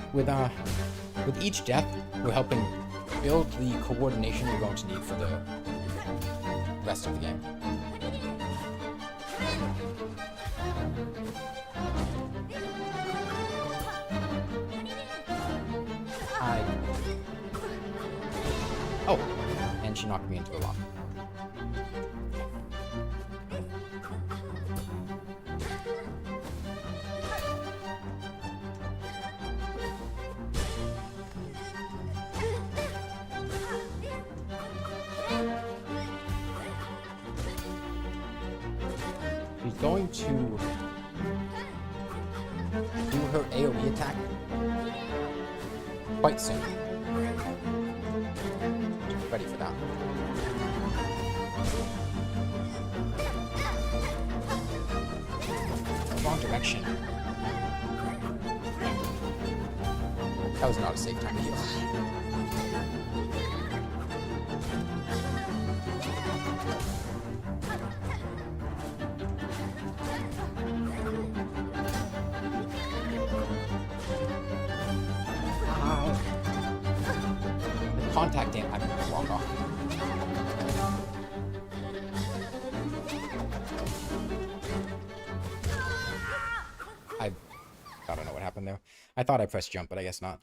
With each death, we're helping build the coordination we're going to need for the rest of the game. Oh, and she knocked me into the lava. She's going to do her AoE attack quite soon. Ready for that. Wrong direction. That was not a safe time to heal. Contact damn, I'm gonna walk off. I don't know what happened there. I thought I pressed jump, but I guess not.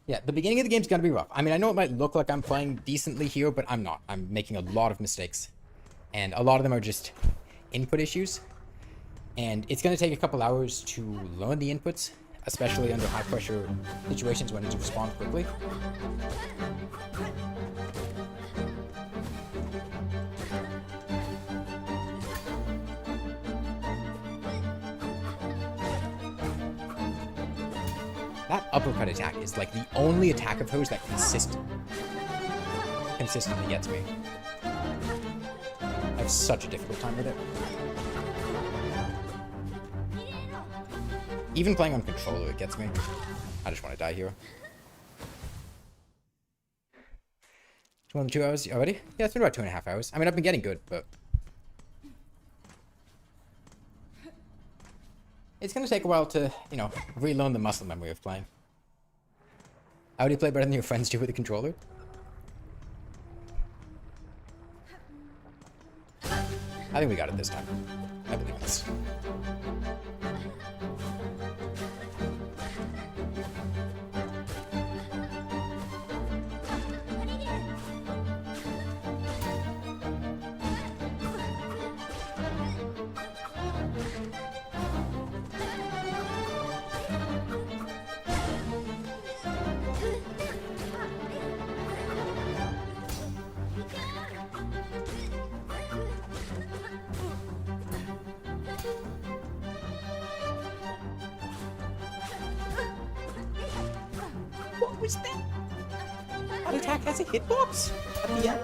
Yeah, the beginning of the game's gonna be rough. I mean, I know it might look like I'm playing decently here, but I'm not. I'm making a lot of mistakes. And a lot of them are just input issues. And it's going to take a couple hours to learn the inputs, especially under high pressure situations when I need to respond quickly. That uppercut attack is like the only attack of hers that consistently gets me. I have such a difficult time with it. Even playing on controller, it gets me. I just want to die here. 2 hours already? Yeah, it's been about 2.5 hours. I mean, I've been getting good, but it's gonna take a while to, you know, relearn the muscle memory of playing. How do you play better than your friends do with a controller? I think we got it this time. I believe us. What was that? That attack has a hitbox at the end?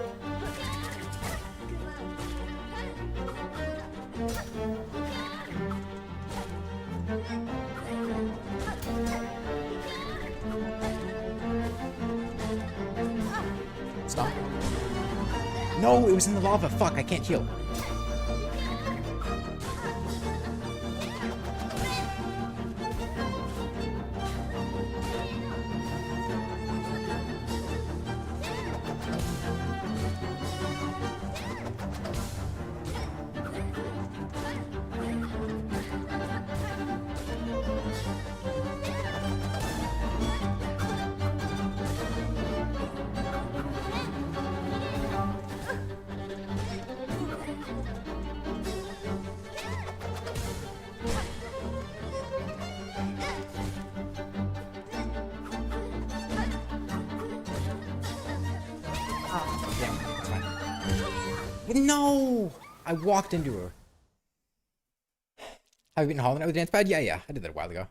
Stop. No, it was in the lava. Fuck, I can't heal. No! I walked into her. Have you been hauling out with the dance pad? Yeah. I did that a while ago.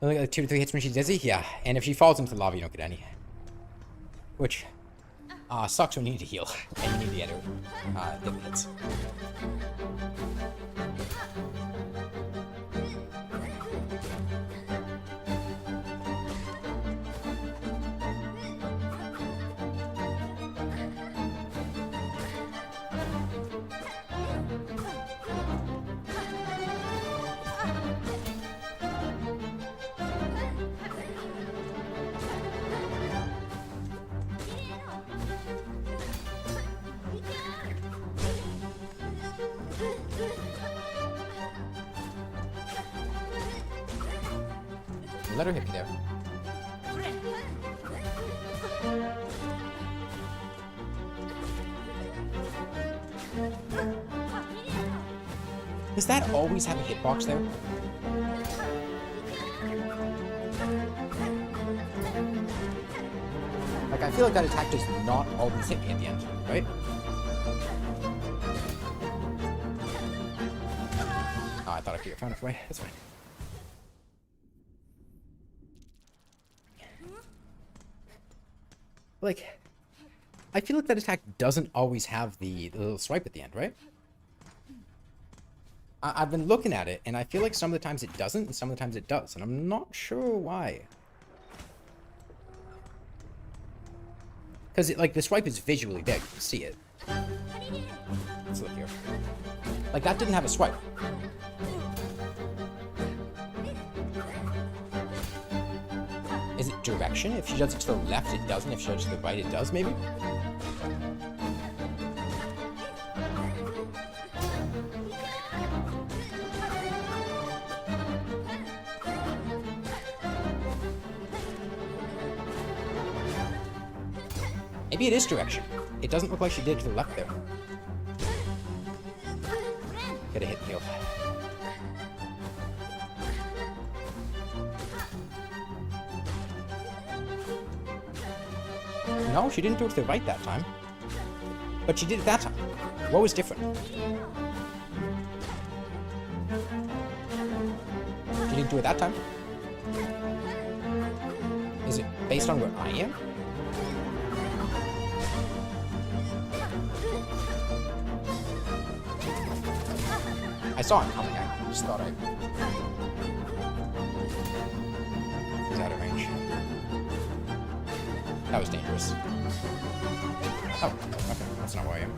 Only like 2 to 3 hits when she's dizzy? Yeah. And if she falls into the lava, you don't get any. Which sucks when you need to heal. And you need to get her double hits. Let her hit me there. Does that always have a hitbox there? Like, I feel like that attack does not always hit me at the end, right? Oh, I thought I could have found it way. That's fine. Like, I feel like that attack doesn't always have the little swipe at the end, right? I've been looking at it, and I feel like some of the times it doesn't, and some of the times it does, and I'm not sure why. Because, like, the swipe is visually big. You can see it. Let's look here. Like, that didn't have a swipe. Is it direction? If she does it to the left, it doesn't. If she does it to the right, it does, maybe? Maybe it is direction. It doesn't look like she did it to the left there. Get a hit heal. No, she didn't do it to the right that time. But she did it that time. What was different? She didn't do it that time? Is it based on where I am? I saw it coming. I just thought I was out of range. That was dangerous. Oh, okay. That's not where I am.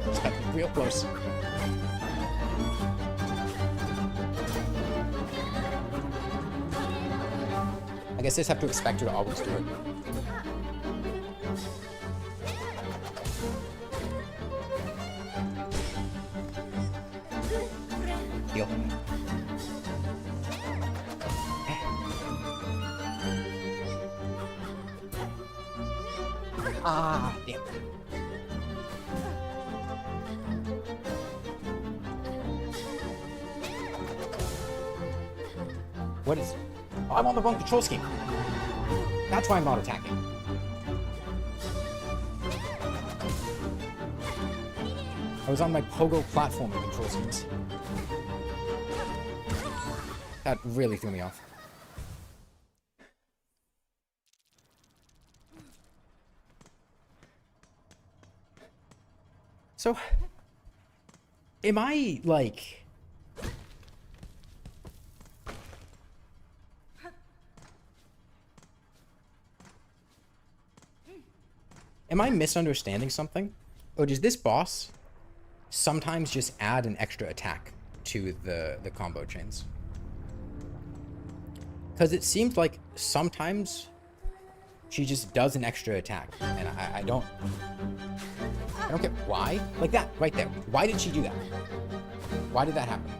Just got real close. I guess I just have to expect her to always do it. Heal. Ah, damn. What is... Oh, I'm on the wrong control scheme. That's why I'm not attacking. I was on my pogo platforming control schemes. That really threw me off. So, am I, like... Am I misunderstanding something? Or does this boss sometimes just add an extra attack to the combo chains? Because it seems like sometimes she just does an extra attack, and I don't get why. Like that, right there. Why did she do that? Why did that happen?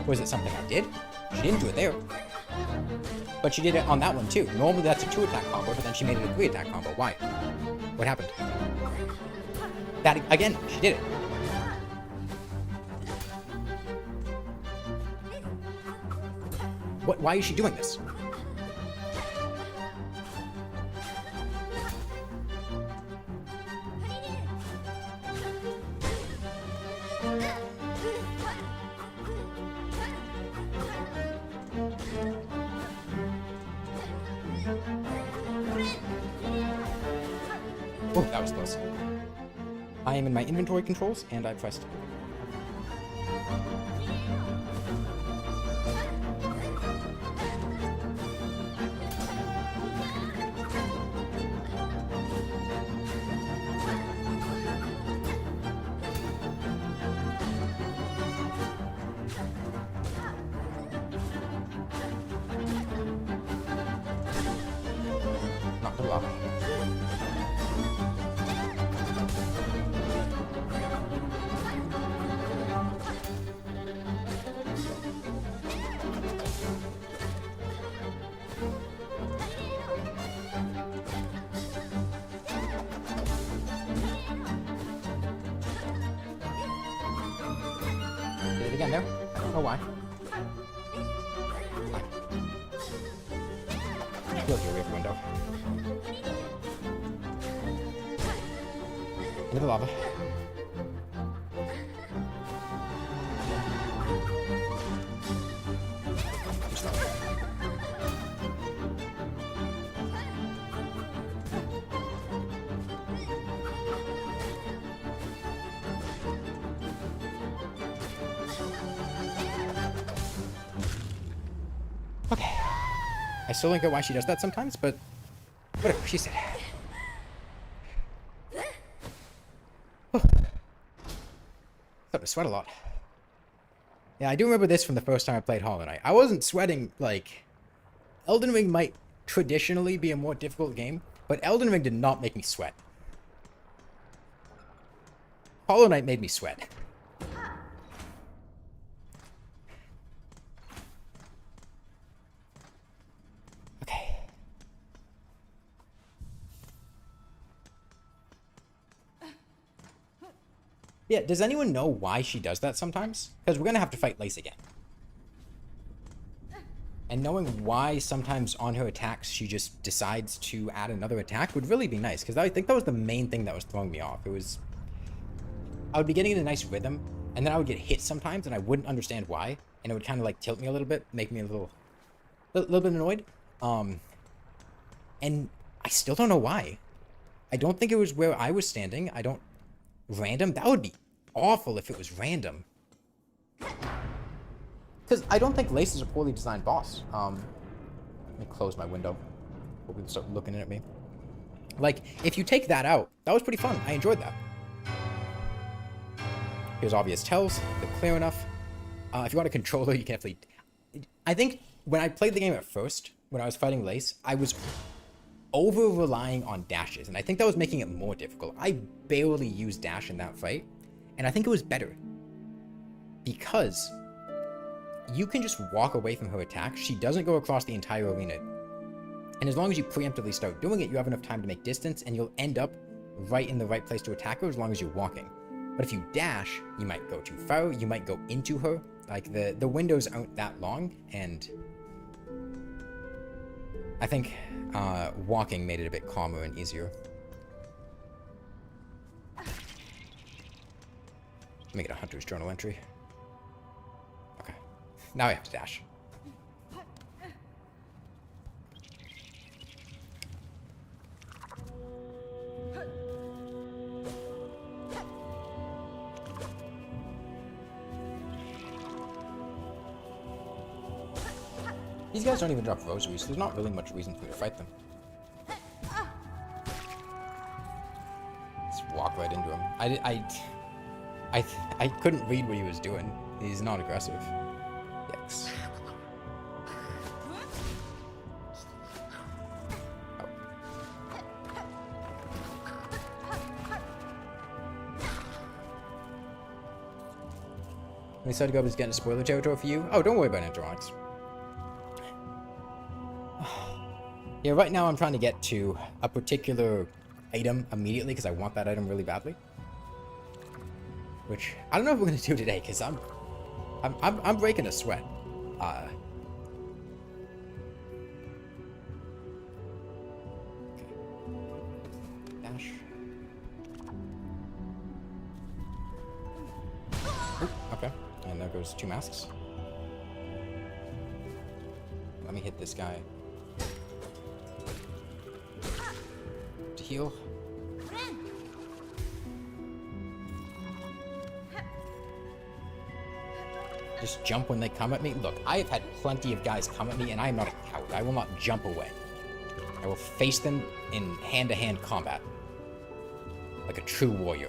Was it something I did? She didn't do it there. But she did it on that one too. Normally that's a 2-attack combo, but then she made it a 3-attack combo. Why? What happened? That, again, she did it. Why is she doing this? Oh, that was close. I am in my inventory controls, and I pressed. Not the lava. Did it again there. I don't know why. Go through every window. Into the lava. Okay. I still don't get why she does that sometimes, but whatever, she said. Starting to sweat a lot. Yeah, I do remember this from the first time I played Hollow Knight. I wasn't sweating, like... Elden Ring might traditionally be a more difficult game, but Elden Ring did not make me sweat. Hollow Knight made me sweat. Okay. Yeah, does anyone know why she does that sometimes? Because we're going to have to fight Lace again. And knowing why sometimes on her attacks she just decides to add another attack would really be nice. Because I think that was the main thing that was throwing me off. It was... I would be getting in a nice rhythm, and then I would get hit sometimes, and I wouldn't understand why. And it would kind of like tilt me a little bit, make me a little A little bit annoyed. And I still don't know why. I don't think it was where I was standing. I don't... Random? That would be awful if it was random. Because I don't think Lace is a poorly designed boss. Let me close my window. Hope people start looking at me. Like, if you take that out, that was pretty fun. I enjoyed that. Here's obvious tells. They're clear enough. If you want a controller, you can definitely... I think when I played the game at first, when I was fighting Lace, I was over-relying on dashes, and I think that was making it more difficult. I barely used dash in that fight, and I think it was better. Because you can just walk away from her attack. She doesn't go across the entire arena. And as long as you preemptively start doing it, you have enough time to make distance, and you'll end up right in the right place to attack her as long as you're walking. But if you dash, you might go too far, you might go into her. Like, the windows aren't that long, and I think walking made it a bit calmer and easier. Make it a hunter's journal entry. Okay. Now I have to dash. These guys don't even drop rosaries, so there's not really much reason for me to fight them. Just walk right into him. I couldn't read what he was doing. He's not aggressive. Yikes. Oh. We decided to go is getting spoiler territory for you. Oh, don't worry about animatronics. Yeah, right now I'm trying to get to a particular item immediately because I want that item really badly. Which I don't know if we're gonna do today because I'm breaking a sweat. Okay. Dash. Oop, okay, and there goes 2 masks. Let me hit this guy. To heal. Just jump when they come at me. Look, I have had plenty of guys come at me, and I am not a coward. I will not jump away. I will face them in hand-to-hand combat. Like a true warrior.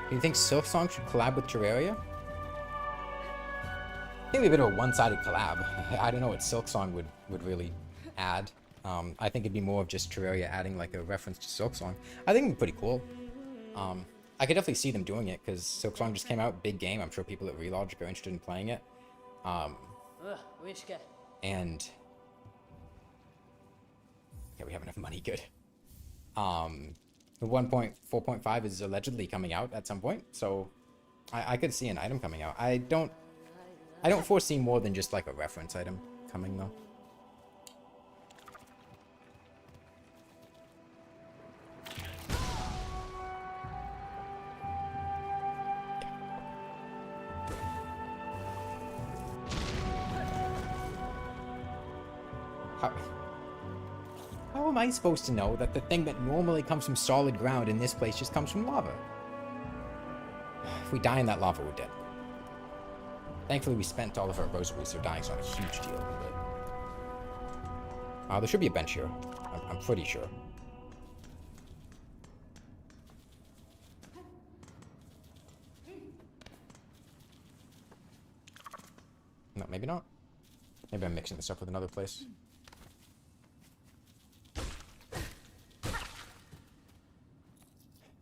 Do you think Silksong should collab with Terraria? I think it'd be a bit of a one-sided collab. I don't know what Silksong would really add. I think it'd be more of just Terraria adding like a reference to Silksong. I think it'd be pretty cool. I could definitely see them doing it because Silksong just came out, big game. I'm sure people at Relogic are interested in playing it. And yeah, we have enough money, good. The 1.4.5 is allegedly coming out at some point, so I could see an item coming out. I don't foresee more than just like a reference item coming though. How am I supposed to know that the thing that normally comes from solid ground in this place just comes from lava? If we die in that lava, we're dead. Thankfully, we spent all of our rosaries, so dying's not a huge deal. But... there should be a bench here. I'm pretty sure. No, maybe not. Maybe I'm mixing this up with another place.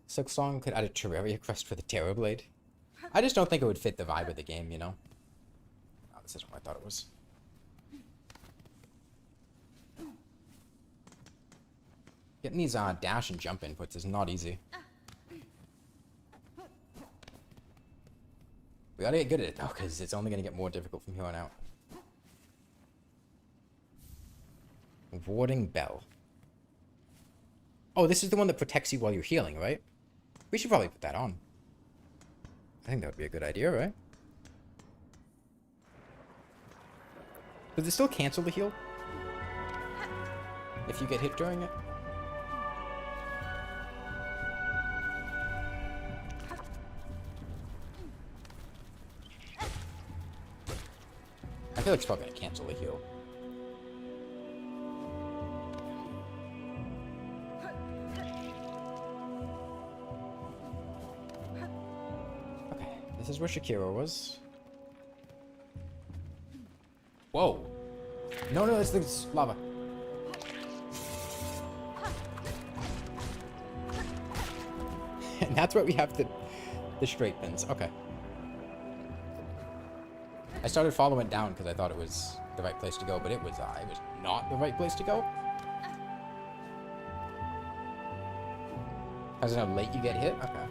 Silksong could add a Terraria crest for the Terrorblade. I just don't think it would fit the vibe of the game, you know? Oh, this isn't what I thought it was. Getting these dash and jump inputs is not easy. We gotta get good at it though, because it's only gonna get more difficult from here on out. Warding Bell. Oh, this is the one that protects you while you're healing, right? We should probably put that on. I think that would be a good idea, right? Does it still cancel the heal? If you get hit during it? I feel like it's probably gonna cancel the heal. Okay, this is where Shakira was. Whoa! No, no, this thing's lava. And that's where we have the straight pins. Okay. I started following down because I thought it was the right place to go, but it was not the right place to go. How's it how late you get hit? Okay.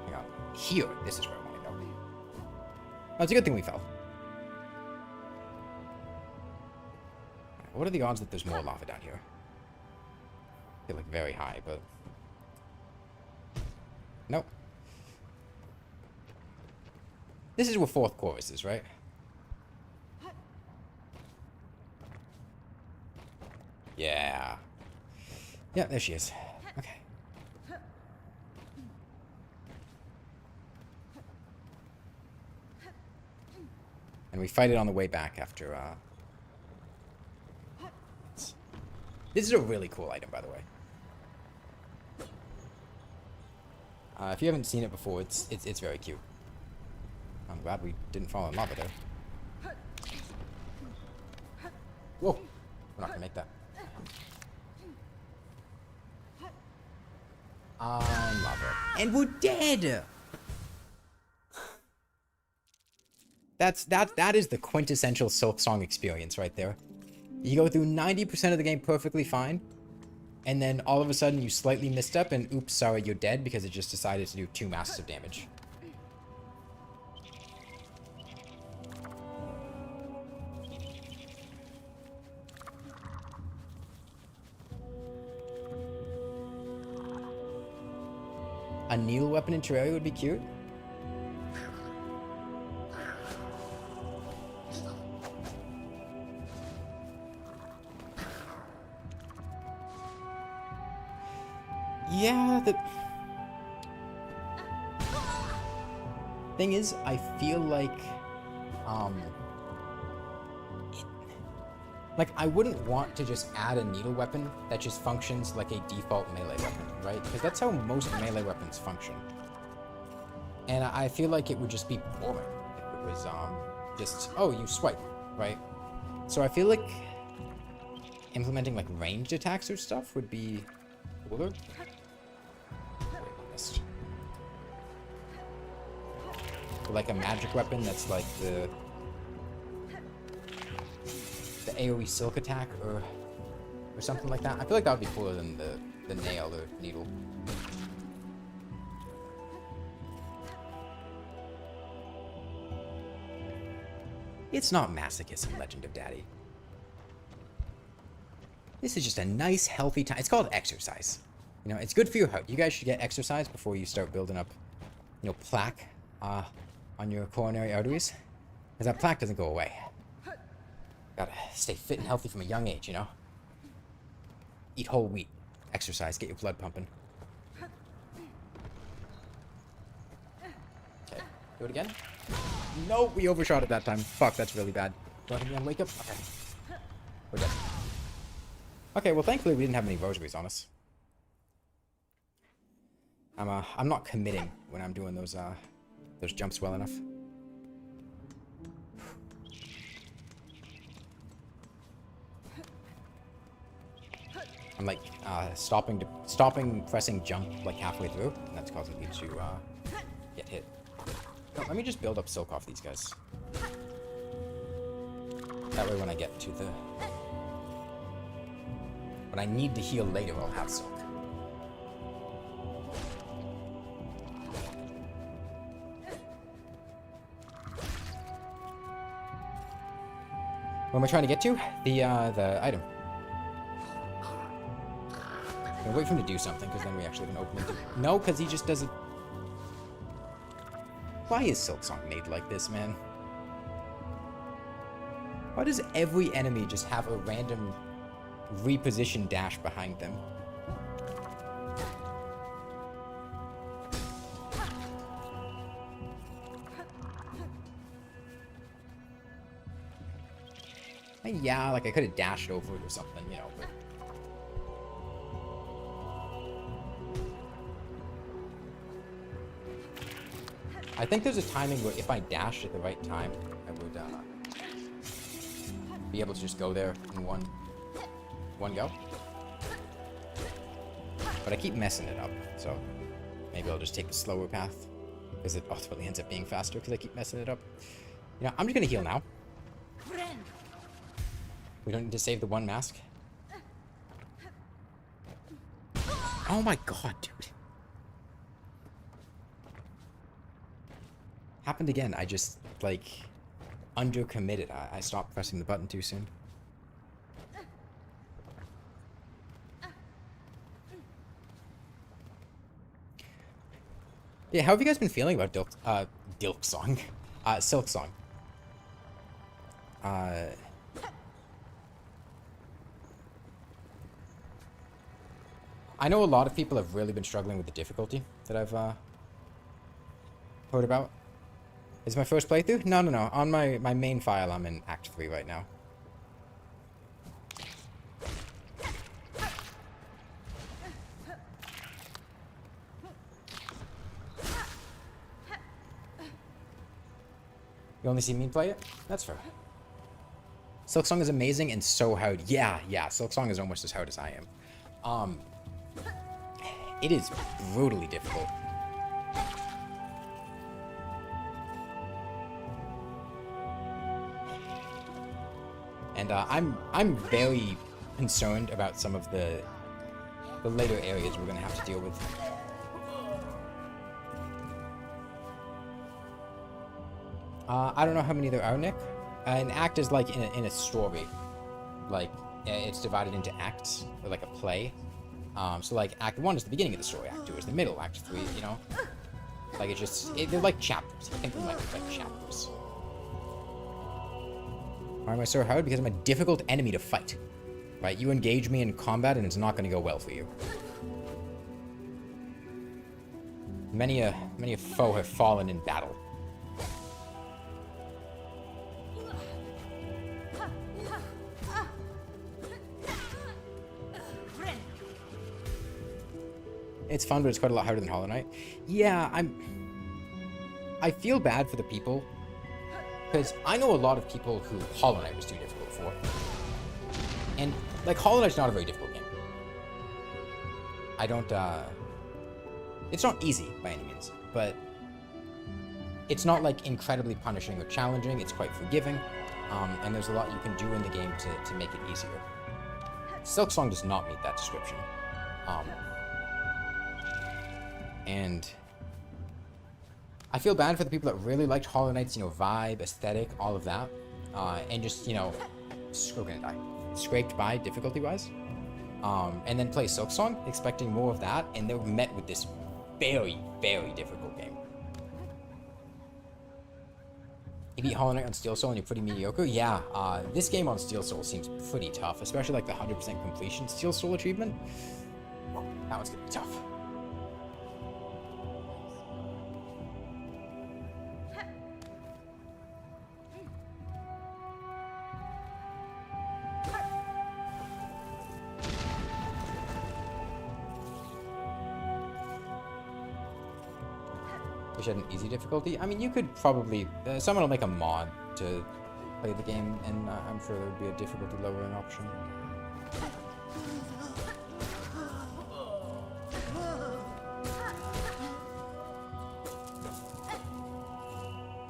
Hang on. Here. This is where I want to go. Oh, it's a good thing we fell. Right, what are the odds that there's more lava down here? I feel like very high, but... Nope. This is where fourth chorus is, right? Yeah. Yeah, there she is. Okay. And we fight it on the way back after, This is a really cool item, by the way. If you haven't seen it before, it's very cute. I'm glad we didn't fall in lava there. Whoa! We're not gonna make that. I'm lava. And we're dead! That is the quintessential Silk Song experience right there. You go through 90% of the game perfectly fine, and then all of a sudden you slightly misstep and oops, sorry, you're dead because it just decided to do 2 masses of damage. A needle weapon in Terraria would be cute. Yeah, the thing is, I feel like, I wouldn't want to just add a needle weapon that just functions like a default melee weapon, right? Because that's how most melee weapons function. And I feel like it would just be boring if it was, just, oh, you swipe, right? So I feel like implementing, like, ranged attacks or stuff would be cooler. Like a magic weapon that's like the AoE silk attack or something like that. I feel like that would be cooler than the nail or needle. It's not Masochist in Legend of Daddy. This is just a nice, healthy time. It's called exercise. You know, it's good for your heart. You guys should get exercise before you start building up, you know, plaque on your coronary arteries. Because that plaque doesn't go away. Gotta stay fit and healthy from a young age, you know? Eat whole wheat. Exercise. Get your blood pumping. Okay. Do it again. No, we overshot it that time. Fuck, that's really bad. Do it again. Wake up. Okay. We're dead. Okay, well, thankfully we didn't have any rosaries on us. I'm not committing when I'm doing those jumps well enough. I'm like stopping pressing jump like halfway through, and that's causing me to get hit. No, let me just build up silk off these guys. That way when I get to when I need to heal later, I'll have silk. What am I trying to get to? The item. I'm gonna wait for him to do something, because then we actually can open it. No, because he just does it. Why is Silksong made like this, man? Why does every enemy just have a random reposition dash behind them? Yeah, like I could have dashed over it or something, you know, but... I think there's a timing where if I dashed at the right time, I would be able to just go there in one go. But I keep messing it up, so maybe I'll just take the slower path, because it ultimately ends up being faster because I keep messing it up. You know, I'm just gonna heal now. We don't need to save the one mask. Oh my god, dude. Happened again. I just, like, undercommitted. I stopped pressing the button too soon. Yeah, how have you guys been feeling about Silksong? Silksong. I know a lot of people have really been struggling with the difficulty that I've heard about. Is my first playthrough? No. On my main file, I'm in Act 3 right now. You only see me play it? That's fair. Silksong is amazing and so hard. Yeah, Silksong is almost as hard as I am. It is brutally difficult. And I'm very concerned about some of the later areas we're gonna have to deal with. I don't know how many there are, Nick. An act is like in a story, like it's divided into acts, or like a play. So like Act 1 is the beginning of the story, Act 2 is the middle, Act 3, you know? Like it's just, they're like chapters. I think they might be like chapters. Why am I so hard? Because I'm a difficult enemy to fight. Right? You engage me in combat and it's not going to go well for you. Many a foe have fallen in battle. It's fun, but it's quite a lot harder than Hollow Knight. Yeah, I feel bad for the people, because I know a lot of people who Hollow Knight was too difficult for. And, like, Hollow Knight's not a very difficult game. I don't, it's not easy, by any means, but it's not, like, incredibly punishing or challenging. It's quite forgiving, and there's a lot you can do in the game to make it easier. Silksong does not meet that description. And I feel bad for the people that really liked Hollow Knight's, you know, vibe, aesthetic, all of that, and just, you know, scraped by difficulty-wise, and then play Silksong, expecting more of that, and they were met with this very, very difficult game. You beat Hollow Knight on Steel Soul and you're pretty mediocre? Yeah, this game on Steel Soul seems pretty tough, especially like the 100% completion Steel Soul achievement. That one's gonna be tough. Wish I had an easy difficulty. I mean, you could probably... someone will make a mod to play the game, and I'm sure there would be a difficulty lowering option.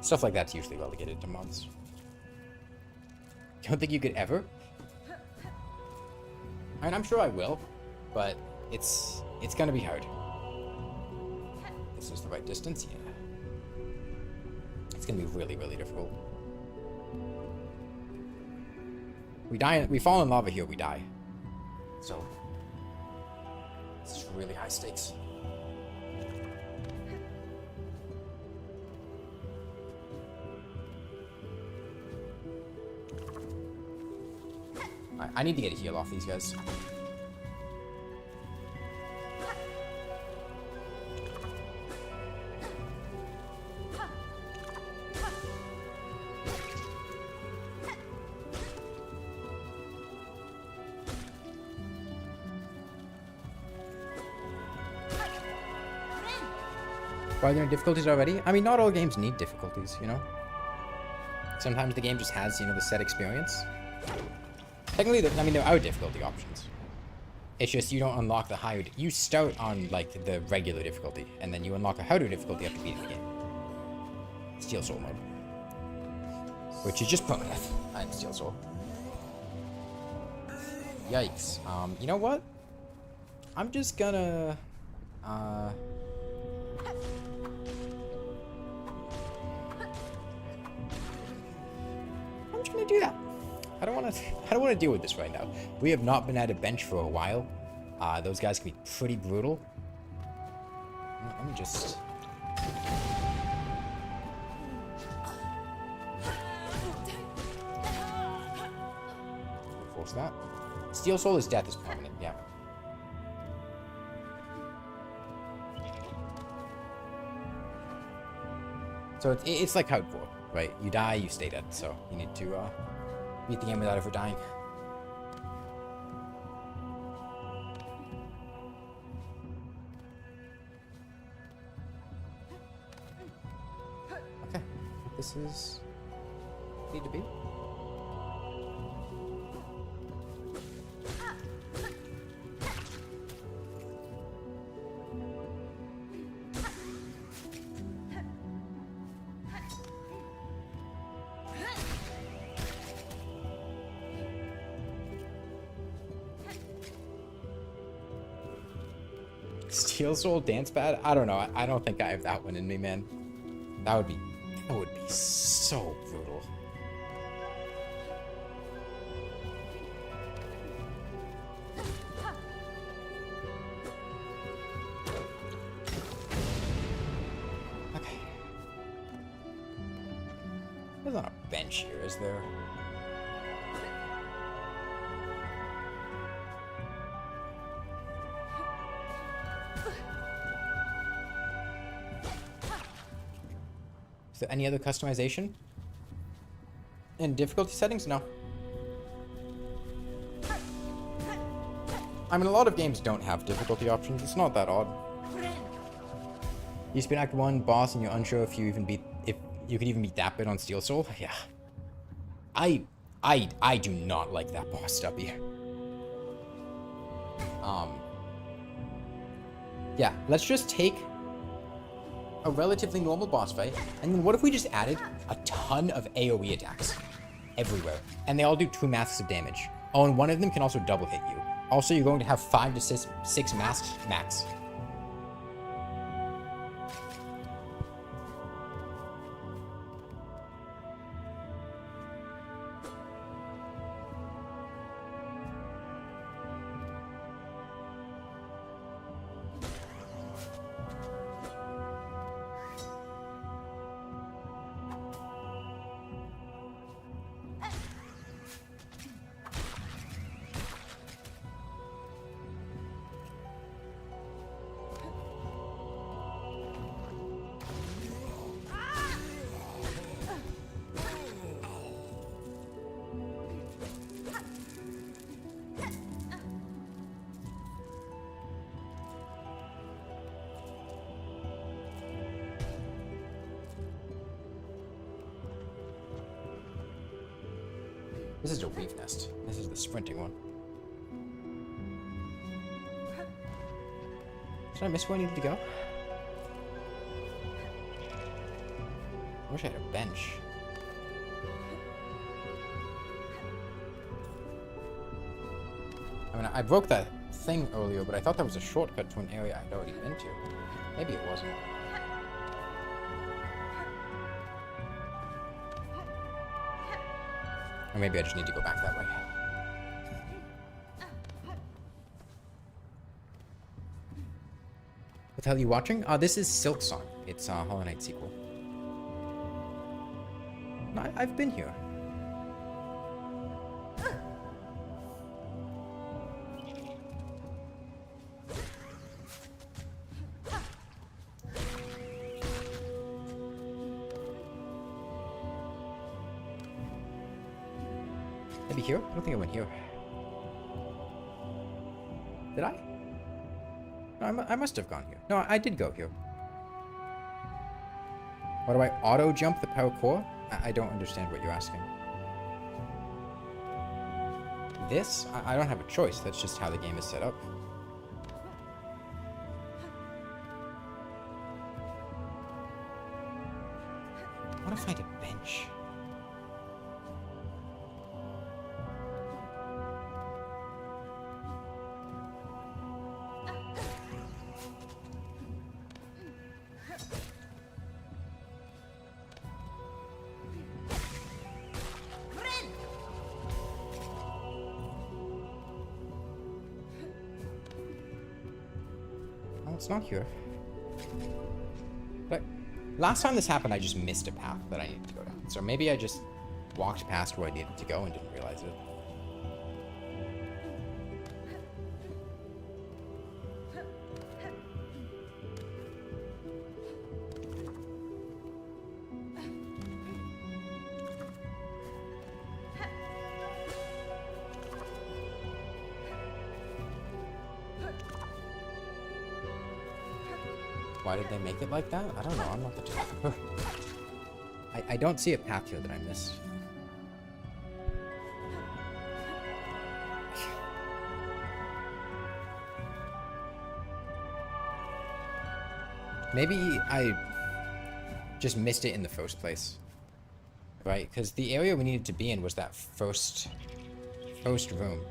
Stuff like that's usually relegated to mods. Don't think you could ever? I mean, I'm sure I will, but it's gonna be hard. This is the right distance, yeah. It's gonna be really, really difficult. We fall in lava here, we die. So, this is really high stakes. I need to get a heal off these guys. Are there difficulties already? I mean, not all games need difficulties, you know? Sometimes the game just has, you know, the set experience. Technically, I mean, there are difficulty options. It's just you don't unlock the higher... You start on, like, the regular difficulty, and then you unlock a harder difficulty after beating the game. Steel Soul mode. Which is just permanent. I'm Steel Soul. Yikes. You know what? I'm just gonna... I'm just gonna do that. I don't want to deal with this right now. We have not been at a bench for a while. Those guys can be pretty brutal. Let me just... Force that. Steel Soul is death is permanent, yeah. So it's like hardcore, right? You die, you stay dead. So you need to beat the game without ever dying. Okay, this is need to be. Steel Soul Dance Pad? I don't know. I don't think I have that one in me, man. That would be so brutal. Okay. There's not a bench here, is there? Is there any other customization? In difficulty settings? No. I mean, a lot of games don't have difficulty options. It's not that odd. You spin Act 1 boss and you're unsure if you could even beat that bit on Steel Soul. Yeah. I do not like that boss, Stubby. Yeah, let's just take a relatively normal boss fight, and then what if we just added a ton of AoE attacks everywhere, and they all do 2 masks of damage. Oh, and one of them can also double hit you. Also, you're going to have 5 to 6 masks max. This is a weave nest. This is the sprinting one. Did I miss where I needed to go? I wish I had a bench. I mean, I broke that thing earlier, but I thought that was a shortcut to an area I'd already been to. Maybe it wasn't. Or maybe I just need to go back that way. What the hell are you watching? This is Silk Song. It's a Hollow Knight sequel. No, I've been here. Maybe here? I don't think I went here. Did I? No, I must have gone here. No, I did go here. Why do I auto-jump the parkour? I don't understand what you're asking. This? I don't have a choice. That's just how the game is set up. I want to find a bench. It's not here. But last time this happened, I just missed a path that I needed to go down. So maybe I just walked past where I needed to go and didn't realize it. Why did they make it like that? I don't know. I'm not the developer. I don't see a path here that I missed. Maybe I just missed it in the first place. Right? Because the area we needed to be in was that first room.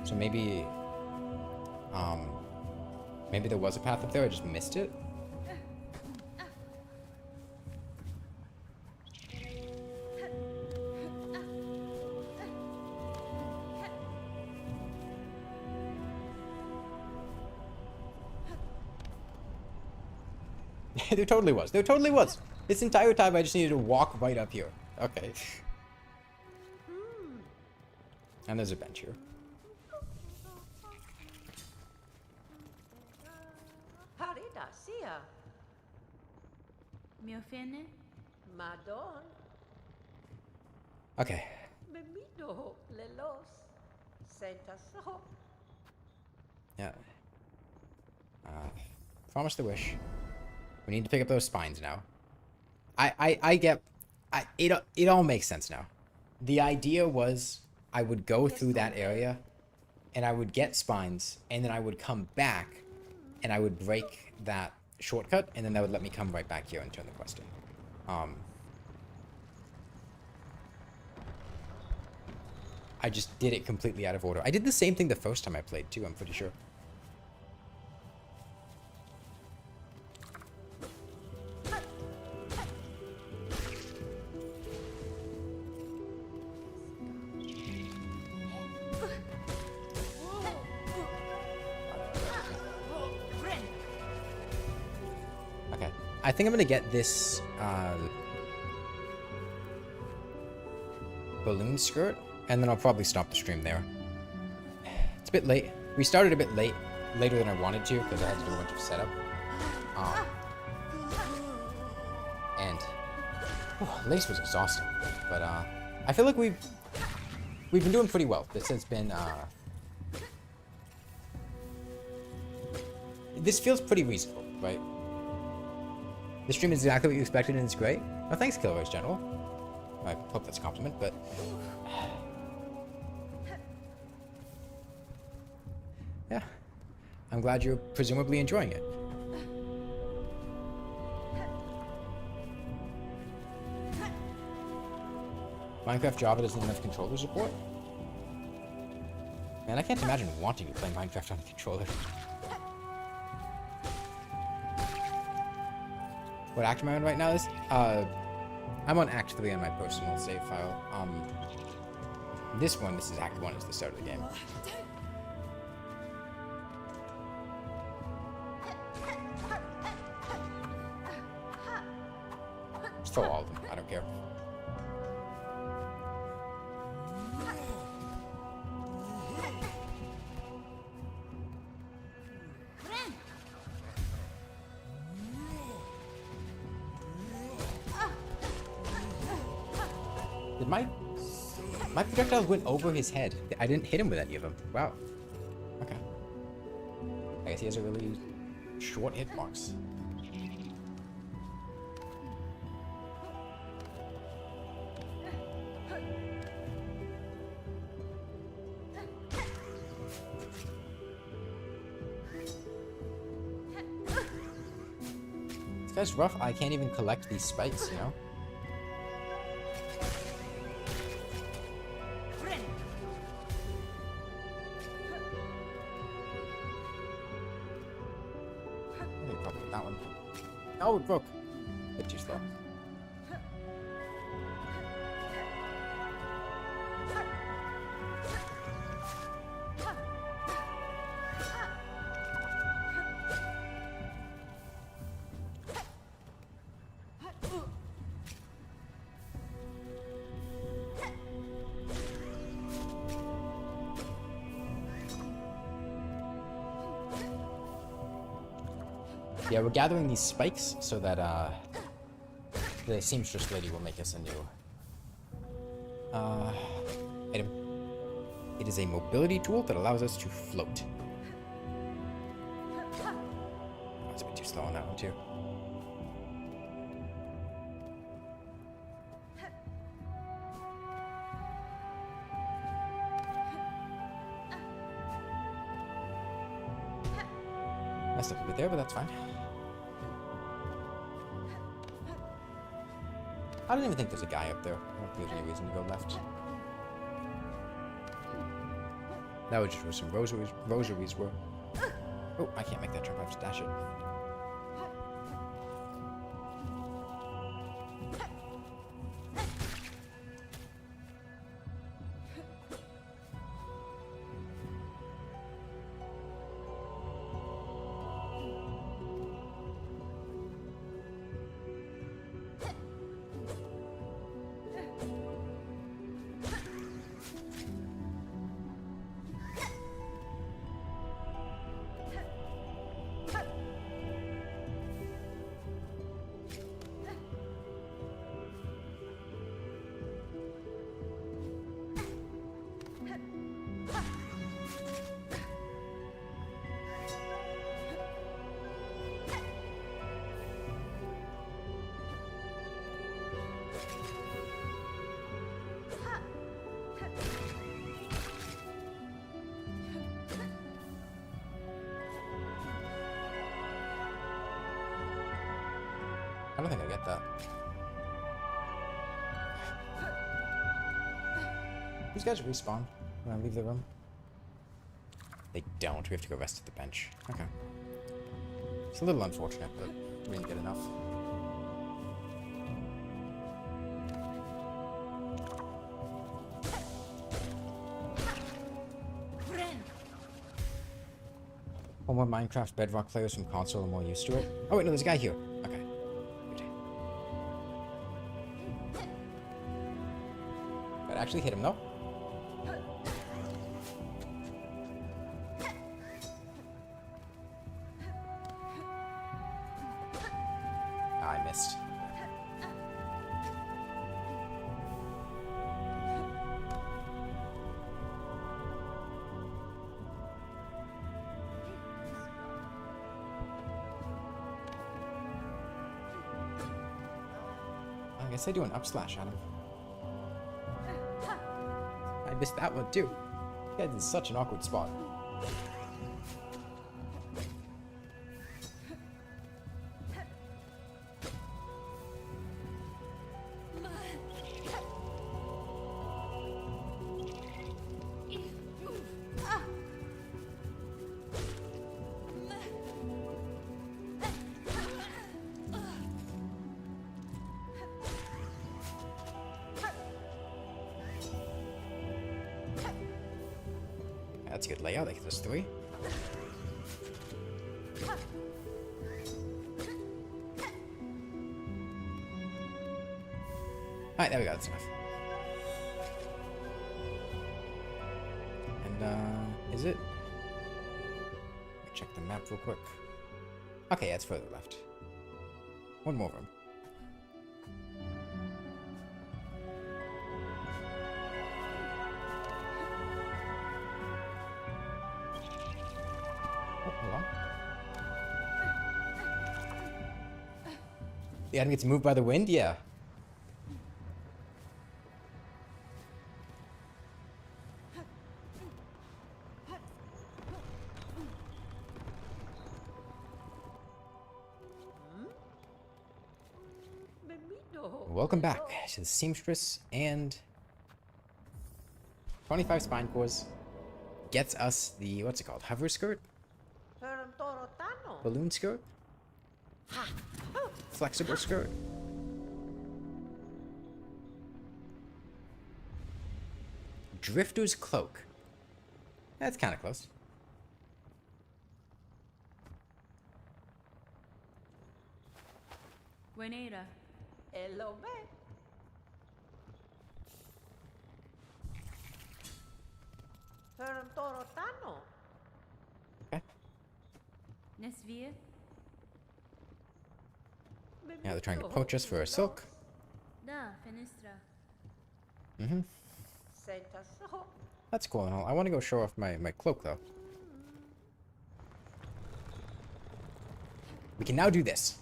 So maybe maybe there was a path up there, I just missed it. There totally was. There totally was. This entire time I just needed to walk right up here. Okay. And there's a bench here. Mio fene? Madon. Okay. Memino lelos. Sentaso. Yeah. Promise the wish. We need to pick up those spines now. I get... It all makes sense now. The idea was I would go through that area and I would get spines and then I would come back and I would break that shortcut and then that would let me come right back here and turn the quest in. I just did it completely out of order. I did the same thing the first time I played too, I'm pretty sure. I think I'm gonna get this balloon skirt, and then I'll probably stop the stream there. It's a bit late. We started a bit later than I wanted to, because I had to do a bunch of setup. And lace was exhausting, but I feel like we've been doing pretty well. This has been this feels pretty reasonable, right? The stream is exactly what you expected and it's great. Oh, thanks, Killroy's General. I hope that's a compliment, but... yeah. I'm glad you're presumably enjoying it. Minecraft Java doesn't even have controller support? Man, I can't imagine wanting to play Minecraft on a controller. What act am I on right now? I'm on Act 3 on my personal save file. This is Act 1, is the start of the game. Just throw all of them, I don't care. Did my projectile went over his head? I didn't hit him with any of them. Wow. Okay. I guess he has a really short hitbox. This guy's rough. I can't even collect these spikes, you know? I think probably that one. Oh, it broke. Bit too slow. Yeah, we're gathering these spikes so that the seamstress lady will make us a new item. It is a mobility tool that allows us to float. Oh, it's a bit too slow on that one too. Messed up a bit there, but that's fine. I don't even think there's a guy up there. I don't think there's any reason to go left. That was just where some rosaries were. Oh, I can't make that jump. I have to dash it. I don't think I get that. These guys respawn when I leave the room. They don't. We have to go rest at the bench. Okay. It's a little unfortunate, but we didn't get enough. One more Minecraft Bedrock players from console are more used to it. Oh wait, no, there's a guy here. Okay. Good. That actually hit him though. Ah, I missed. I guess I do an upslash at him. I missed that one too. That is in such an awkward spot. That's a good layout. Like there's three. Alright, there we go. That's enough. And is it? Let me check the map real quick. Okay, yeah, it's further left. One more room. The item gets moved by the wind? Yeah. Memino, Welcome back lelos. to the Seamstress, and 25 spine cores gets us the, what's it called? Hover skirt? Torotano. Balloon skirt? Flexible skirt? Drifter's cloak. That's kind of close. Buenera. Elobet. Torotano. Okay. Nesvir. Now they're trying to poach us for a silk. Da Fenestra. Mm-hmm. Sentaso. That's cool and all. I want to go show off my cloak, though. We can now do this.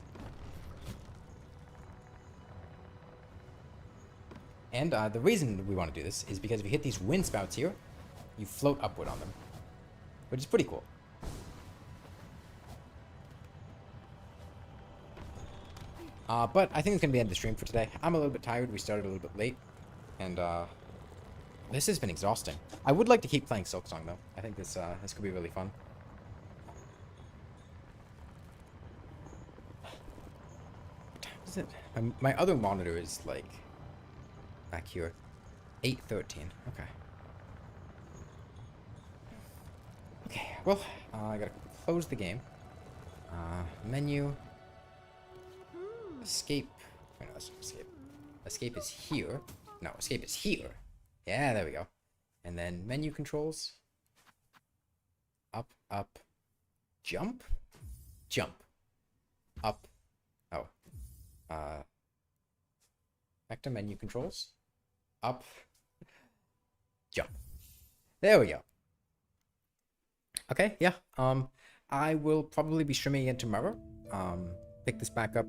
And the reason we want to do this is because if you hit these wind spouts here, you float upward on them. Which is pretty cool. But I think it's going to be the end of the stream for today. I'm a little bit tired. We started a little bit late. And this has been exhausting. I would like to keep playing Silksong, though. I think this could be really fun. What time is it? My other monitor is, like, back here. 8:13. Okay. Okay, well, I gotta close the game. Menu. Escape. Wait, no, that's not escape. Escape is here. No, escape is here. Yeah, there we go. And then menu controls. Up, up. Jump? Jump. Up. Oh. Back to menu controls. Up. Jump. There we go. Okay, yeah. I will probably be streaming again tomorrow. Pick this back up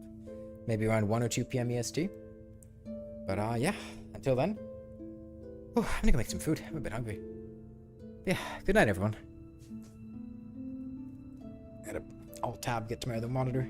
maybe around 1 or 2 p.m. EST. But yeah, until then. Oh, I'm gonna go make some food. I'm a bit hungry. Yeah, good night, everyone. Gotta alt tab, get to my other monitor.